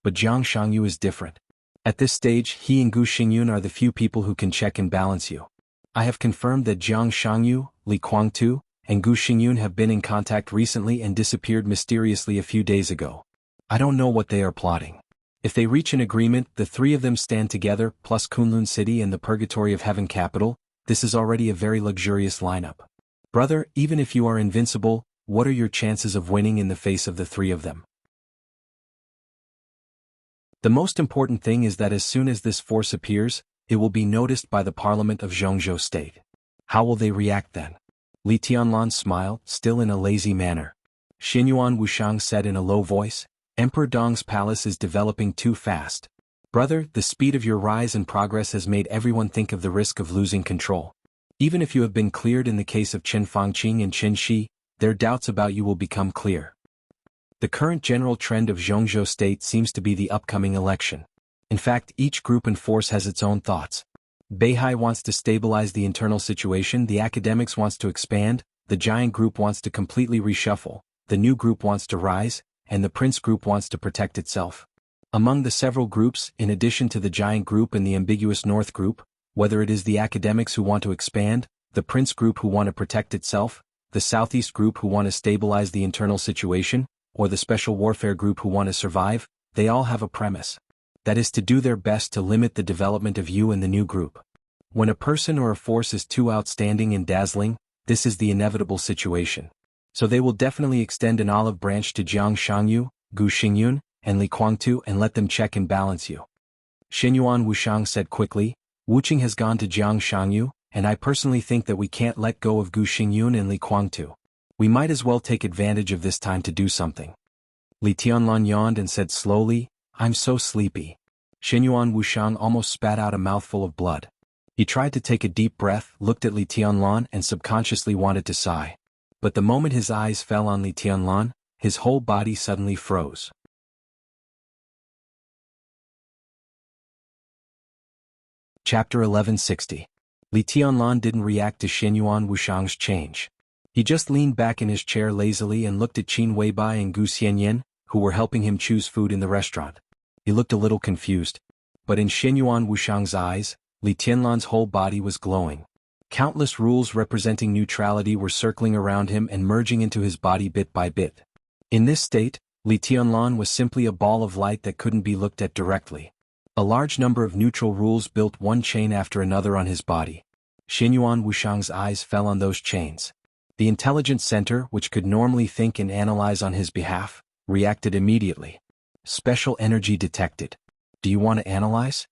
But Jiang Shangyu is different. At this stage, he and Gu Xingyun are the few people who can check and balance you. I have confirmed that Jiang Shangyu, Li Guangtu, and Gu Xingyun have been in contact recently and disappeared mysteriously a few days ago. I don't know what they are plotting. If they reach an agreement, the 3 of them stand together, plus Kunlun City and the Purgatory of Heaven capital, this is already a very luxurious lineup. Brother, even if you are invincible, what are your chances of winning in the face of the 3 of them? The most important thing is that as soon as this force appears, it will be noticed by the Parliament of Zhongzhou State. How will they react then? Li Tianlan smiled, still in a lazy manner. Xinyuan Wushang said in a low voice, Emperor Dong's palace is developing too fast. Brother, the speed of your rise and progress has made everyone think of the risk of losing control. Even if you have been cleared in the case of Chen Fangqing and Chen Shi, their doubts about you will become clear. The current general trend of Zhongzhou state seems to be the upcoming election. In fact, each group and force has its own thoughts. Beihai wants to stabilize the internal situation, the academics wants to expand, the giant group wants to completely reshuffle, the new group wants to rise, and the prince group wants to protect itself. Among the several groups, in addition to the giant group and the ambiguous north group, whether it is the academics who want to expand, the prince group who want to protect itself, the southeast group who want to stabilize the internal situation, or the special warfare group who want to survive, they all have a premise. That is to do their best to limit the development of you and the new group. When a person or a force is too outstanding and dazzling, this is the inevitable situation. So they will definitely extend an olive branch to Jiang Shangyu, Gu Xingyun, and Li Guangtu and let them check and balance you. Xinyuan Wushang said quickly, Wuqing has gone to Jiang Shangyu, and I personally think that we can't let go of Gu Xingyun and Li Guangtu. We might as well take advantage of this time to do something. Li Tianlan yawned and said slowly, I'm so sleepy. Xinyuan Wushang almost spat out a mouthful of blood. He tried to take a deep breath, looked at Li Tianlan and subconsciously wanted to sigh. But the moment his eyes fell on Li Tianlan, his whole body suddenly froze. Chapter 1160. Li Tianlan didn't react to Xinyuan Wushang's change. He just leaned back in his chair lazily and looked at Qin Weibai and Gu Xianyan, who were helping him choose food in the restaurant. He looked a little confused. But in Xinyuan Wushang's eyes, Li Tianlan's whole body was glowing. Countless rules representing neutrality were circling around him and merging into his body bit by bit. In this state, Li Tianlan was simply a ball of light that couldn't be looked at directly. A large number of neutral rules built one chain after another on his body. Xinyuan Wushang's eyes fell on those chains. The intelligence center, which could normally think and analyze on his behalf, reacted immediately. Special energy detected. Do you want to analyze?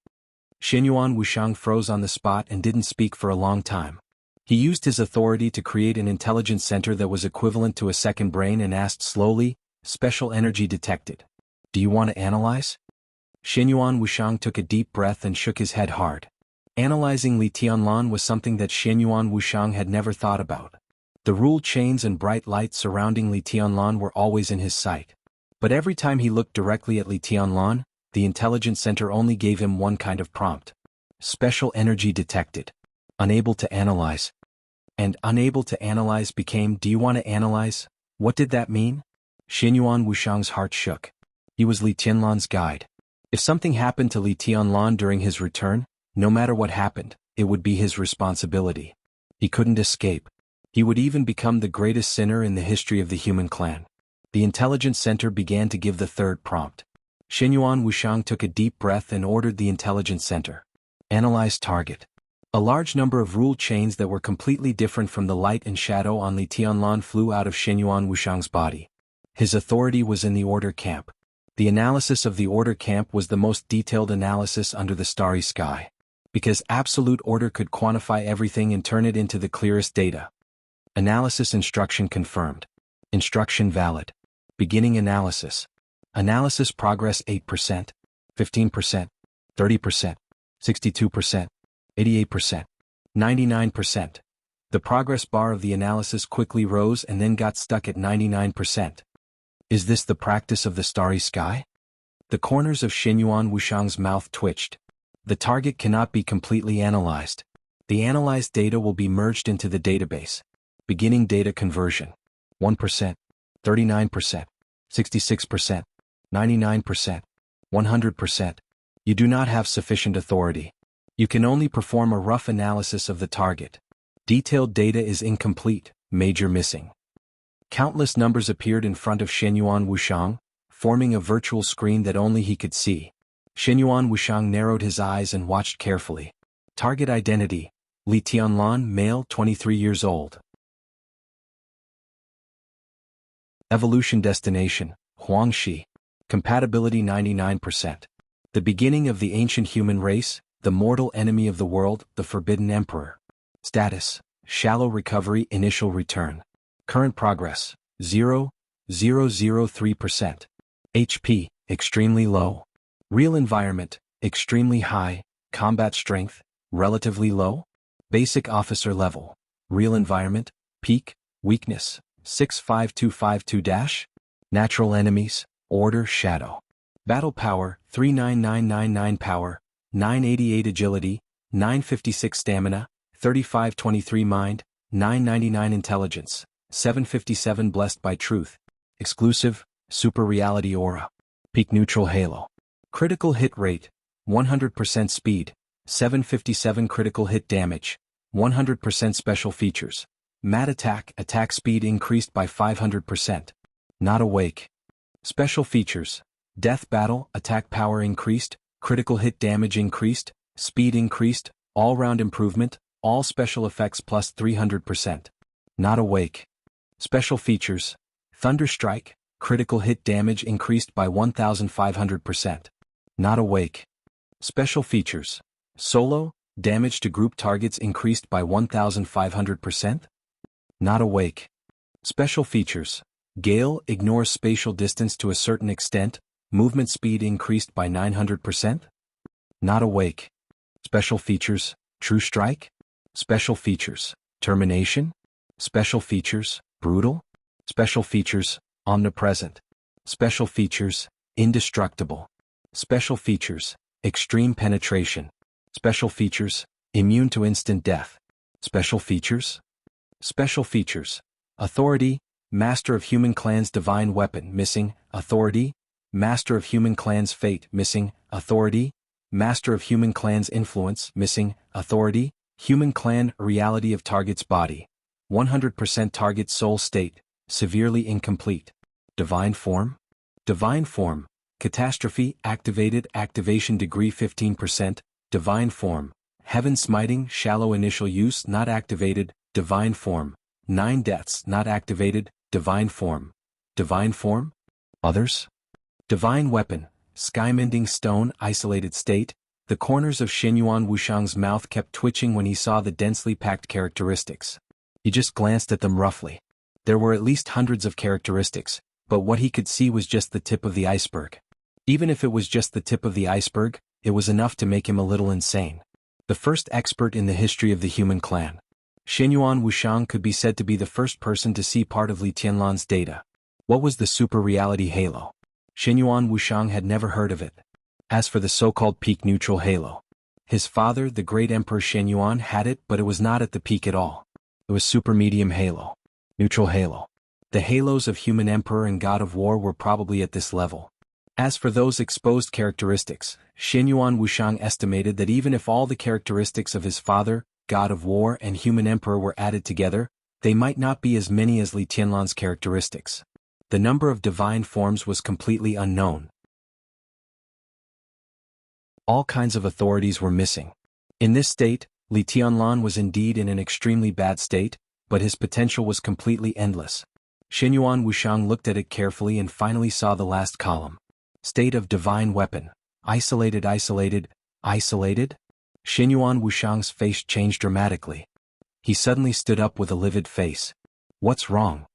Xinyuan Wushang froze on the spot and didn't speak for a long time. He used his authority to create an intelligence center that was equivalent to a second brain and asked slowly, Special energy detected. Do you want to analyze? Xinyuan Wushang took a deep breath and shook his head hard. Analyzing Li Tianlan was something that Xinyuan Wushang had never thought about. The rule chains and bright lights surrounding Li Tianlan were always in his sight. But every time he looked directly at Li Tianlan, the intelligence center only gave him one kind of prompt. Special energy detected. Unable to analyze. And unable to analyze became, do you want to analyze? What did that mean? Xinyuan Wushang's heart shook. He was Li Tianlan's guide. If something happened to Li Tianlan during his return, no matter what happened, it would be his responsibility. He couldn't escape. He would even become the greatest sinner in the history of the human clan. The intelligence center began to give the third prompt. Xinyuan Wushang took a deep breath and ordered the intelligence center. Analyze target. A large number of rule chains that were completely different from the light and shadow on Li Tianlan flew out of Xinyuan Wushang's body. His authority was in the order camp. The analysis of the order camp was the most detailed analysis under the starry sky. Because absolute order could quantify everything and turn it into the clearest data. Analysis instruction confirmed. Instruction valid. Beginning analysis. Analysis progress 8%, 15%, 30%, 62%, 88%, 99%. The progress bar of the analysis quickly rose and then got stuck at 99%. Is this the practice of the starry sky? The corners of Xinyuan Wushang's mouth twitched. The target cannot be completely analyzed. The analyzed data will be merged into the database. Beginning data conversion. 1%, 39%, 66%. 99%, 100%. You do not have sufficient authority. You can only perform a rough analysis of the target. Detailed data is incomplete, major missing. Countless numbers appeared in front of Xinyuan Wushang, forming a virtual screen that only he could see. Xinyuan Wushang narrowed his eyes and watched carefully. Target identity, Li Tianlan, male, 23 years old. Evolution destination, Huangxi. Compatibility 99%. The beginning of the ancient human race, the mortal enemy of the world, the forbidden emperor. Status, shallow recovery, initial return. Current progress, 0.003%. HP, extremely low. Real environment, extremely high. Combat strength, relatively low. Basic officer level. Real environment, peak. Weakness, 65252-. Natural enemies, order shadow. Battle power, 39999 power, 988 agility, 956 stamina, 3523 mind, 999 intelligence, 757 blessed by truth. Exclusive, super reality aura. Peak neutral halo. Critical hit rate, 100% speed, 757 critical hit damage, 100% special features. Mad attack speed increased by 500%. Not awake. Special features. Death battle, attack power increased, critical hit damage increased, speed increased, all-round improvement, all special effects plus 300%. Not awake. Special features. Thunderstrike, critical hit damage increased by 1500%. Not awake. Special features. Solo, damage to group targets increased by 1500%. Not awake. Special features. Gale ignores spatial distance to a certain extent, movement speed increased by 900%. Not awake. Special features. True strike. Special features. Termination. Special features. Brutal. Special features. Omnipresent. Special features. Indestructible. Special features. Extreme penetration. Special features. Immune to instant death. Special features. Special features. Authority. Master of Human Clan's divine weapon missing. Authority. Master of Human Clan's fate missing. Authority. Master of Human Clan's influence missing. Authority. Human Clan reality of target's body. 100% target soul state. Severely incomplete. Divine form. Divine form. Catastrophe activated. Activation degree 15%. Divine form. Heaven smiting. Shallow initial use not activated. Divine form. 9 deaths not activated. Divine form. Divine form. Others. Divine weapon. Skymending stone isolated state. The corners of Xinyuan Wuxiang's mouth kept twitching when he saw the densely packed characteristics. He just glanced at them roughly. There were at least hundreds of characteristics, but what he could see was just the tip of the iceberg. Even if it was just the tip of the iceberg, it was enough to make him a little insane. The first expert in the history of the human clan. Xinyuan Wuxiang could be said to be the first person to see part of Li Tianlan's data. What was the super reality halo? Xinyuan Wuxiang had never heard of it. As for the so-called peak neutral halo, his father, the great Emperor Xinyuan, had it, but it was not at the peak at all. It was super medium halo. Neutral halo. The halos of human emperor and god of war were probably at this level. As for those exposed characteristics, Xinyuan Wuxiang estimated that even if all the characteristics of his father, god of war and human emperor were added together, they might not be as many as Li Tianlan's characteristics. The number of divine forms was completely unknown. All kinds of authorities were missing. In this state, Li Tianlan was indeed in an extremely bad state, but his potential was completely endless. Xinyuan Wuxiang looked at it carefully and finally saw the last column. State of divine weapon. Isolated. Xinyuan Wuxiang's face changed dramatically. He suddenly stood up with a livid face. What's wrong?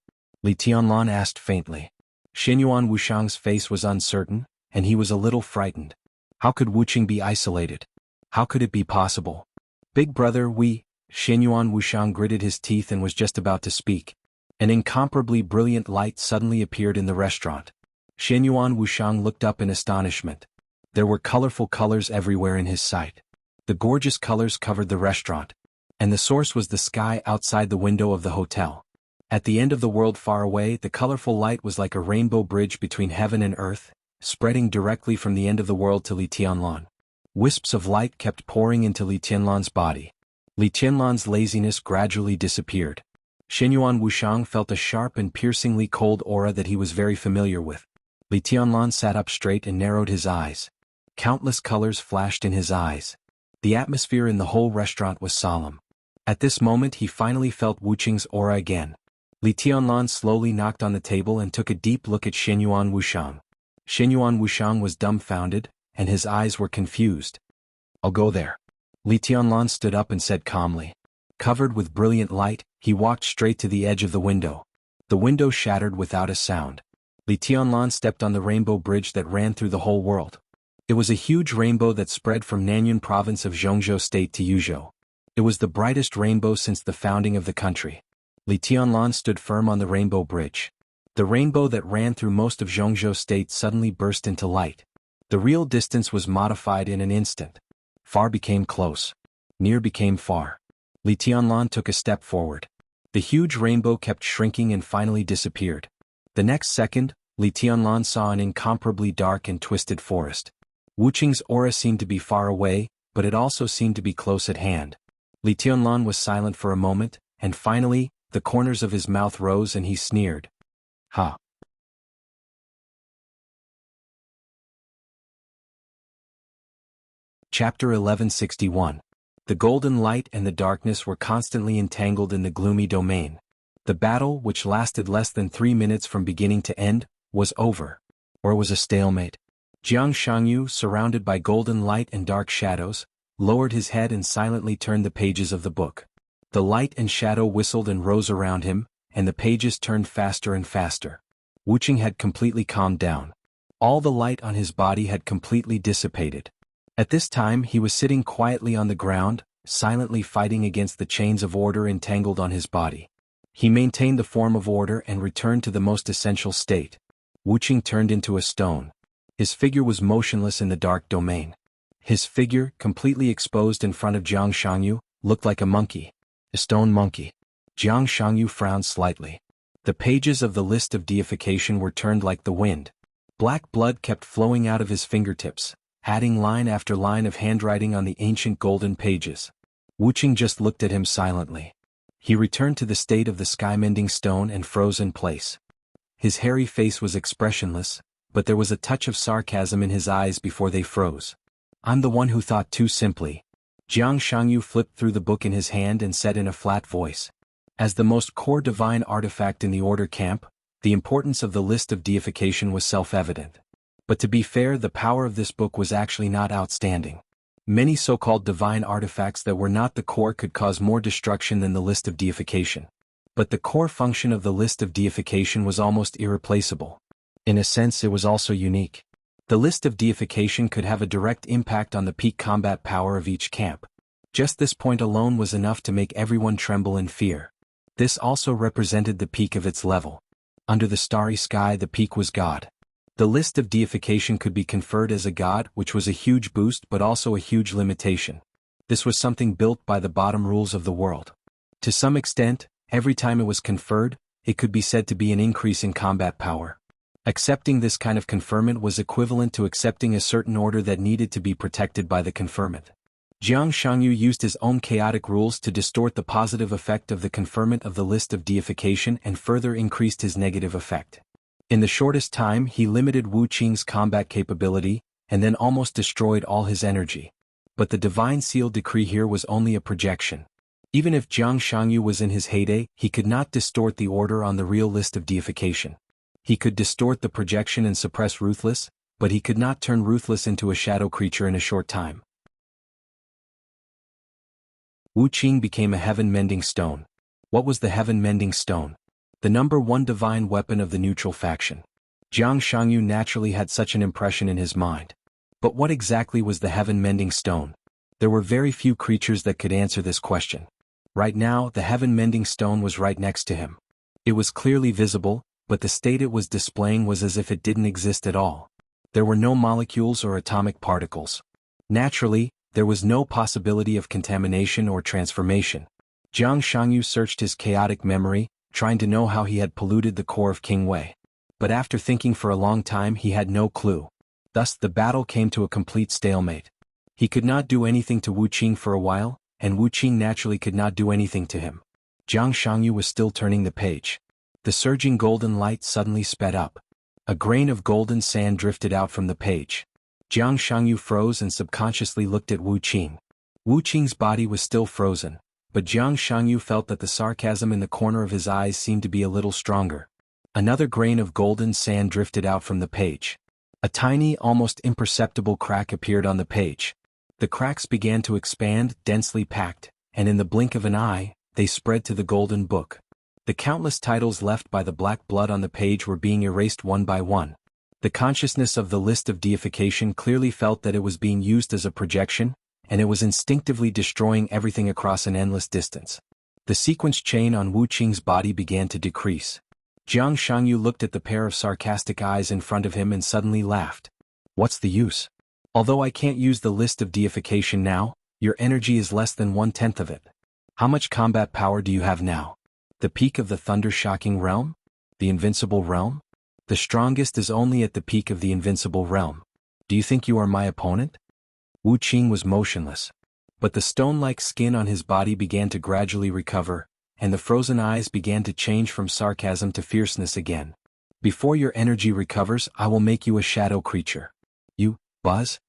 Li Tianlan asked faintly. Xinyuan Wuxiang's face was uncertain, and he was a little frightened. How could Wuqing be isolated? How could it be possible? Big brother, Xinyuan Wuxiang gritted his teeth and was just about to speak. An incomparably brilliant light suddenly appeared in the restaurant. Xinyuan Wuxiang looked up in astonishment. There were colorful colors everywhere in his sight. The gorgeous colors covered the restaurant, and the source was the sky outside the window of the hotel. At the end of the world far away, the colorful light was like a rainbow bridge between heaven and earth, spreading directly from the end of the world to Li Tianlan. Wisps of light kept pouring into Li Tianlan's body. Li Tianlan's laziness gradually disappeared. Xinyuan Wuxiang felt a sharp and piercingly cold aura that he was very familiar with. Li Tianlan sat up straight and narrowed his eyes. Countless colors flashed in his eyes. The atmosphere in the whole restaurant was solemn. At this moment he finally felt Wuqing's aura again. Li Tianlan slowly knocked on the table and took a deep look at Xinyuan Wuxiang. Xinyuan Wuxiang was dumbfounded, and his eyes were confused. I'll go there. Li Tianlan stood up and said calmly. Covered with brilliant light, he walked straight to the edge of the window. The window shattered without a sound. Li Tianlan stepped on the rainbow bridge that ran through the whole world. It was a huge rainbow that spread from Nanyuan province of Zhongzhou state to Yuzhou. It was the brightest rainbow since the founding of the country. Li Tianlan stood firm on the rainbow bridge. The rainbow that ran through most of Zhongzhou state suddenly burst into light. The real distance was modified in an instant. Far became close. Near became far. Li Tianlan took a step forward. The huge rainbow kept shrinking and finally disappeared. The next second, Li Tianlan saw an incomparably dark and twisted forest. Wuqing's aura seemed to be far away, but it also seemed to be close at hand. Li Tianlan was silent for a moment, and finally, the corners of his mouth rose and he sneered. Ha! Chapter 1161. The golden light and the darkness were constantly entangled in the gloomy domain. The battle, which lasted less than 3 minutes from beginning to end, was over. Or was a stalemate. Jiang Shangyu, surrounded by golden light and dark shadows, lowered his head and silently turned the pages of the book. The light and shadow whistled and rose around him, and the pages turned faster and faster. Wuqing had completely calmed down. All the light on his body had completely dissipated. At this time he was sitting quietly on the ground, silently fighting against the chains of order entangled on his body. He maintained the form of order and returned to the most essential state. Wuqing turned into a stone. His figure was motionless in the dark domain. His figure, completely exposed in front of Jiang Shangyu, looked like a monkey. A stone monkey. Jiang Shangyu frowned slightly. The pages of the list of deification were turned like the wind. Black blood kept flowing out of his fingertips, adding line after line of handwriting on the ancient golden pages. Wuqing just looked at him silently. He returned to the state of the sky-mending stone and froze in place. His hairy face was expressionless, but there was a touch of sarcasm in his eyes before they froze. I'm the one who thought too simply. Jiang Shangyu flipped through the book in his hand and said in a flat voice. As the most core divine artifact in the order camp, the importance of the list of deification was self-evident. But to be fair, the power of this book was actually not outstanding. Many so-called divine artifacts that were not the core could cause more destruction than the list of deification. But the core function of the list of deification was almost irreplaceable. In a sense, it was also unique. The list of deification could have a direct impact on the peak combat power of each camp. Just this point alone was enough to make everyone tremble in fear. This also represented the peak of its level. Under the starry sky, the peak was God. The list of deification could be conferred as a god, which was a huge boost but also a huge limitation. This was something built by the bottom rules of the world. To some extent, every time it was conferred, it could be said to be an increase in combat power. Accepting this kind of conferment was equivalent to accepting a certain order that needed to be protected by the conferment. Jiang Shangyu used his own chaotic rules to distort the positive effect of the conferment of the list of deification and further increased his negative effect. In the shortest time he limited Wu Qing's combat capability, and then almost destroyed all his energy. But the divine seal decree here was only a projection. Even if Jiang Shangyu was in his heyday, he could not distort the order on the real list of deification. He could distort the projection and suppress Ruthless, but he could not turn Ruthless into a shadow creature in a short time. Wu Qing became a heaven-mending stone. What was the heaven-mending stone? The number one divine weapon of the neutral faction. Jiang Shangyu naturally had such an impression in his mind. But what exactly was the heaven-mending stone? There were very few creatures that could answer this question. Right now, the heaven-mending stone was right next to him. It was clearly visible, but the state it was displaying was as if it didn't exist at all. There were no molecules or atomic particles. Naturally, there was no possibility of contamination or transformation. Jiang Shangyu searched his chaotic memory, trying to know how he had polluted the core of King Wei. But after thinking for a long time he had no clue. Thus the battle came to a complete stalemate. He could not do anything to Wu Qing for a while, and Wu Qing naturally could not do anything to him. Jiang Shangyu was still turning the page. The surging golden light suddenly sped up. A grain of golden sand drifted out from the page. Jiang Shangyu froze and subconsciously looked at Wu Qing. Wu Qing's body was still frozen, but Jiang Shangyu felt that the sarcasm in the corner of his eyes seemed to be a little stronger. Another grain of golden sand drifted out from the page. A tiny, almost imperceptible crack appeared on the page. The cracks began to expand, densely packed, and in the blink of an eye, they spread to the golden book. The countless titles left by the black blood on the page were being erased one by one. The consciousness of the list of deification clearly felt that it was being used as a projection, and it was instinctively destroying everything across an endless distance. The sequence chain on Wu Qing's body began to decrease. Jiang Shangyu looked at the pair of sarcastic eyes in front of him and suddenly laughed. What's the use? Although I can't use the list of deification now, your energy is less than 1/10 of it. How much combat power do you have now? The peak of the thunder-shocking realm? The invincible realm? The strongest is only at the peak of the invincible realm. Do you think you are my opponent? Wu Qing was motionless. But the stone-like skin on his body began to gradually recover, and the frozen eyes began to change from sarcasm to fierceness again. Before your energy recovers, I will make you a shadow creature. You, Buzz?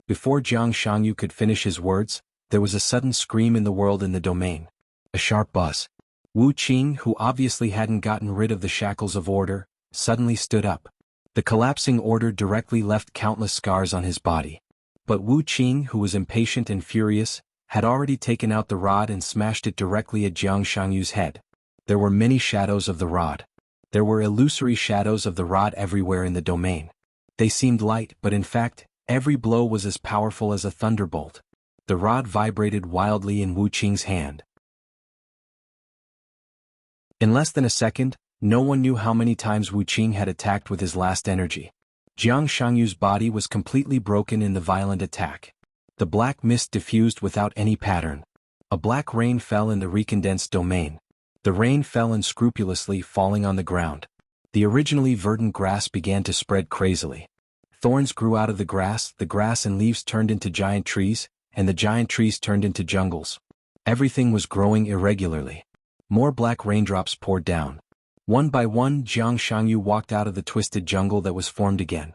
Before Jiang Shangyu could finish his words, there was a sudden scream in the world in the domain. A sharp buzz. Wu Qing, who obviously hadn't gotten rid of the shackles of order, suddenly stood up. The collapsing order directly left countless scars on his body. But Wu Qing, who was impatient and furious, had already taken out the rod and smashed it directly at Jiang Shangyu's head. There were many shadows of the rod. There were illusory shadows of the rod everywhere in the domain. They seemed light, but in fact, every blow was as powerful as a thunderbolt. The rod vibrated wildly in Wu Qing's hand. In less than a second, no one knew how many times Wu Qing had attacked with his last energy. Jiang Shangyu's body was completely broken in the violent attack. The black mist diffused without any pattern. A black rain fell in the recondensed domain. The rain fell unscrupulously, falling on the ground. The originally verdant grass began to spread crazily. Thorns grew out of the grass and leaves turned into giant trees, and the giant trees turned into jungles. Everything was growing irregularly. More black raindrops poured down. One by one, Jiang Shangyu walked out of the twisted jungle that was formed again.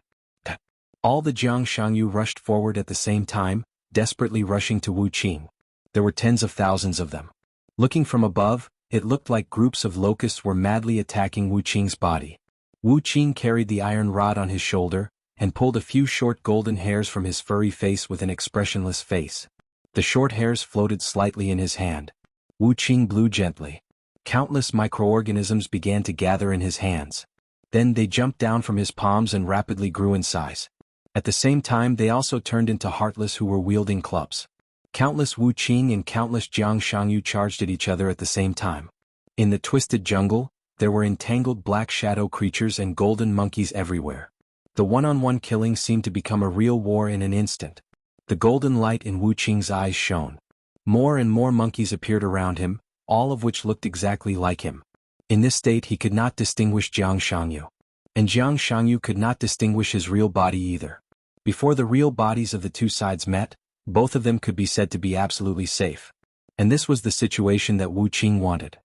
All the Jiang Shangyu rushed forward at the same time, desperately rushing to Wu Qing. There were tens of thousands of them. Looking from above, it looked like groups of locusts were madly attacking Wu Qing's body. Wu Qing carried the iron rod on his shoulder, and pulled a few short golden hairs from his furry face with an expressionless face. The short hairs floated slightly in his hand. Wu Qing blew gently. Countless microorganisms began to gather in his hands. Then they jumped down from his palms and rapidly grew in size. At the same time, they also turned into heartless who were wielding clubs. Countless Wu Qing and countless Jiang Shangyu charged at each other at the same time. In the twisted jungle, there were entangled black shadow creatures and golden monkeys everywhere. The one-on-one killing seemed to become a real war in an instant. The golden light in Wu Qing's eyes shone. More and more monkeys appeared around him, all of which looked exactly like him. In this state he could not distinguish Jiang Shangyu. And Jiang Shangyu could not distinguish his real body either. Before the real bodies of the two sides met, both of them could be said to be absolutely safe. And this was the situation that Wu Qing wanted.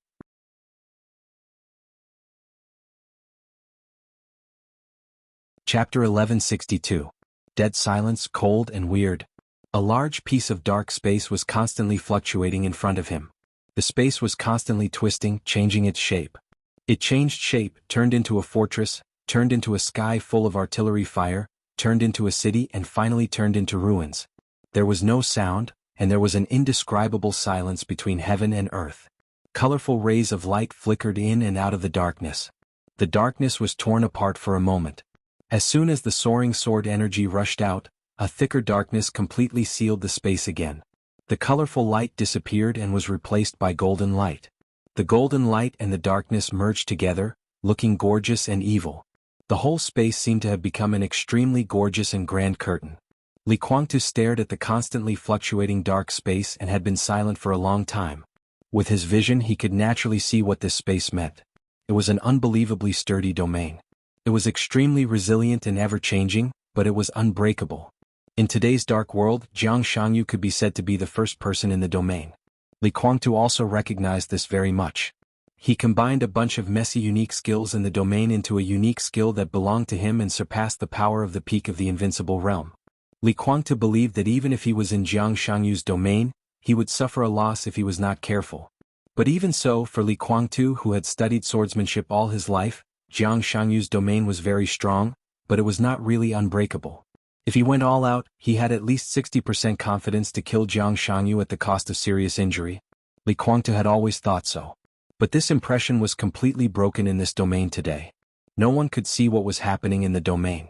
Chapter 1162. Dead silence, cold and weird. A large piece of dark space was constantly fluctuating in front of him. The space was constantly twisting, changing its shape. It changed shape, turned into a fortress, turned into a sky full of artillery fire, turned into a city and finally turned into ruins. There was no sound, and there was an indescribable silence between heaven and earth. Colorful rays of light flickered in and out of the darkness. The darkness was torn apart for a moment. As soon as the soaring sword energy rushed out, a thicker darkness completely sealed the space again. The colorful light disappeared and was replaced by golden light. The golden light and the darkness merged together, looking gorgeous and evil. The whole space seemed to have become an extremely gorgeous and grand curtain. Li Kuangtu stared at the constantly fluctuating dark space and had been silent for a long time. With his vision he could naturally see what this space meant. It was an unbelievably sturdy domain. It was extremely resilient and ever-changing, but it was unbreakable. In today's dark world, Jiang Shangyu could be said to be the first person in the domain. Li Kuangtu also recognized this very much. He combined a bunch of messy unique skills in the domain into a unique skill that belonged to him and surpassed the power of the peak of the invincible realm. Li Kuangtu believed that even if he was in Jiang Shangyu's domain, he would suffer a loss if he was not careful. But even so, for Li Kuangtu, who had studied swordsmanship all his life, Jiang Shangyu's domain was very strong, but it was not really unbreakable. If he went all out, he had at least 60% confidence to kill Jiang Shangyu at the cost of serious injury. Li Kuangtu had always thought so. But this impression was completely broken in this domain today. No one could see what was happening in the domain.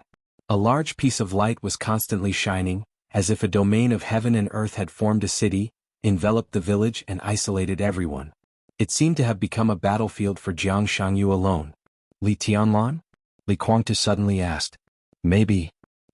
A large piece of light was constantly shining, as if a domain of heaven and earth had formed a city, enveloped the village and isolated everyone. It seemed to have become a battlefield for Jiang Shangyu alone. Li Tianlan? Li Kuangtu suddenly asked. Maybe.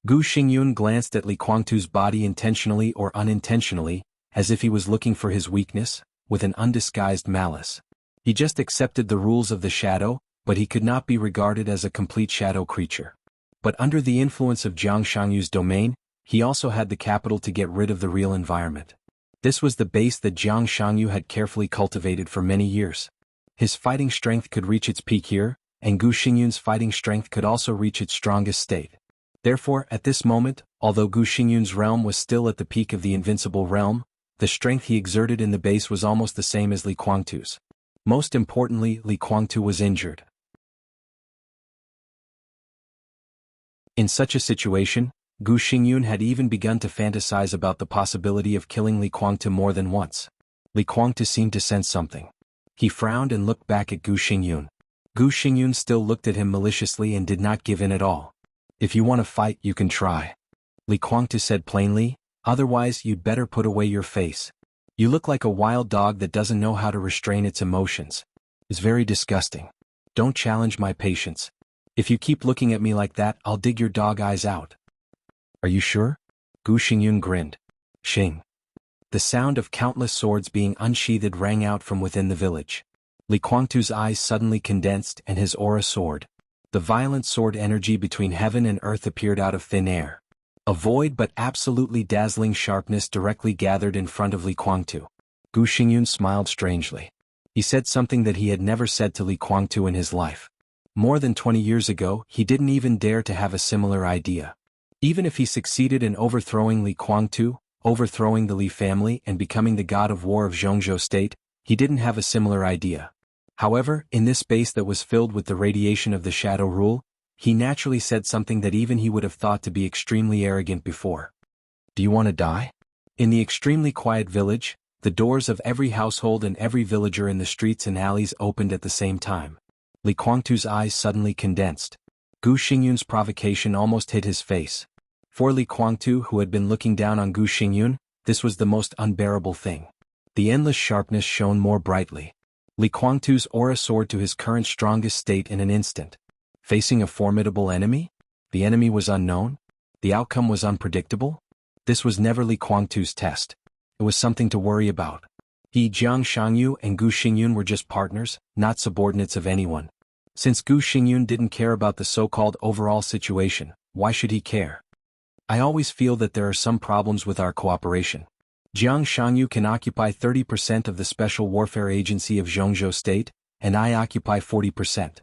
Gu Xingyun glanced at Li Kuangtu's body intentionally or unintentionally, as if he was looking for his weakness, with an undisguised malice. He just accepted the rules of the shadow, but he could not be regarded as a complete shadow creature. But under the influence of Jiang Shangyu's domain, he also had the capital to get rid of the real environment. This was the base that Jiang Shangyu had carefully cultivated for many years. His fighting strength could reach its peak here, and Gu Xingyun's fighting strength could also reach its strongest state. Therefore, at this moment, although Gu Xingyun's realm was still at the peak of the invincible realm, the strength he exerted in the base was almost the same as Li Kuangtu's. Most importantly, Li Kuangtu was injured. In such a situation, Gu Xingyun had even begun to fantasize about the possibility of killing Li Kuangtu more than once. Li Kuangtu seemed to sense something. He frowned and looked back at Gu Xingyun. Gu Xingyun still looked at him maliciously and did not give in at all. If you want to fight, you can try. Li Kuangtu said plainly, otherwise you'd better put away your face. You look like a wild dog that doesn't know how to restrain its emotions. It's very disgusting. Don't challenge my patience. If you keep looking at me like that, I'll dig your dog eyes out. Are you sure? Gu Xingyun grinned. Xing. The sound of countless swords being unsheathed rang out from within the village. Li Kuangtu's eyes suddenly condensed and his aura soared. The violent sword energy between heaven and earth appeared out of thin air. A void but absolutely dazzling sharpness directly gathered in front of Li Kuangtu. Gu Xingyun smiled strangely. He said something that he had never said to Li Kuangtu in his life. More than 20 years ago, he didn't even dare to have a similar idea. Even if he succeeded in overthrowing Li Kuangtu, overthrowing the Li family and becoming the god of war of Zhongzhou state, he didn't have a similar idea. However, in this space that was filled with the radiation of the shadow rule, he naturally said something that even he would have thought to be extremely arrogant before. Do you want to die? In the extremely quiet village, the doors of every household and every villager in the streets and alleys opened at the same time. Li Kuangtu's eyes suddenly condensed. Gu Xingyun's provocation almost hid his face. For Li Kuangtu, who had been looking down on Gu Xingyun, this was the most unbearable thing. The endless sharpness shone more brightly. Li Kuangtu's aura soared to his current strongest state in an instant. Facing a formidable enemy? The enemy was unknown? The outcome was unpredictable? This was never Li Kuangtu's test. It was something to worry about. He, Jiang Shangyu and Gu Xingyun were just partners, not subordinates of anyone. Since Gu Xingyun didn't care about the so-called overall situation, why should he care? I always feel that there are some problems with our cooperation. Jiang Shangyu can occupy 30% of the Special Warfare Agency of Zhongzhou State, and I occupy 40%.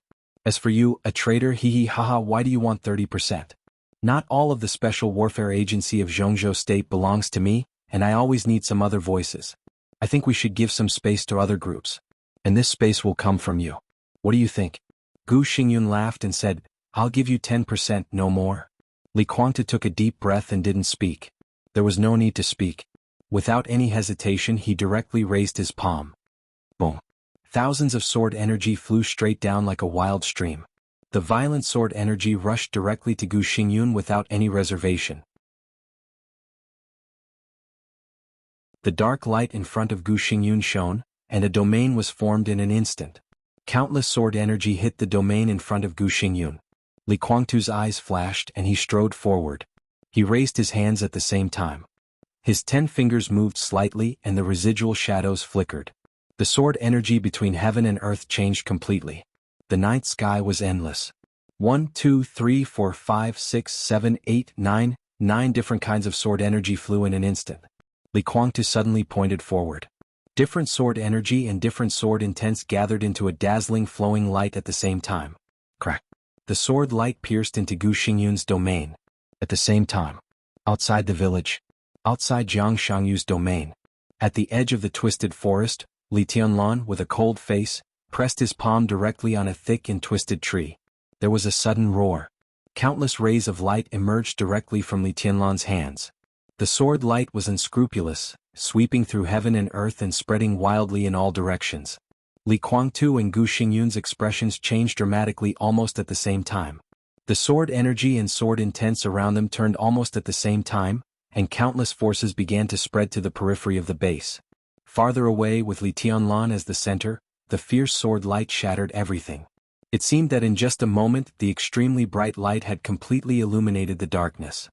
As for you, a traitor, hee haha, why do you want 30%? Not all of the Special Warfare Agency of Zhongzhou State belongs to me, and I always need some other voices. I think we should give some space to other groups. And this space will come from you. What do you think? Gu Xingyun laughed and said, I'll give you 10%, no more. Li Kuangtu took a deep breath and didn't speak. There was no need to speak. Without any hesitation, he directly raised his palm. Boom. Thousands of sword energy flew straight down like a wild stream. The violent sword energy rushed directly to Gu Xingyun without any reservation. The dark light in front of Gu Xingyun shone, and a domain was formed in an instant. Countless sword energy hit the domain in front of Gu Xingyun. Li Kuangtu's eyes flashed and he strode forward. He raised his hands at the same time. His 10 fingers moved slightly and the residual shadows flickered. The sword energy between heaven and earth changed completely. The night sky was endless. 1, 2, 3, 4, 5, 6, 7, 8, 9, 9 different kinds of sword energy flew in an instant. Li Kuangtu suddenly pointed forward. Different sword energy and different sword intents gathered into a dazzling flowing light at the same time. Crack. The sword light pierced into Gu Xingyun's domain. At the same time. Outside the village. Outside Jiang Shangyu's domain. At the edge of the twisted forest, Li Tianlan, with a cold face, pressed his palm directly on a thick and twisted tree. There was a sudden roar. Countless rays of light emerged directly from Li Tianlan's hands. The sword light was unscrupulous, sweeping through heaven and earth and spreading wildly in all directions. Li Guangtu and Gu Xingyun's expressions changed dramatically almost at the same time. The sword energy and sword intents around them turned almost at the same time, and countless forces began to spread to the periphery of the base. Farther away, with Li Tianlan as the center, the fierce sword light shattered everything. It seemed that in just a moment the extremely bright light had completely illuminated the darkness.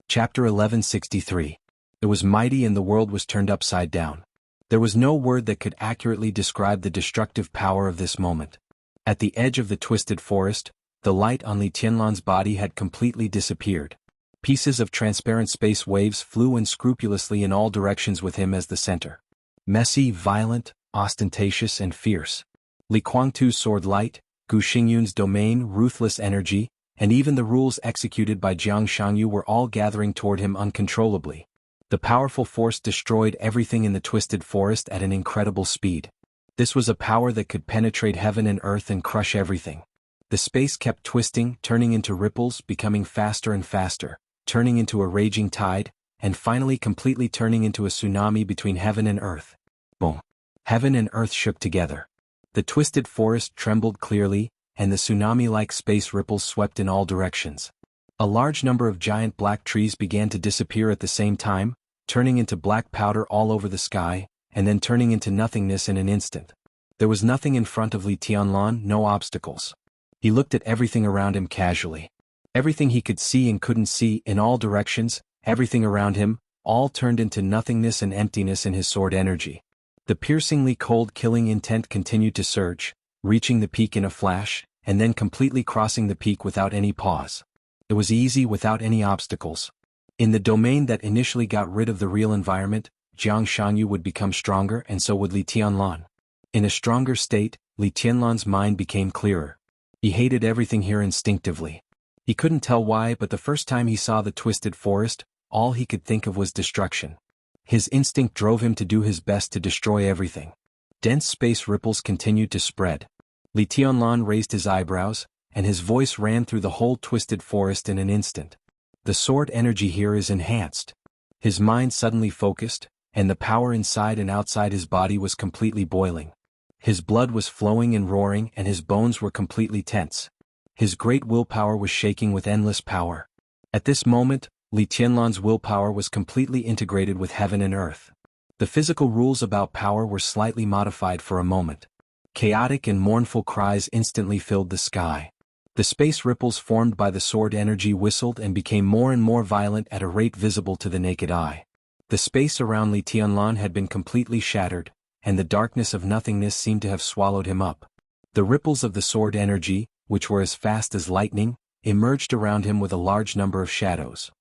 Chapter 1163. It was mighty and the world was turned upside down. There was no word that could accurately describe the destructive power of this moment. At the edge of the twisted forest, the light on Li Tianlan's body had completely disappeared. Pieces of transparent space waves flew unscrupulously in all directions with him as the center. Messy, violent, ostentatious and fierce. Li Guangtu's sword light, Gu Xingyun's domain, ruthless energy, and even the rules executed by Jiang Shangyu were all gathering toward him uncontrollably. The powerful force destroyed everything in the twisted forest at an incredible speed. This was a power that could penetrate heaven and earth and crush everything. The space kept twisting, turning into ripples, becoming faster and faster, turning into a raging tide, and finally completely turning into a tsunami between heaven and earth. Boom! Heaven and earth shook together. The twisted forest trembled clearly, and the tsunami-like space ripples swept in all directions. A large number of giant black trees began to disappear at the same time, turning into black powder all over the sky, and then turning into nothingness in an instant. There was nothing in front of Li Tianlan, no obstacles. He looked at everything around him casually. Everything he could see and couldn't see, in all directions, everything around him, all turned into nothingness and emptiness in his sword energy. The piercingly cold killing intent continued to surge, reaching the peak in a flash, and then completely crossing the peak without any pause. It was easy without any obstacles. In the domain that initially got rid of the real environment, Jiang Shangyu would become stronger and so would Li Tianlan. In a stronger state, Li Tianlan's mind became clearer. He hated everything here instinctively. He couldn't tell why, but the first time he saw the twisted forest, all he could think of was destruction. His instinct drove him to do his best to destroy everything. Dense space ripples continued to spread. Li Tianlan raised his eyebrows, and his voice ran through the whole twisted forest in an instant. The sword energy here is enhanced. His mind suddenly focused, and the power inside and outside his body was completely boiling. His blood was flowing and roaring, and his bones were completely tense. His great willpower was shaking with endless power. At this moment, Li Tianlan's willpower was completely integrated with heaven and earth. The physical rules about power were slightly modified for a moment. Chaotic and mournful cries instantly filled the sky. The space ripples formed by the sword energy whistled and became more and more violent at a rate visible to the naked eye. The space around Li Tianlan had been completely shattered, and the darkness of nothingness seemed to have swallowed him up. The ripples of the sword energy, which were as fast as lightning, emerged around him with a large number of shadows.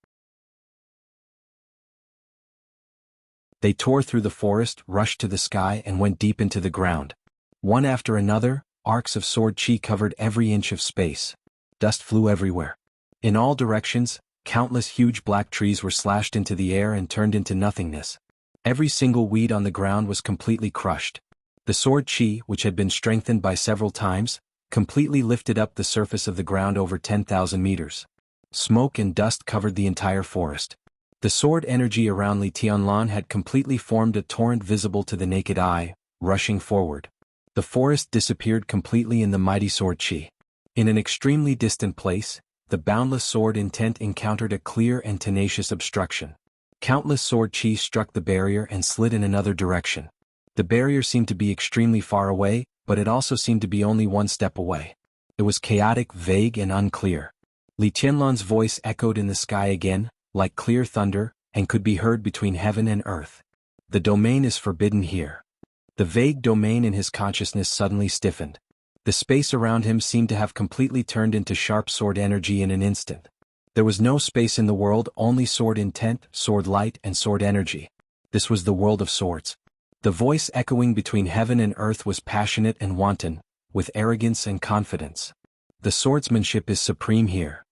They tore through the forest, rushed to the sky, and went deep into the ground. One after another, arcs of sword chi covered every inch of space. Dust flew everywhere. In all directions, countless huge black trees were slashed into the air and turned into nothingness. Every single weed on the ground was completely crushed. The sword chi, which had been strengthened by several times, completely lifted up the surface of the ground over 10,000 meters. Smoke and dust covered the entire forest. The sword energy around Li Tianlan had completely formed a torrent visible to the naked eye, rushing forward. The forest disappeared completely in the mighty sword chi. In an extremely distant place, the boundless sword intent encountered a clear and tenacious obstruction. Countless sword chi struck the barrier and slid in another direction. The barrier seemed to be extremely far away, but it also seemed to be only one step away. It was chaotic, vague, and unclear. Li Tianlan's voice echoed in the sky again, like clear thunder, and could be heard between heaven and earth. The domain is forbidden here. The vague domain in his consciousness suddenly stiffened. The space around him seemed to have completely turned into sharp sword energy in an instant. There was no space in the world, only sword intent, sword light, and sword energy. This was the world of swords. The voice echoing between heaven and earth was passionate and wanton, with arrogance and confidence. The swordsmanship is supreme here.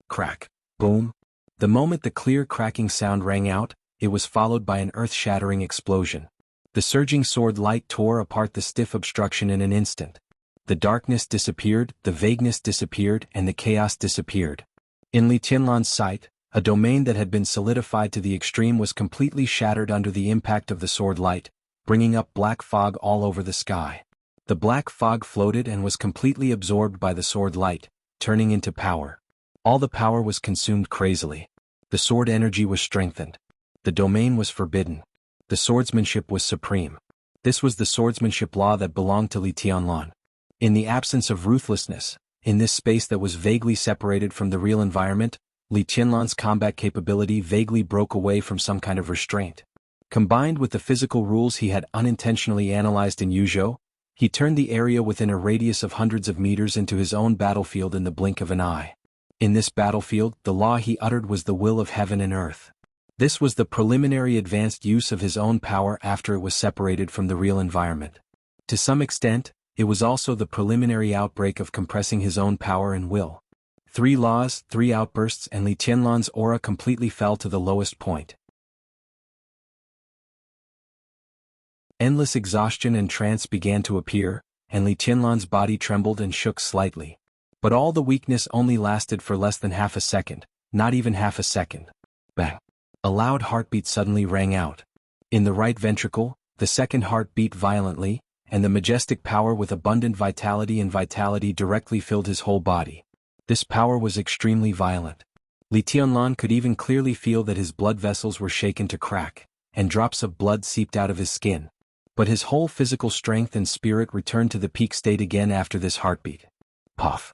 Crack. Boom. The moment the clear cracking sound rang out, it was followed by an earth-shattering explosion. The surging sword light tore apart the stiff obstruction in an instant. The darkness disappeared, the vagueness disappeared, and the chaos disappeared. In Li Tianlan's sight, a domain that had been solidified to the extreme was completely shattered under the impact of the sword light, bringing up black fog all over the sky. The black fog floated and was completely absorbed by the sword light, turning into power. All the power was consumed crazily. The sword energy was strengthened. The domain was forbidden. The swordsmanship was supreme. This was the swordsmanship law that belonged to Li Tianlan. In the absence of ruthlessness, in this space that was vaguely separated from the real environment, Li Tianlan's combat capability vaguely broke away from some kind of restraint. Combined with the physical rules he had unintentionally analyzed in Yuzhou, he turned the area within a radius of hundreds of meters into his own battlefield in the blink of an eye. In this battlefield, the law he uttered was the will of heaven and earth. This was the preliminary advanced use of his own power after it was separated from the real environment. To some extent, it was also the preliminary outbreak of compressing his own power and will. 3 laws, 3 outbursts, and Li Tianlan's aura completely fell to the lowest point. Endless exhaustion and trance began to appear, and Li Tianlan's body trembled and shook slightly. But all the weakness only lasted for less than half a second, not even half a second. Bang! A loud heartbeat suddenly rang out. In the right ventricle, the second heart beat violently, and the majestic power with abundant vitality directly filled his whole body. This power was extremely violent. Li Tianlan could even clearly feel that his blood vessels were shaken to crack, and drops of blood seeped out of his skin. But his whole physical strength and spirit returned to the peak state again after this heartbeat. Puff!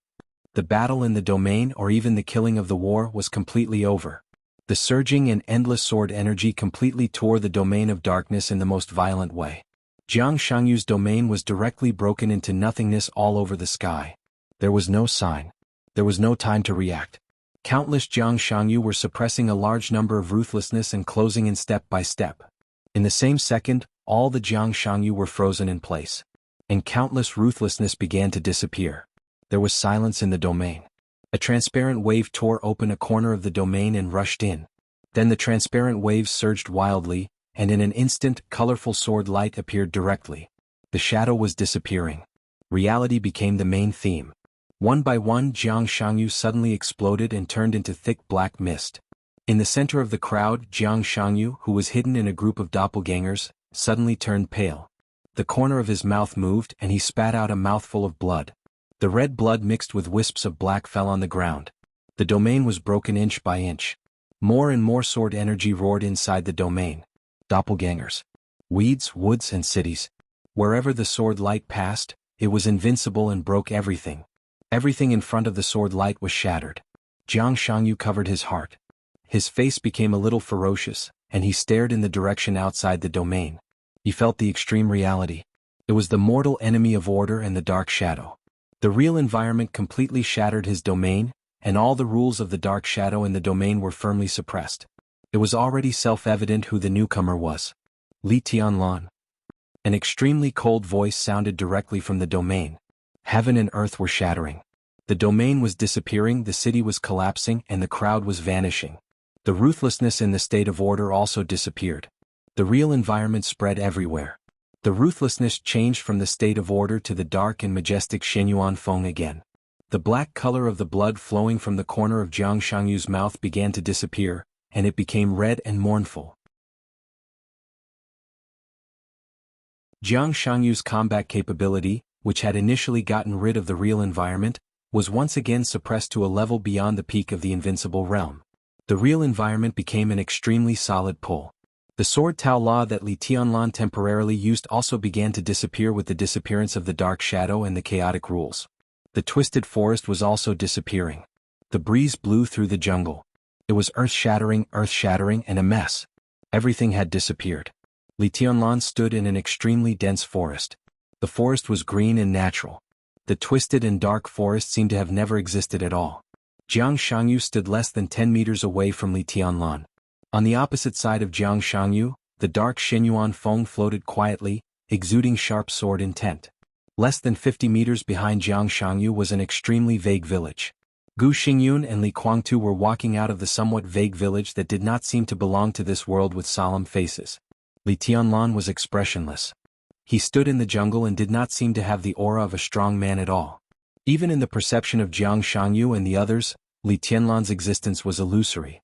The battle in the domain or even the killing of the war was completely over. The surging and endless sword energy completely tore the domain of darkness in the most violent way. Jiang Shangyu's domain was directly broken into nothingness all over the sky. There was no sign. There was no time to react. Countless Jiang Shangyu were suppressing a large number of ruthlessness and closing in step by step. In the same second, all the Jiang Shangyu were frozen in place. And countless ruthlessness began to disappear. There was silence in the domain. A transparent wave tore open a corner of the domain and rushed in. Then the transparent waves surged wildly, and in an instant, colorful sword light appeared directly. The shadow was disappearing. Reality became the main theme. One by one, Jiang Shangyu suddenly exploded and turned into thick black mist. In the center of the crowd, Jiang Shangyu, who was hidden in a group of doppelgangers, suddenly turned pale. The corner of his mouth moved and he spat out a mouthful of blood. The red blood mixed with wisps of black fell on the ground. The domain was broken inch by inch. More and more sword energy roared inside the domain. Doppelgangers. Weeds, woods, and cities. Wherever the sword light passed, it was invincible and broke everything. Everything in front of the sword light was shattered. Jiang Shangyu covered his heart. His face became a little ferocious, and he stared in the direction outside the domain. He felt the extreme reality. It was the mortal enemy of order and the dark shadow. The real environment completely shattered his domain, and all the rules of the dark shadow in the domain were firmly suppressed. It was already self-evident who the newcomer was. Li Tianlan. An extremely cold voice sounded directly from the domain. Heaven and earth were shattering. The domain was disappearing, the city was collapsing, and the crowd was vanishing. The ruthlessness in the state of order also disappeared. The real environment spread everywhere. The ruthlessness changed from the state of order to the dark and majestic Shenyuan Feng again. The black color of the blood flowing from the corner of Jiang Shangyu's mouth began to disappear, and it became red and mournful. Jiang Shangyu's combat capability, which had initially gotten rid of the real environment, was once again suppressed to a level beyond the peak of the invincible realm. The real environment became an extremely solid pull. The sword Tao law that Li Tianlan temporarily used also began to disappear with the disappearance of the dark shadow and the chaotic rules. The twisted forest was also disappearing. The breeze blew through the jungle. It was earth-shattering, and a mess. Everything had disappeared. Li Tianlan stood in an extremely dense forest. The forest was green and natural. The twisted and dark forest seemed to have never existed at all. Jiang Shangyu stood less than 10 meters away from Li Tianlan. On the opposite side of Jiang Shangyu, the dark Shenyuan Feng floated quietly, exuding sharp sword intent. Less than 50 meters behind Jiang Shangyu was an extremely vague village. Gu Xingyun and Li Guangtu were walking out of the somewhat vague village that did not seem to belong to this world with solemn faces. Li Tianlan was expressionless. He stood in the jungle and did not seem to have the aura of a strong man at all. Even in the perception of Jiang Shangyu and the others, Li Tianlan's existence was illusory.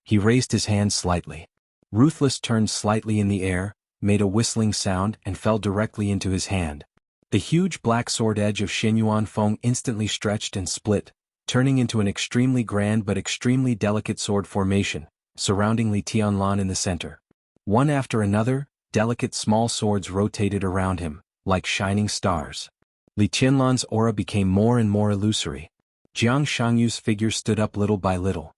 He raised his hand slightly. Ruthless turned slightly in the air, made a whistling sound and fell directly into his hand. The huge black sword edge of Xinyuan Feng instantly stretched and split, turning into an extremely grand but extremely delicate sword formation, surrounding Li Tianlan in the center. One after another, delicate small swords rotated around him, like shining stars. Li Tianlan's aura became more and more illusory. Jiang Shangyu's figure stood up little by little.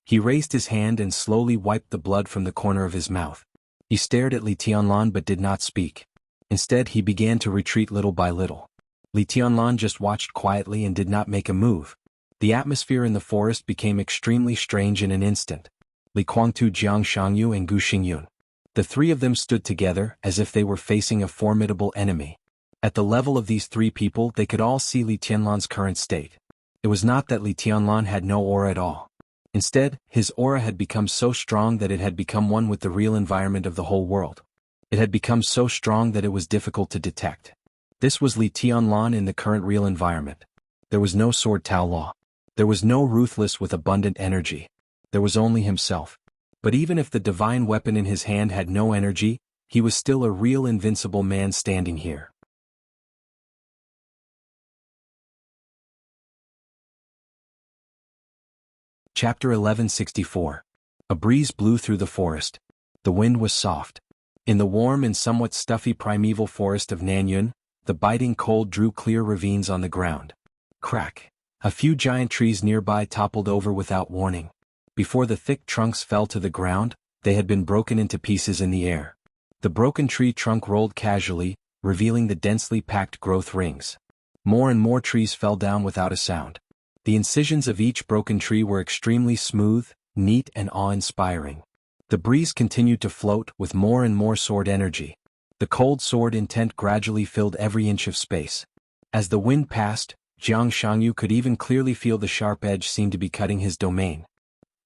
He raised his hand and slowly wiped the blood from the corner of his mouth. He stared at Li Tianlan but did not speak. Instead he began to retreat little by little. Li Tianlan just watched quietly and did not make a move. The atmosphere in the forest became extremely strange in an instant. Li Guangtu, Jiang Shangyu and Gu Xingyun. The three of them stood together as if they were facing a formidable enemy. At the level of these three people they could all see Li Tianlan's current state. It was not that Li Tianlan had no aura at all. Instead, his aura had become so strong that it had become one with the real environment of the whole world. It had become so strong that it was difficult to detect. This was Li Tianlan in the current real environment. There was no Sword Tao Law. There was no Ruthless with abundant energy. There was only himself. But even if the divine weapon in his hand had no energy, he was still a real invincible man standing here. Chapter 1164. A breeze blew through the forest. The wind was soft. In the warm and somewhat stuffy primeval forest of Nanyun, the biting cold drew clear ravines on the ground. Crack! A few giant trees nearby toppled over without warning. Before the thick trunks fell to the ground, they had been broken into pieces in the air. The broken tree trunk rolled casually, revealing the densely packed growth rings. More and more trees fell down without a sound. The incisions of each broken tree were extremely smooth, neat and awe-inspiring. The breeze continued to float with more and more sword energy. The cold sword intent gradually filled every inch of space. As the wind passed, Jiang Shangyu could even clearly feel the sharp edge seemed to be cutting his domain.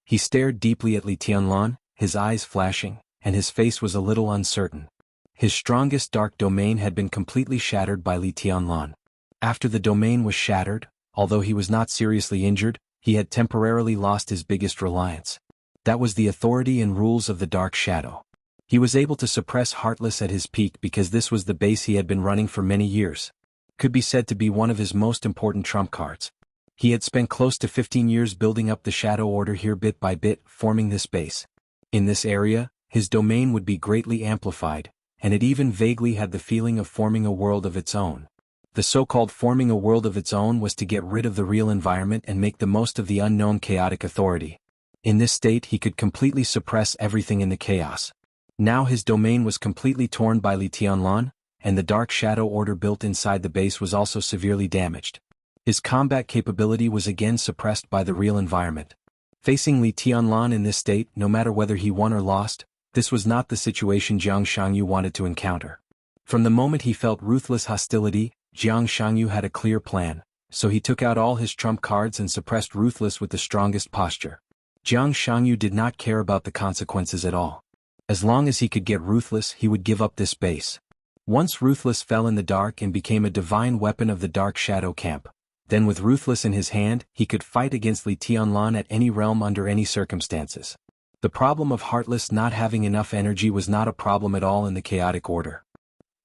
He stared deeply at Li Tianlan, his eyes flashing, and his face was a little uncertain. His strongest dark domain had been completely shattered by Li Tianlan. After the domain was shattered, although he was not seriously injured, he had temporarily lost his biggest reliance. That was the authority and rules of the Dark Shadow. He was able to suppress Heartless at his peak because this was the base he had been running for many years. Could be said to be one of his most important trump cards. He had spent close to 15 years building up the Shadow Order here bit by bit, forming this base. In this area, his domain would be greatly amplified, and it even vaguely had the feeling of forming a world of its own. The so-called forming a world of its own was to get rid of the real environment and make the most of the unknown chaotic authority. In this state he could completely suppress everything in the chaos. Now his domain was completely torn by Li Tianlan, and the Dark Shadow Order built inside the base was also severely damaged. His combat capability was again suppressed by the real environment. Facing Li Tianlan in this state, no matter whether he won or lost, this was not the situation Jiang Shangyu wanted to encounter. From the moment he felt ruthless hostility, Jiang Shangyu had a clear plan, so he took out all his trump cards and suppressed Ruthless with the strongest posture. Jiang Shangyu did not care about the consequences at all. As long as he could get Ruthless, he would give up this base. Once Ruthless fell in the dark and became a divine weapon of the Dark Shadow Camp, then with Ruthless in his hand, he could fight against Li Tianlan at any realm under any circumstances. The problem of Heartless not having enough energy was not a problem at all in the Chaotic Order.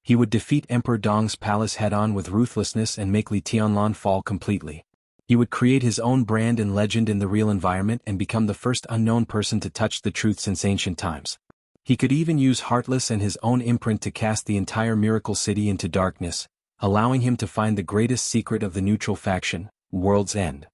He would defeat Emperor Dong's palace head-on with ruthlessness and make Li Tianlan fall completely. He would create his own brand and legend in the real environment and become the first unknown person to touch the truth since ancient times. He could even use Heartless and his own imprint to cast the entire Miracle City into darkness, allowing him to find the greatest secret of the neutral faction, World's End.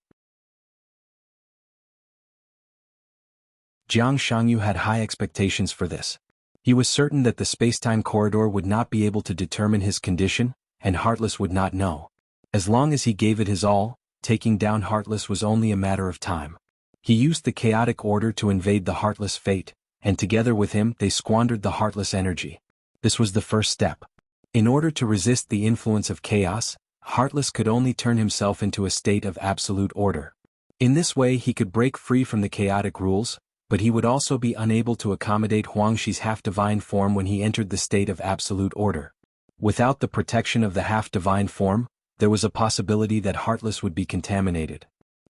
Jiang Shangyu had high expectations for this. He was certain that the space-time corridor would not be able to determine his condition, and Heartless would not know. As long as he gave it his all, taking down Heartless was only a matter of time. He used the Chaotic Order to invade the Heartless fate, and together with him they squandered the Heartless energy. This was the first step. In order to resist the influence of chaos, Heartless could only turn himself into a state of absolute order. In this way he could break free from the chaotic rules, but he would also be unable to accommodate Huangshi's half-divine form when he entered the state of absolute order. Without the protection of the half-divine form, there was a possibility that Heartless would be contaminated.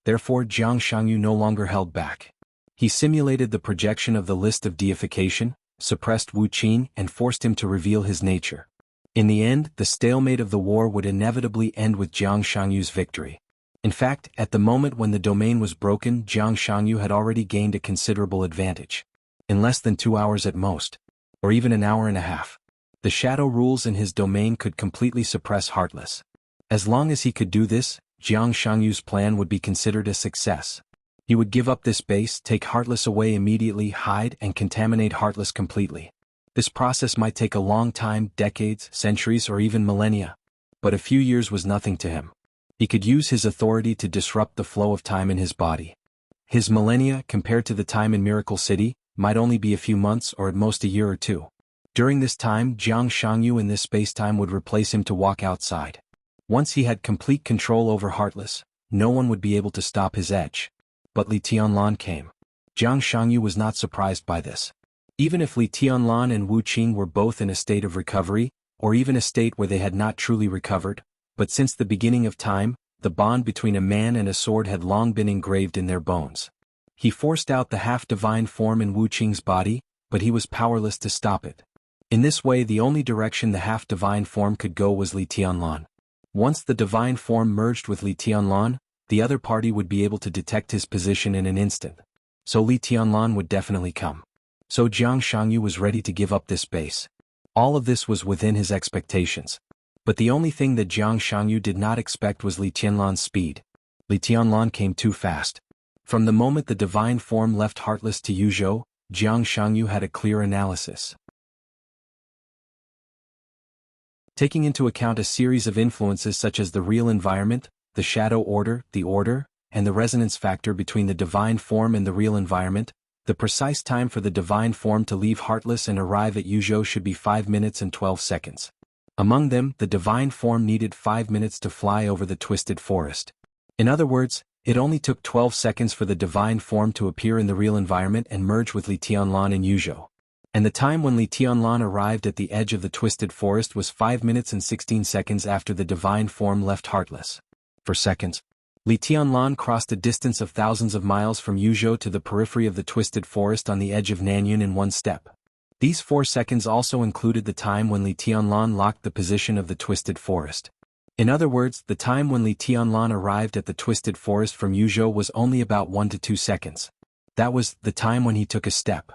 Therefore Jiang Shangyu no longer held back. He simulated the projection of the list of deification, suppressed Wu Qin and forced him to reveal his nature. In the end, the stalemate of the war would inevitably end with Jiang Shangyu's victory. In fact, at the moment when the domain was broken, Jiang Shangyu had already gained a considerable advantage. In less than 2 hours at most, or even an hour and a half, the shadow rules in his domain could completely suppress Heartless. As long as he could do this, Jiang Shangyu's plan would be considered a success. He would give up this base, take Heartless away immediately, hide and contaminate Heartless completely. This process might take a long time, decades, centuries or even millennia. But a few years was nothing to him. He could use his authority to disrupt the flow of time in his body. His millennia, compared to the time in Miracle City, might only be a few months or at most a year or two. During this time, Jiang Shangyu in this space-time would replace him to walk outside. Once he had complete control over Heartless, no one would be able to stop his edge. But Li Tianlan came. Jiang Shangyu was not surprised by this. Even if Li Tianlan and Wu Qin were both in a state of recovery, or even a state where they had not truly recovered, but since the beginning of time, the bond between a man and a sword had long been engraved in their bones. He forced out the half-divine form in Wu Qing's body, but he was powerless to stop it. In this way, the only direction the half-divine form could go was Li Tianlan. Once the divine form merged with Li Tianlan, the other party would be able to detect his position in an instant. So Li Tianlan would definitely come. So Jiang Shangyu was ready to give up this base. All of this was within his expectations. But the only thing that Jiang Shangyu did not expect was Li Tianlan's speed. Li Tianlan came too fast. From the moment the divine form left Heartless to Yuzhou, Jiang Shangyu had a clear analysis. Taking into account a series of influences such as the real environment, the shadow order, and the resonance factor between the divine form and the real environment, the precise time for the divine form to leave Heartless and arrive at Yuzhou should be 5 minutes and 12 seconds. Among them, the divine form needed 5 minutes to fly over the twisted forest. In other words, it only took 12 seconds for the divine form to appear in the real environment and merge with Li Tianlan in Yuzhou. And the time when Li Tianlan arrived at the edge of the twisted forest was 5 minutes and 16 seconds after the divine form left Heartless. For seconds, Li Tianlan crossed a distance of thousands of miles from Yuzhou to the periphery of the twisted forest on the edge of Nanyun in one step. These 4 seconds also included the time when Li Tianlan locked the position of the twisted forest. In other words, the time when Li Tianlan arrived at the twisted forest from Yuzhou was only about 1 to 2 seconds. That was the time when he took a step.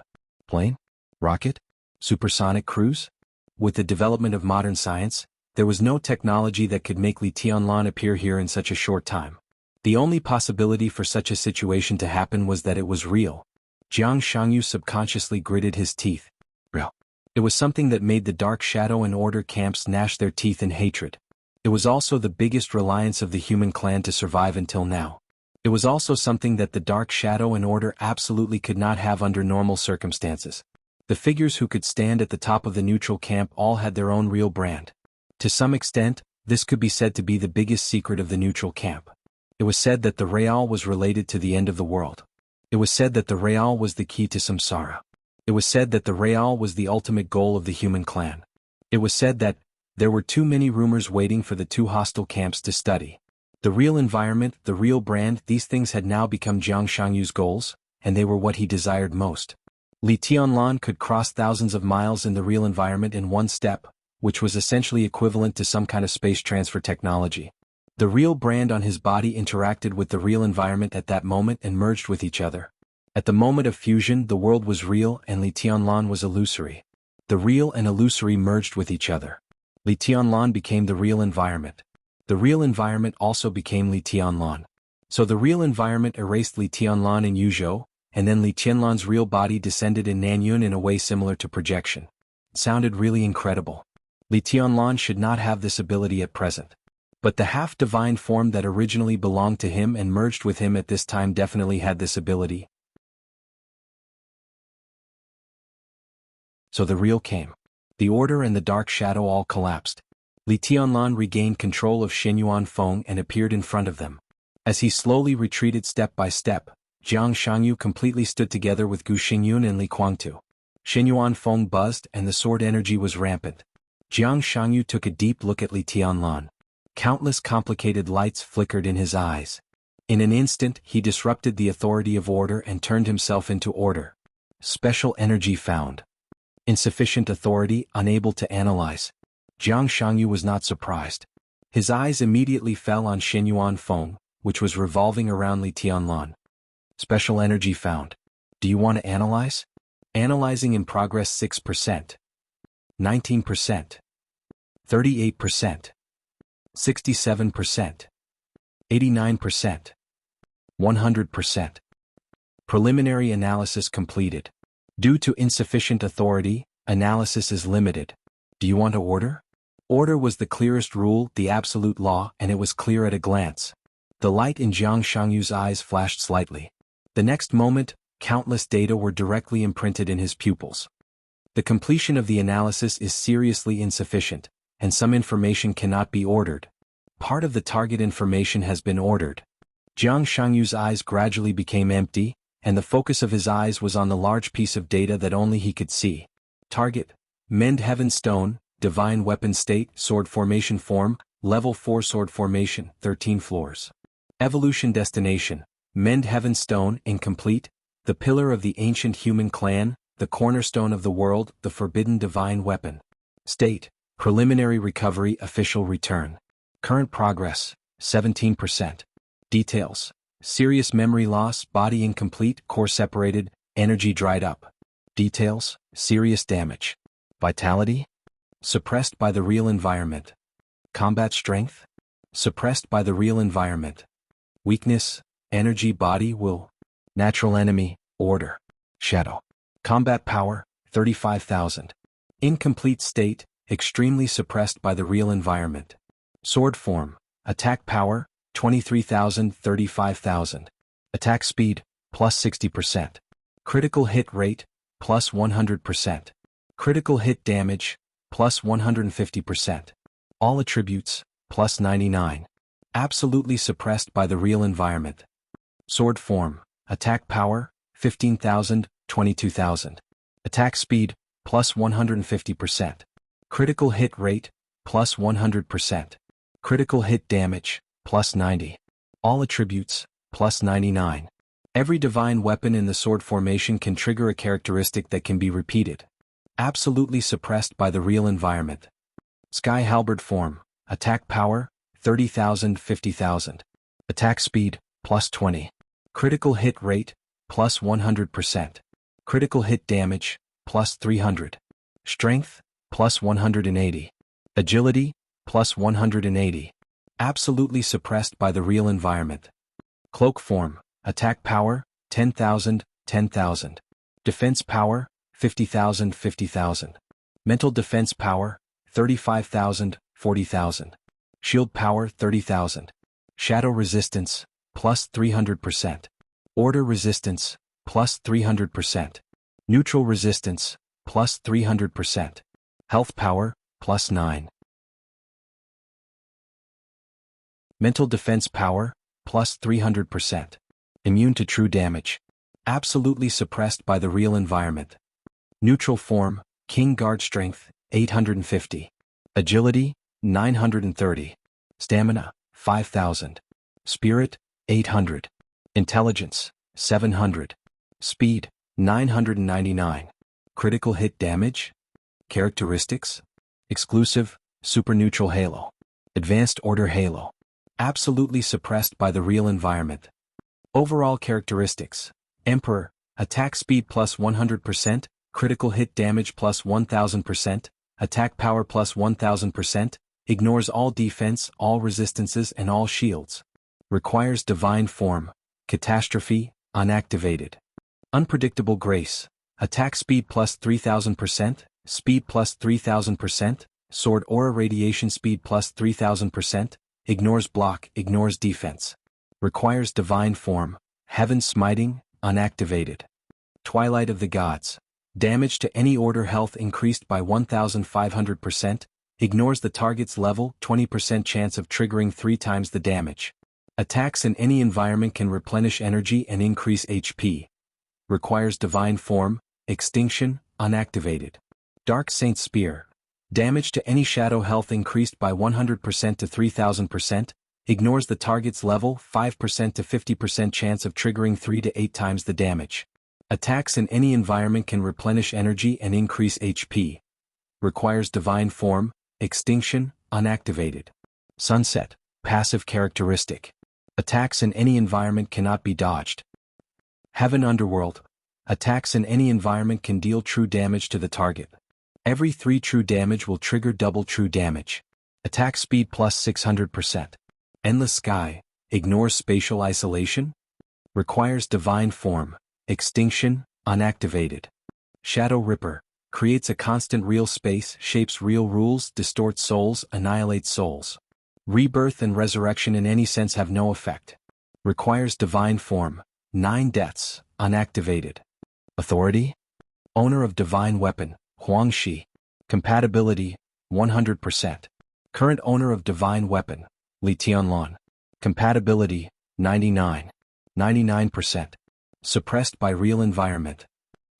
Plane? Rocket? Supersonic cruise? With the development of modern science, there was no technology that could make Li Tianlan appear here in such a short time. The only possibility for such a situation to happen was that it was real. Jiang Shangyu subconsciously gritted his teeth. Real. It was something that made the Dark Shadow and Order camps gnash their teeth in hatred. It was also the biggest reliance of the human clan to survive until now. It was also something that the Dark Shadow and Order absolutely could not have under normal circumstances. The figures who could stand at the top of the neutral camp all had their own real brand. To some extent, this could be said to be the biggest secret of the neutral camp. It was said that the Real was related to the end of the world. It was said that the Real was the key to samsara. It was said that the Real was the ultimate goal of the human clan. It was said that there were too many rumors waiting for the two hostile camps to study. The real environment, the real brand, these things had now become Jiang Shangyu's goals, and they were what he desired most. Li Tianlan could cross thousands of miles in the real environment in one step, which was essentially equivalent to some kind of space transfer technology. The real brand on his body interacted with the real environment at that moment and merged with each other. At the moment of fusion, the world was real and Li Tianlan was illusory. The real and illusory merged with each other. Li Tianlan became the real environment. The real environment also became Li Tianlan. So the real environment erased Li Tianlan in Yuzhou, and then Li Tianlan's real body descended in Nanyun in a way similar to projection. It sounded really incredible. Li Tianlan should not have this ability at present. But the half-divine form that originally belonged to him and merged with him at this time definitely had this ability. So the real came. The Order and the Dark Shadow all collapsed. Li Tianlan regained control of Xinyuan Feng and appeared in front of them. As he slowly retreated step by step, Jiang Shangyu completely stood together with Gu Xingyun and Li Guangtu. Xinyuan Feng buzzed and the sword energy was rampant. Jiang Shangyu took a deep look at Li Tianlan. Countless complicated lights flickered in his eyes. In an instant he disrupted the authority of order and turned himself into order. Special energy found. Insufficient authority, unable to analyze. Jiang Shangyu was not surprised. His eyes immediately fell on Shenyuan Feng, which was revolving around Li Tianlan. Special energy found. Do you want to analyze? Analyzing in progress 6%. 19%. 38%. 67%. 89%. 100%. Preliminary analysis completed. Due to insufficient authority, analysis is limited. Do you want to order? Order was the clearest rule, the absolute law, and it was clear at a glance. The light in Jiang Shangyu's eyes flashed slightly. The next moment, countless data were directly imprinted in his pupils. The completion of the analysis is seriously insufficient, and some information cannot be ordered. Part of the target information has been ordered. Jiang Shangyu's eyes gradually became empty, and the focus of his eyes was on the large piece of data that only he could see. Target: Mend Heaven Stone, Divine Weapon State, Sword Formation Form, Level 4 Sword Formation, 13 floors. Evolution Destination: Mend Heaven Stone, incomplete, the pillar of the ancient human clan, the cornerstone of the world, the forbidden divine weapon. State: Preliminary recovery, official return. Current progress: 17%. Details: Serious memory loss, body incomplete, core separated, energy dried up. Details: Serious damage. Vitality: Suppressed by the real environment. Combat strength: Suppressed by the real environment. Weakness: Energy, body, will. Natural enemy: Order. Shadow. Combat power: 35,000. Incomplete state: Extremely suppressed by the real environment. Sword form: Attack power: 23,000, 35,000. Attack speed: plus 60%. Critical hit rate: plus 100%. Critical hit damage: plus 150%. All attributes: plus 99. Absolutely suppressed by the real environment. Sword form: Attack power: 15,000, 22,000. Attack speed: plus 150%. Critical hit rate: plus 100%. Critical hit damage: plus 90. All attributes: plus 99. Every divine weapon in the sword formation can trigger a characteristic that can be repeated. Absolutely suppressed by the real environment. Sky halberd form: Attack power: 30,000, 50,000. Attack speed: plus 20. Critical hit rate: plus 100%. Critical hit damage: plus 300. Strength: plus 180. Agility: plus 180. Absolutely suppressed by the real environment. Cloak form: Attack power: 10,000, 10,000. Defense power: 50,000, 50,000. Mental defense power: 35,000, 40,000. Shield power: 30,000. Shadow resistance: plus 300%. Order resistance: plus 300%. Neutral resistance: plus 300%. Health power: plus 9. Mental defense power: plus 300%. Immune to true damage. Absolutely suppressed by the real environment. Neutral form: King Guard strength: 850. Agility: 930. Stamina: 5,000. Spirit: 800. Intelligence: 700. Speed: 999. Critical hit damage. Characteristics: Exclusive, Superneutral Halo. Advanced Order Halo. Absolutely suppressed by the real environment. Overall characteristics: Emperor: Attack speed plus 100%, critical hit damage plus 1000%, attack power plus 1000%, ignores all defense, all resistances and all shields. Requires divine form. Catastrophe: Unactivated. Unpredictable grace: Attack speed plus 3000%, speed plus 3000%, sword aura radiation speed plus 3000%, ignores block, ignores defense. Requires divine form. Heaven smiting: Unactivated. Twilight of the Gods: Damage to any order health increased by 1500%, ignores the target's level, 20% chance of triggering 3 times the damage. Attacks in any environment can replenish energy and increase HP. Requires divine form. Extinction: Unactivated. Dark Saint Spear: Damage to any shadow health increased by 100% to 3000%, Ignores the target's level, 5% to 50% chance of triggering 3 to 8 times the damage. Attacks in any environment can replenish energy and increase HP. Requires divine form, extinction, unactivated. Sunset, passive characteristic. Attacks in any environment cannot be dodged. Heaven Underworld. Attacks in any environment can deal true damage to the target. Every 3 true damage will trigger double true damage. Attack speed plus 600%. Endless Sky. Ignores spatial isolation. Requires divine form, extinction, unactivated. Shadow Ripper. Creates a constant real space, shapes real rules, distorts souls, annihilates souls. Rebirth and resurrection in any sense have no effect. Requires divine form, 9 deaths, unactivated. Authority? Owner of divine weapon, Huangshi. Compatibility, 100%. Current owner of divine weapon, Li Tianlan. Compatibility, 99%. Suppressed by real environment.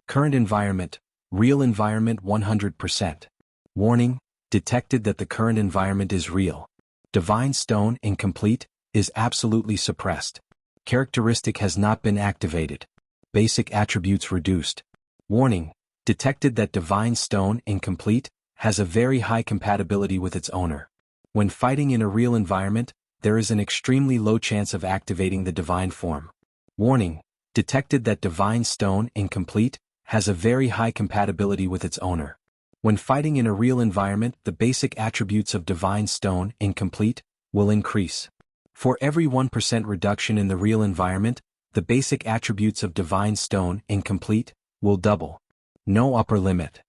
Current environment, real environment 100%. Warning, detected that the current environment is real. Divine Stone, incomplete, is absolutely suppressed. Characteristic has not been activated. Basic attributes reduced. Warning, detected that Divine Stone, incomplete, has a very high compatibility with its owner. When fighting in a real environment, there is an extremely low chance of activating the divine form. Warning, detected that Divine Stone, incomplete, has a very high compatibility with its owner. When fighting in a real environment, the basic attributes of Divine Stone, incomplete, will increase. For every 1% reduction in the real environment, the basic attributes of Divine Stone, incomplete, will double. No upper limit.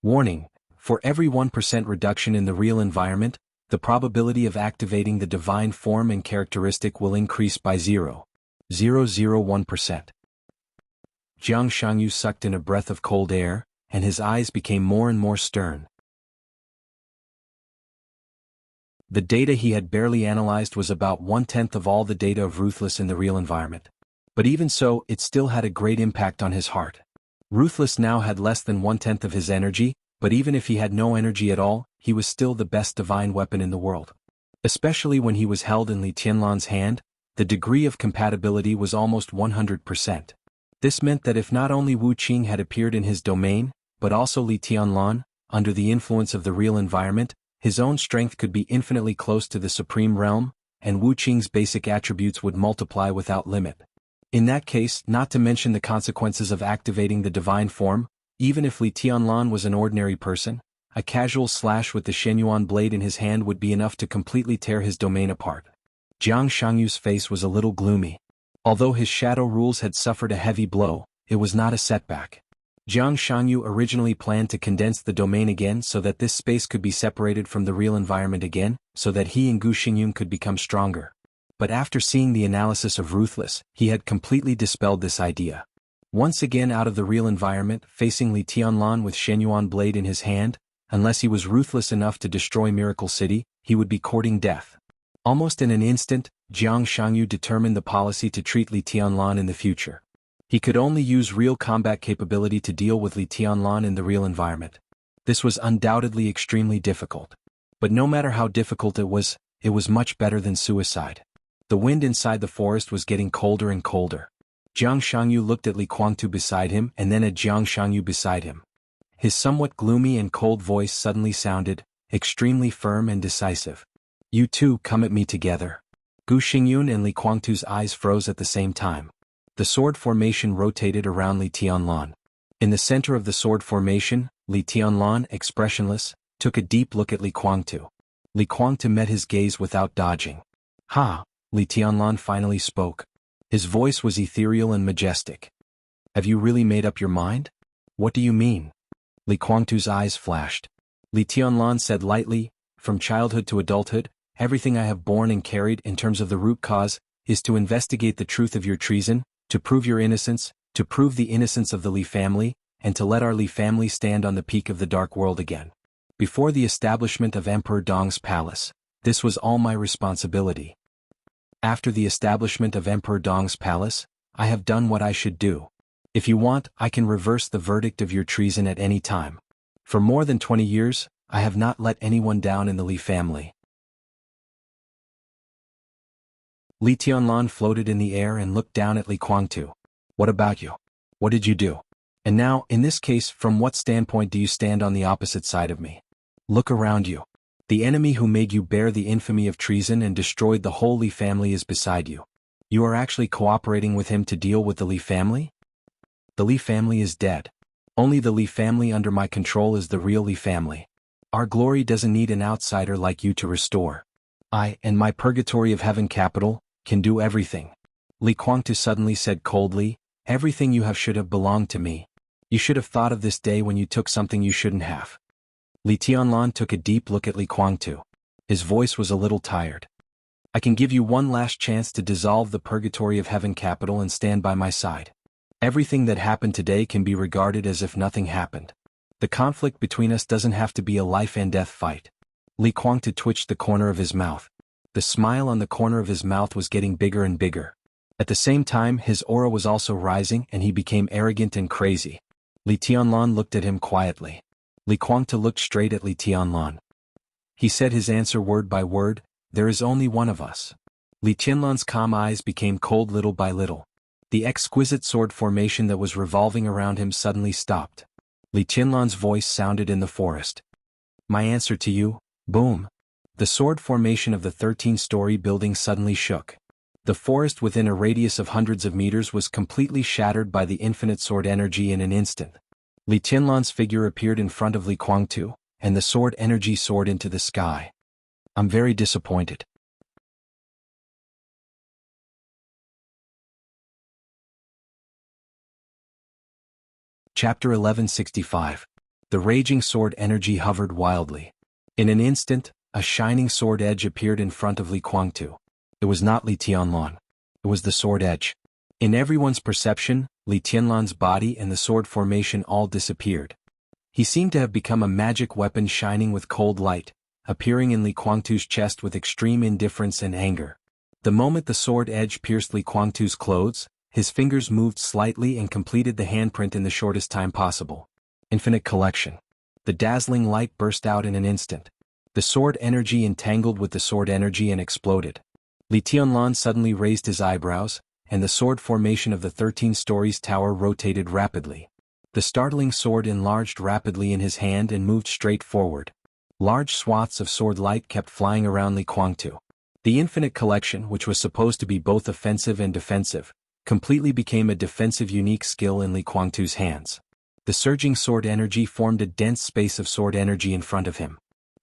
Warning, for every 1% reduction in the real environment, the probability of activating the divine form and characteristic will increase by 0.001%. Jiang Shangyu sucked in a breath of cold air, and his eyes became more and more stern. The data he had barely analyzed was about 1/10 of all the data of Ruthless in the real environment. But even so, it still had a great impact on his heart. Ruthless now had less than 1/10 of his energy, but even if he had no energy at all, he was still the best divine weapon in the world. Especially when he was held in Li Tianlan's hand, the degree of compatibility was almost 100%. This meant that if not only Wu Qing had appeared in his domain, but also Li Tianlan, under the influence of the real environment, his own strength could be infinitely close to the supreme realm, and Wu Qing's basic attributes would multiply without limit. In that case, not to mention the consequences of activating the divine form, even if Li Tianlan was an ordinary person, a casual slash with the Shenyuan blade in his hand would be enough to completely tear his domain apart. Jiang Shangyu's face was a little gloomy. Although his shadow rules had suffered a heavy blow, it was not a setback. Jiang Shangyu originally planned to condense the domain again so that this space could be separated from the real environment again, so that he and Gu Xingyun could become stronger. But after seeing the analysis of Ruthless, he had completely dispelled this idea. Once again out of the real environment, facing Li Tianlan with Shenyuan blade in his hand, unless he was ruthless enough to destroy Miracle City, he would be courting death. Almost in an instant, Jiang Shangyu determined the policy to treat Li Tianlan in the future. He could only use real combat capability to deal with Li Tianlan in the real environment. This was undoubtedly extremely difficult. But no matter how difficult it was much better than suicide. The wind inside the forest was getting colder and colder. Jiang Shangyu looked at Li Guangtu beside him and then at Jiang Shangyu beside him. His somewhat gloomy and cold voice suddenly sounded, extremely firm and decisive. "You two come at me together." Gu Xingyun and Li Guangtu's eyes froze at the same time. The sword formation rotated around Li Tianlan. In the center of the sword formation, Li Tianlan, expressionless, took a deep look at Li Guangtu. Li Guangtu met his gaze without dodging. "Ha!" Li Tianlan finally spoke. His voice was ethereal and majestic. "Have you really made up your mind?" "What do you mean?" Li Guangtu's eyes flashed. Li Tianlan said lightly, "From childhood to adulthood, everything I have borne and carried in terms of the root cause, is to investigate the truth of your treason, to prove your innocence, to prove the innocence of the Li family, and to let our Li family stand on the peak of the dark world again. Before the establishment of Emperor Dong's palace, this was all my responsibility. After the establishment of Emperor Dong's palace, I have done what I should do. If you want, I can reverse the verdict of your treason at any time. For more than 20 years, I have not let anyone down in the Li family. Li Tianlan floated in the air and looked down at Li Guangtu. What about you? What did you do? And now, in this case, from what standpoint do you stand on the opposite side of me? Look around you. The enemy who made you bear the infamy of treason and destroyed the whole Li family is beside you. You are actually cooperating with him to deal with the Li family? The Li family is dead. Only the Li family under my control is the real Li family. Our glory doesn't need an outsider like you to restore. I, and my purgatory of heaven capital, can do everything. Li Guangtu suddenly said coldly, everything you have should have belonged to me. You should have thought of this day when you took something you shouldn't have. Li Tianlan took a deep look at Li Guangtu. His voice was a little tired. I can give you one last chance to dissolve the purgatory of heaven capital and stand by my side. Everything that happened today can be regarded as if nothing happened. The conflict between us doesn't have to be a life and death fight. Li Guangtu twitched the corner of his mouth. The smile on the corner of his mouth was getting bigger and bigger. At the same time, his aura was also rising and he became arrogant and crazy. Li Tianlan looked at him quietly. Li Guangtu looked straight at Li Tianlan. He said his answer word by word, there is only one of us. Li Tianlan's calm eyes became cold little by little. The exquisite sword formation that was revolving around him suddenly stopped. Li Tianlan's voice sounded in the forest. My answer to you, boom. The sword formation of the 13-story building suddenly shook. The forest within a radius of hundreds of meters was completely shattered by the infinite sword energy in an instant. Li Tianlan's figure appeared in front of Li Guangtu, and the sword energy soared into the sky. I'm very disappointed. Chapter 1165. The raging sword energy hovered wildly. In an instant, a shining sword edge appeared in front of Li Guangtu. It was not Li Tianlan. It was the sword edge. In everyone's perception, Li Tianlan's body and the sword formation all disappeared. He seemed to have become a magic weapon shining with cold light, appearing in Li Guangtu's chest with extreme indifference and anger. The moment the sword edge pierced Li Guangtu's clothes, his fingers moved slightly and completed the handprint in the shortest time possible. Infinite collection. The dazzling light burst out in an instant. The sword energy entangled with the sword energy and exploded. Li Tianlan suddenly raised his eyebrows, and the sword formation of the 13 stories tower rotated rapidly. The startling sword enlarged rapidly in his hand and moved straight forward. Large swaths of sword light kept flying around Li Guangtu. The infinite collection, which was supposed to be both offensive and defensive, completely became a defensive unique skill in Li Guangtu's hands. The surging sword energy formed a dense space of sword energy in front of him.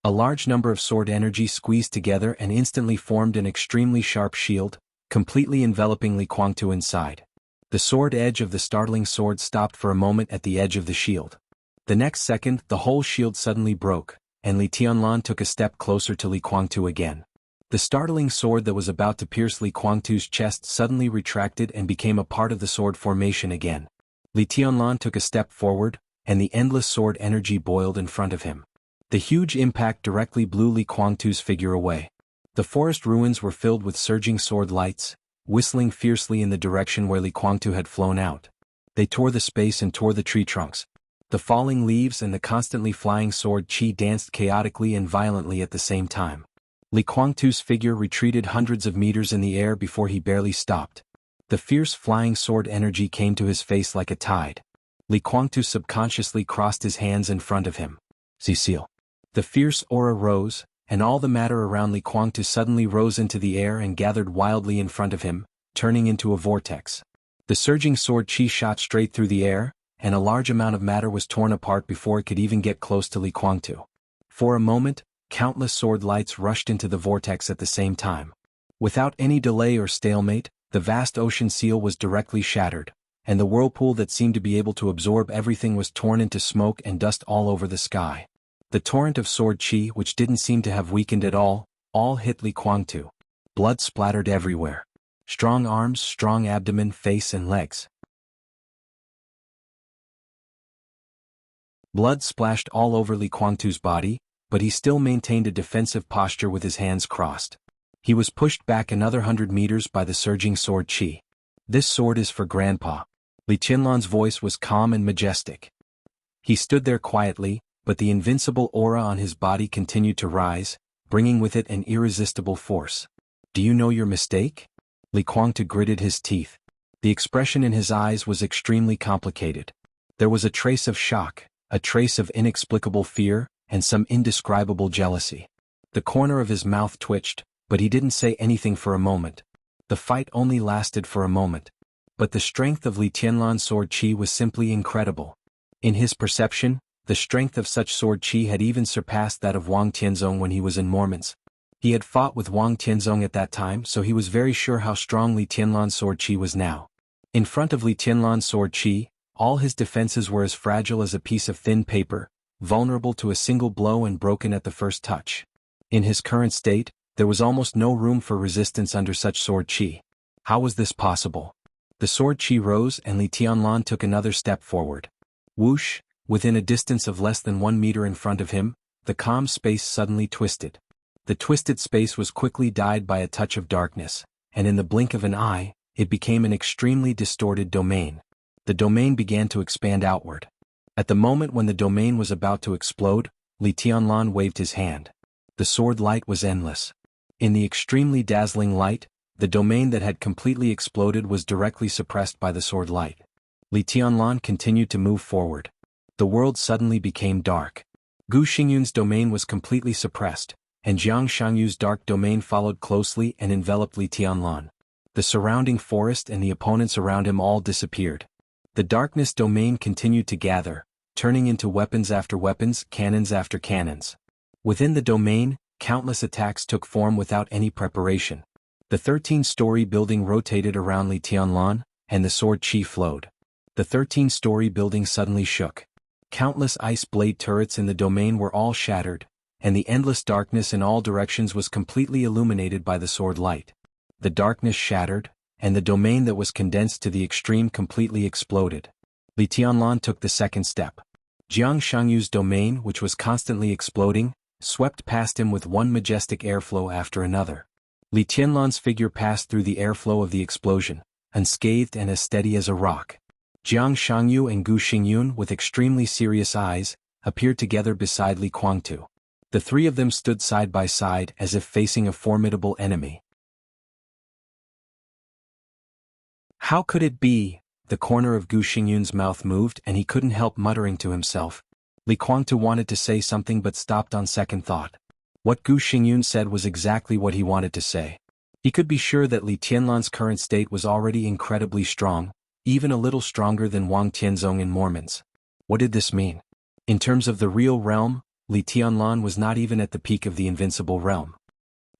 A large number of sword energy squeezed together and instantly formed an extremely sharp shield, completely enveloping Li Guangtu inside. The sword edge of the startling sword stopped for a moment at the edge of the shield. The next second, the whole shield suddenly broke, and Li Tianlan took a step closer to Li Guangtu again. The startling sword that was about to pierce Li Guangtu's chest suddenly retracted and became a part of the sword formation again. Li Tianlan took a step forward, and the endless sword energy boiled in front of him. The huge impact directly blew Li Guangtu's figure away. The forest ruins were filled with surging sword lights, whistling fiercely in the direction where Li Guangtu had flown out. They tore the space and tore the tree trunks. The falling leaves and the constantly flying sword chi danced chaotically and violently at the same time. Li Guangtu's figure retreated hundreds of meters in the air before he barely stopped. The fierce flying sword energy came to his face like a tide. Li Guangtu subconsciously crossed his hands in front of him. Cecile. The fierce aura rose, and all the matter around Li Guangtu suddenly rose into the air and gathered wildly in front of him, turning into a vortex. The surging sword chi shot straight through the air, and a large amount of matter was torn apart before it could even get close to Li Guangtu. For a moment, countless sword lights rushed into the vortex at the same time. Without any delay or stalemate, the vast ocean seal was directly shattered, and the whirlpool that seemed to be able to absorb everything was torn into smoke and dust all over the sky. The torrent of sword chi, which didn't seem to have weakened at all hit Li Guangtu. Blood splattered everywhere. Strong arms, strong abdomen, face and legs. Blood splashed all over Li Guangtu's body, but he still maintained a defensive posture with his hands crossed. He was pushed back another 100 meters by the surging sword chi. This sword is for Grandpa. Li Tianlan's voice was calm and majestic. He stood there quietly, but the invincible aura on his body continued to rise, bringing with it an irresistible force. Do you know your mistake? Li Kuangtu gritted his teeth. The expression in his eyes was extremely complicated. There was a trace of shock, a trace of inexplicable fear, and some indescribable jealousy. The corner of his mouth twitched, but he didn't say anything for a moment. The fight only lasted for a moment. But the strength of Li Tianlan's sword qi was simply incredible. In his perception, the strength of such sword qi had even surpassed that of Wang Tianzong when he was in Mormons. He had fought with Wang Tianzong at that time, so he was very sure how strong Li Tianlan's sword qi was now. In front of Li Tianlan's sword qi, all his defenses were as fragile as a piece of thin paper, vulnerable to a single blow and broken at the first touch. In his current state, there was almost no room for resistance under such sword qi. How was this possible? The sword qi rose and Li Tianlan took another step forward. Whoosh, within a distance of less than 1 meter in front of him, the calm space suddenly twisted. The twisted space was quickly dyed by a touch of darkness, and in the blink of an eye, it became an extremely distorted domain. The domain began to expand outward. At the moment when the domain was about to explode, Li Tianlan waved his hand. The sword light was endless. In the extremely dazzling light, the domain that had completely exploded was directly suppressed by the sword light. Li Tianlan continued to move forward. The world suddenly became dark. Gu Xingyun's domain was completely suppressed, and Jiang Shangyu's dark domain followed closely and enveloped Li Tianlan. The surrounding forest and the opponents around him all disappeared. The darkness domain continued to gather, turning into weapons after weapons, cannons after cannons. Within the domain, countless attacks took form without any preparation. The 13-story building rotated around Li Tianlan, and the sword qi flowed. The 13-story building suddenly shook. Countless ice blade turrets in the domain were all shattered, and the endless darkness in all directions was completely illuminated by the sword light. The darkness shattered, and the domain that was condensed to the extreme completely exploded. Li Tianlan took the second step. Jiang Shangyu's domain, which was constantly exploding, swept past him with one majestic airflow after another. Li Tianlan's figure passed through the airflow of the explosion, unscathed and as steady as a rock. Jiang Shangyu and Gu Xingyun, with extremely serious eyes, appeared together beside Li Kuangtu. The three of them stood side by side as if facing a formidable enemy. How could it be? The corner of Gu Xingyun's mouth moved and he couldn't help muttering to himself. Li Kuangtu wanted to say something but stopped on second thought. What Gu Xingyun said was exactly what he wanted to say. He could be sure that Li Tianlan's current state was already incredibly strong, even a little stronger than Wang Tianzong in Mormons. What did this mean? In terms of the real realm, Li Tianlan was not even at the peak of the invincible realm.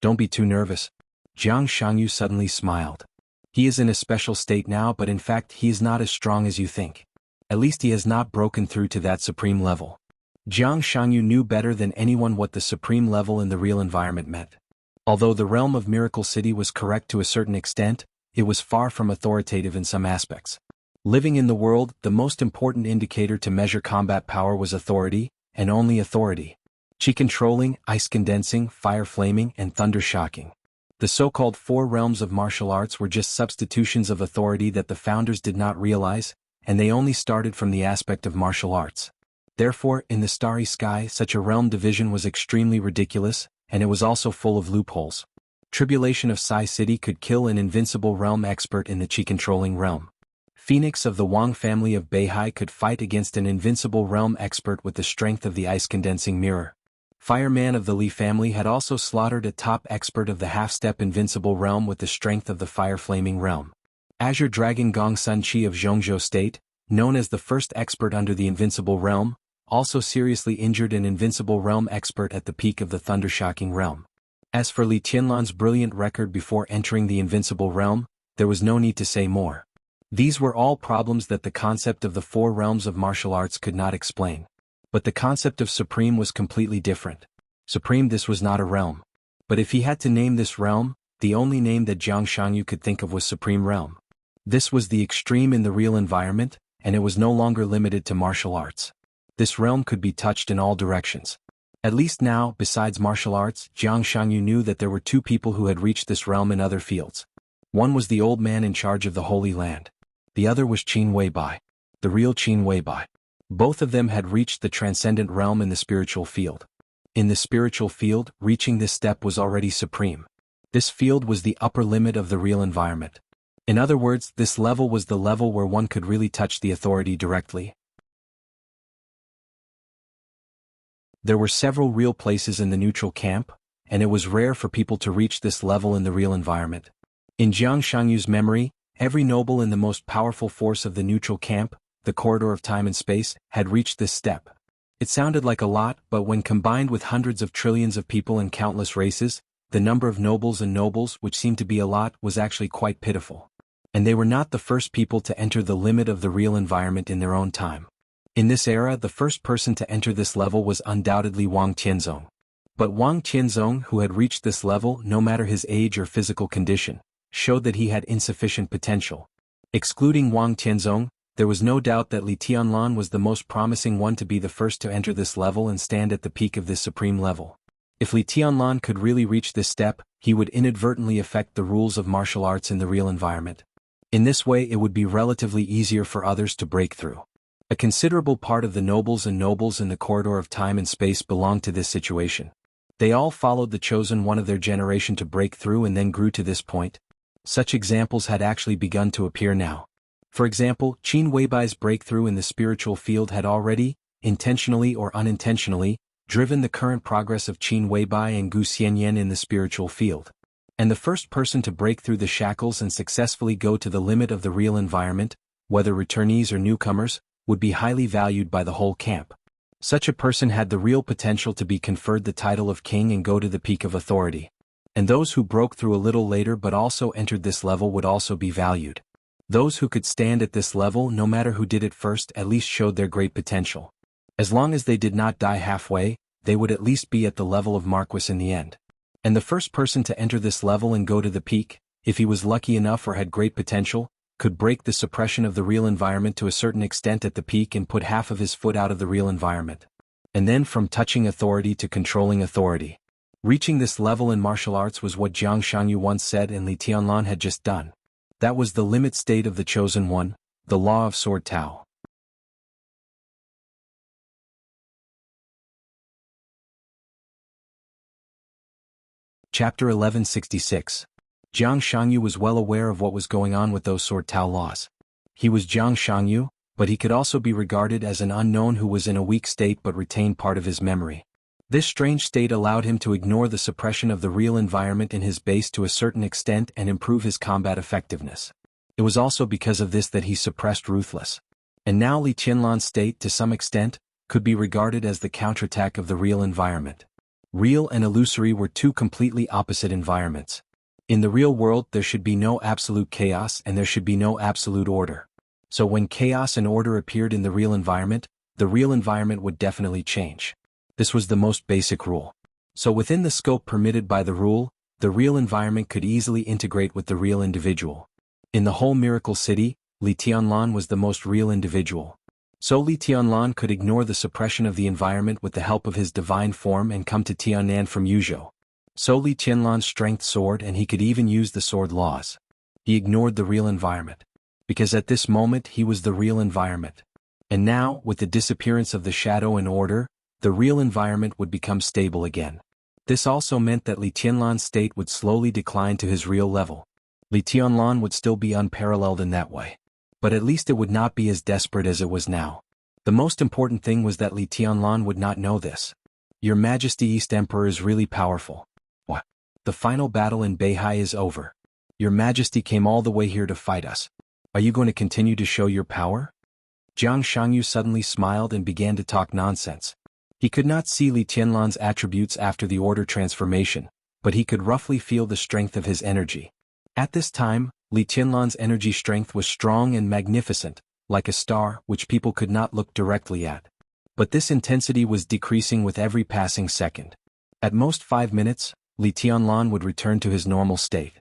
Don't be too nervous. Jiang Shangyu suddenly smiled. He is in a special state now, but in fact he is not as strong as you think. At least he has not broken through to that supreme level. Jiang Shangyu knew better than anyone what the supreme level in the real environment meant. Although the realm of Miracle City was correct to a certain extent, it was far from authoritative in some aspects. Living in the world, the most important indicator to measure combat power was authority, and only authority. Qi controlling, ice condensing, fire flaming, and thunder shocking. The so-called 4 realms of martial arts were just substitutions of authority that the founders did not realize, and they only started from the aspect of martial arts. Therefore, in the starry sky, such a realm division was extremely ridiculous, and it was also full of loopholes. Tribulation of Sai City could kill an invincible realm expert in the Qi-controlling realm. Phoenix of the Wang family of Beihai could fight against an invincible realm expert with the strength of the ice-condensing mirror. Fireman of the Li family had also slaughtered a top expert of the half-step invincible realm with the strength of the fire-flaming realm. Azure Dragon Gong Sun Qi of Zhongzhou State, known as the first expert under the invincible realm, also seriously injured an invincible realm expert at the peak of the thunder-shocking realm. As for Li Tianlan's brilliant record before entering the invincible realm, there was no need to say more. These were all problems that the concept of the 4 realms of martial arts could not explain. But the concept of supreme was completely different. Supreme, this was not a realm. But if he had to name this realm, the only name that Jiang Shangyu could think of was Supreme Realm. This was the extreme in the real environment, and it was no longer limited to martial arts. This realm could be touched in all directions. At least now, besides martial arts, Jiang Shangyu knew that there were 2 people who had reached this realm in other fields. One was the old man in charge of the Holy Land. The other was Qin Weibai, the real Qin Weibai. Both of them had reached the transcendent realm in the spiritual field. In the spiritual field, reaching this step was already supreme. This field was the upper limit of the real environment. In other words, this level was the level where one could really touch the authority directly. There were several real places in the neutral camp, and it was rare for people to reach this level in the real environment. In Jiang Shangyu's memory, every noble in the most powerful force of the neutral camp, the corridor of time and space, had reached this step. It sounded like a lot, but when combined with hundreds of trillions of people and countless races, the number of nobles, which seemed to be a lot, was actually quite pitiful. And they were not the first people to enter the limit of the real environment in their own time. In this era, the first person to enter this level was undoubtedly Wang Tianzong. But Wang Tianzong, who had reached this level, no matter his age or physical condition, showed that he had insufficient potential. Excluding Wang Tianzong, there was no doubt that Li Tianlan was the most promising one to be the first to enter this level and stand at the peak of this supreme level. If Li Tianlan could really reach this step, he would inadvertently affect the rules of martial arts in the real environment. In this way, it would be relatively easier for others to break through. A considerable part of the nobles in the corridor of time and space belonged to this situation. They all followed the chosen one of their generation to break through and then grew to this point. Such examples had actually begun to appear now. For example, Qin Weibai's breakthrough in the spiritual field had already, intentionally or unintentionally, driven the current progress of Qin Weibai and Gu Xianyan in the spiritual field. And the first person to break through the shackles and successfully go to the limit of the real environment, whether returnees or newcomers, would be highly valued by the whole camp. Such a person had the real potential to be conferred the title of king and go to the peak of authority. And those who broke through a little later but also entered this level would also be valued. Those who could stand at this level, no matter who did it first, at least showed their great potential. As long as they did not die halfway, they would at least be at the level of Marquis in the end. And the first person to enter this level and go to the peak, if he was lucky enough or had great potential, could break the suppression of the real environment to a certain extent at the peak and put half of his foot out of the real environment. And then from touching authority to controlling authority. Reaching this level in martial arts was what Jiang Shangyu once said and Li Tianlan had just done. That was the limit state of the chosen one, the law of Sword Tao. Chapter 1166. Jiang Shangyu was well aware of what was going on with those Sword Tao laws. He was Jiang Shangyu, but he could also be regarded as an unknown who was in a weak state but retained part of his memory. This strange state allowed him to ignore the suppression of the real environment in his base to a certain extent and improve his combat effectiveness. It was also because of this that he suppressed Ruthless. And now Li Tianlan's state, to some extent, could be regarded as the counterattack of the real environment. Real and illusory were two completely opposite environments. In the real world, there should be no absolute chaos and there should be no absolute order. So when chaos and order appeared in the real environment would definitely change. This was the most basic rule. So within the scope permitted by the rule, the real environment could easily integrate with the real individual. In the whole Miracle City, Li Tianlan was the most real individual. So Li Tianlan could ignore the suppression of the environment with the help of his divine form and come to Tianan from Yuzhou. So Li Tianlan's strength soared and he could even use the sword laws. He ignored the real environment. Because at this moment he was the real environment. And now, with the disappearance of the shadow and order, the real environment would become stable again. This also meant that Li Tianlan's state would slowly decline to his real level. Li Tianlan would still be unparalleled in that way. But at least it would not be as desperate as it was now. The most important thing was that Li Tianlan would not know this. Your Majesty, East Emperor is really powerful. What? The final battle in Beihai is over. Your Majesty came all the way here to fight us. Are you going to continue to show your power? Jiang Shangyu suddenly smiled and began to talk nonsense. He could not see Li Tianlan's attributes after the order transformation, but he could roughly feel the strength of his energy. At this time, Li Tianlan's energy strength was strong and magnificent, like a star which people could not look directly at. But this intensity was decreasing with every passing second. At most 5 minutes, Li Tianlan would return to his normal state.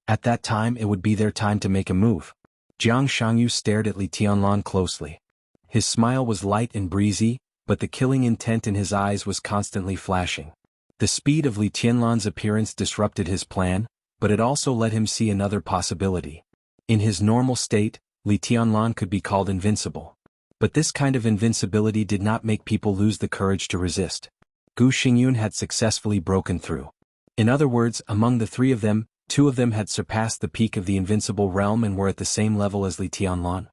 At that time it would be their time to make a move. Jiang Shangyu stared at Li Tianlan closely. His smile was light and breezy, but the killing intent in his eyes was constantly flashing. The speed of Li Tianlan's appearance disrupted his plan, but it also let him see another possibility. In his normal state, Li Tianlan could be called invincible. But this kind of invincibility did not make people lose the courage to resist. Gu Xingyun had successfully broken through. In other words, among the three of them, two of them had surpassed the peak of the invincible realm and were at the same level as Li Tianlan.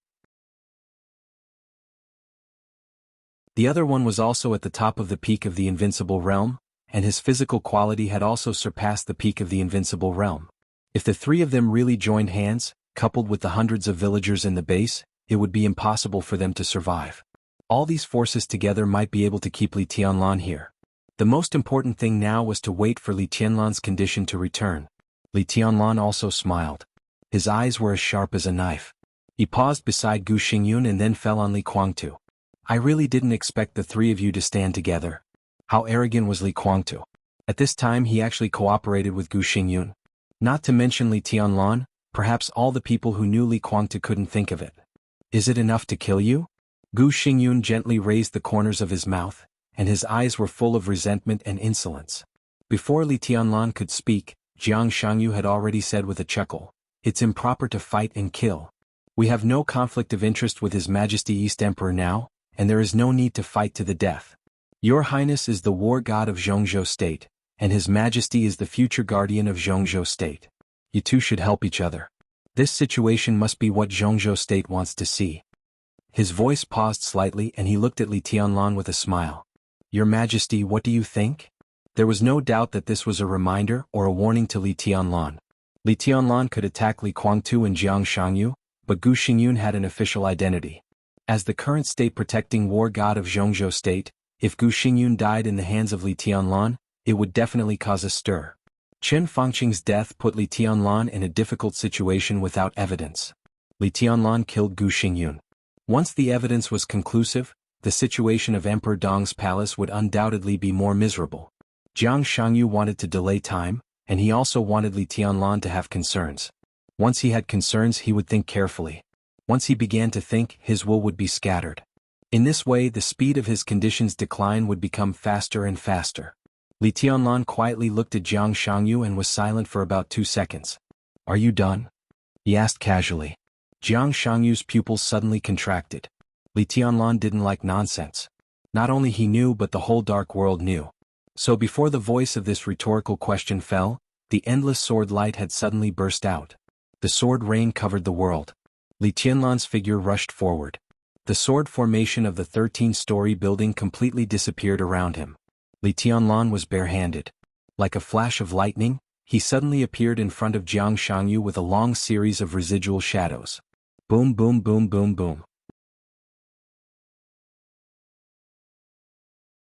The other one was also at the top of the peak of the invincible realm, and his physical quality had also surpassed the peak of the invincible realm. If the three of them really joined hands, coupled with the hundreds of villagers in the base, it would be impossible for them to survive. All these forces together might be able to keep Li Tianlan here. The most important thing now was to wait for Li Tianlan's condition to return. Li Tianlan also smiled. His eyes were as sharp as a knife. He paused beside Gu Xingyun and then fell on Li Guangtu. I really didn't expect the three of you to stand together. How arrogant was Li Guangtu? At this time he actually cooperated with Gu Xingyun. Not to mention Li Tianlan, perhaps all the people who knew Li Guangtu couldn't think of it. Is it enough to kill you? Gu Xingyun gently raised the corners of his mouth, and his eyes were full of resentment and insolence. Before Li Tianlan could speak, Jiang Shangyu had already said with a chuckle, "It's improper to fight and kill. We have no conflict of interest with His Majesty East Emperor now, and there is no need to fight to the death. Your Highness is the war god of Zhongzhou State, and His Majesty is the future guardian of Zhongzhou State. You two should help each other. This situation must be what Zhongzhou State wants to see." His voice paused slightly and he looked at Li Tianlan with a smile. "Your Majesty, what do you think?" There was no doubt that this was a reminder or a warning to Li Tianlan. Li Tianlan could attack Li Guangtu and Jiang Shangyu, but Gu Xingyun had an official identity. As the current state-protecting war god of Zhongzhou State, if Gu Xingyun died in the hands of Li Tianlan, it would definitely cause a stir. Chen Fangqing's death put Li Tianlan in a difficult situation without evidence. Li Tianlan killed Gu Xingyun. Once the evidence was conclusive, the situation of Emperor Dong's palace would undoubtedly be more miserable. Jiang Shangyu wanted to delay time, and he also wanted Li Tianlan to have concerns. Once he had concerns he would think carefully. Once he began to think, his will would be scattered. In this way the speed of his condition's decline would become faster and faster. Li Tianlan quietly looked at Jiang Shangyu and was silent for about 2 seconds. "Are you done?" he asked casually. Jiang Shangyu's pupils suddenly contracted. Li Tianlan didn't like nonsense. Not only he knew but the whole dark world knew. So before the voice of this rhetorical question fell, the endless sword light had suddenly burst out. The sword rain covered the world. Li Tianlan's figure rushed forward. The sword formation of the 13-story building completely disappeared around him. Li Tianlan was barehanded. Like a flash of lightning, he suddenly appeared in front of Jiang Shangyu with a long series of residual shadows. Boom boom boom boom boom.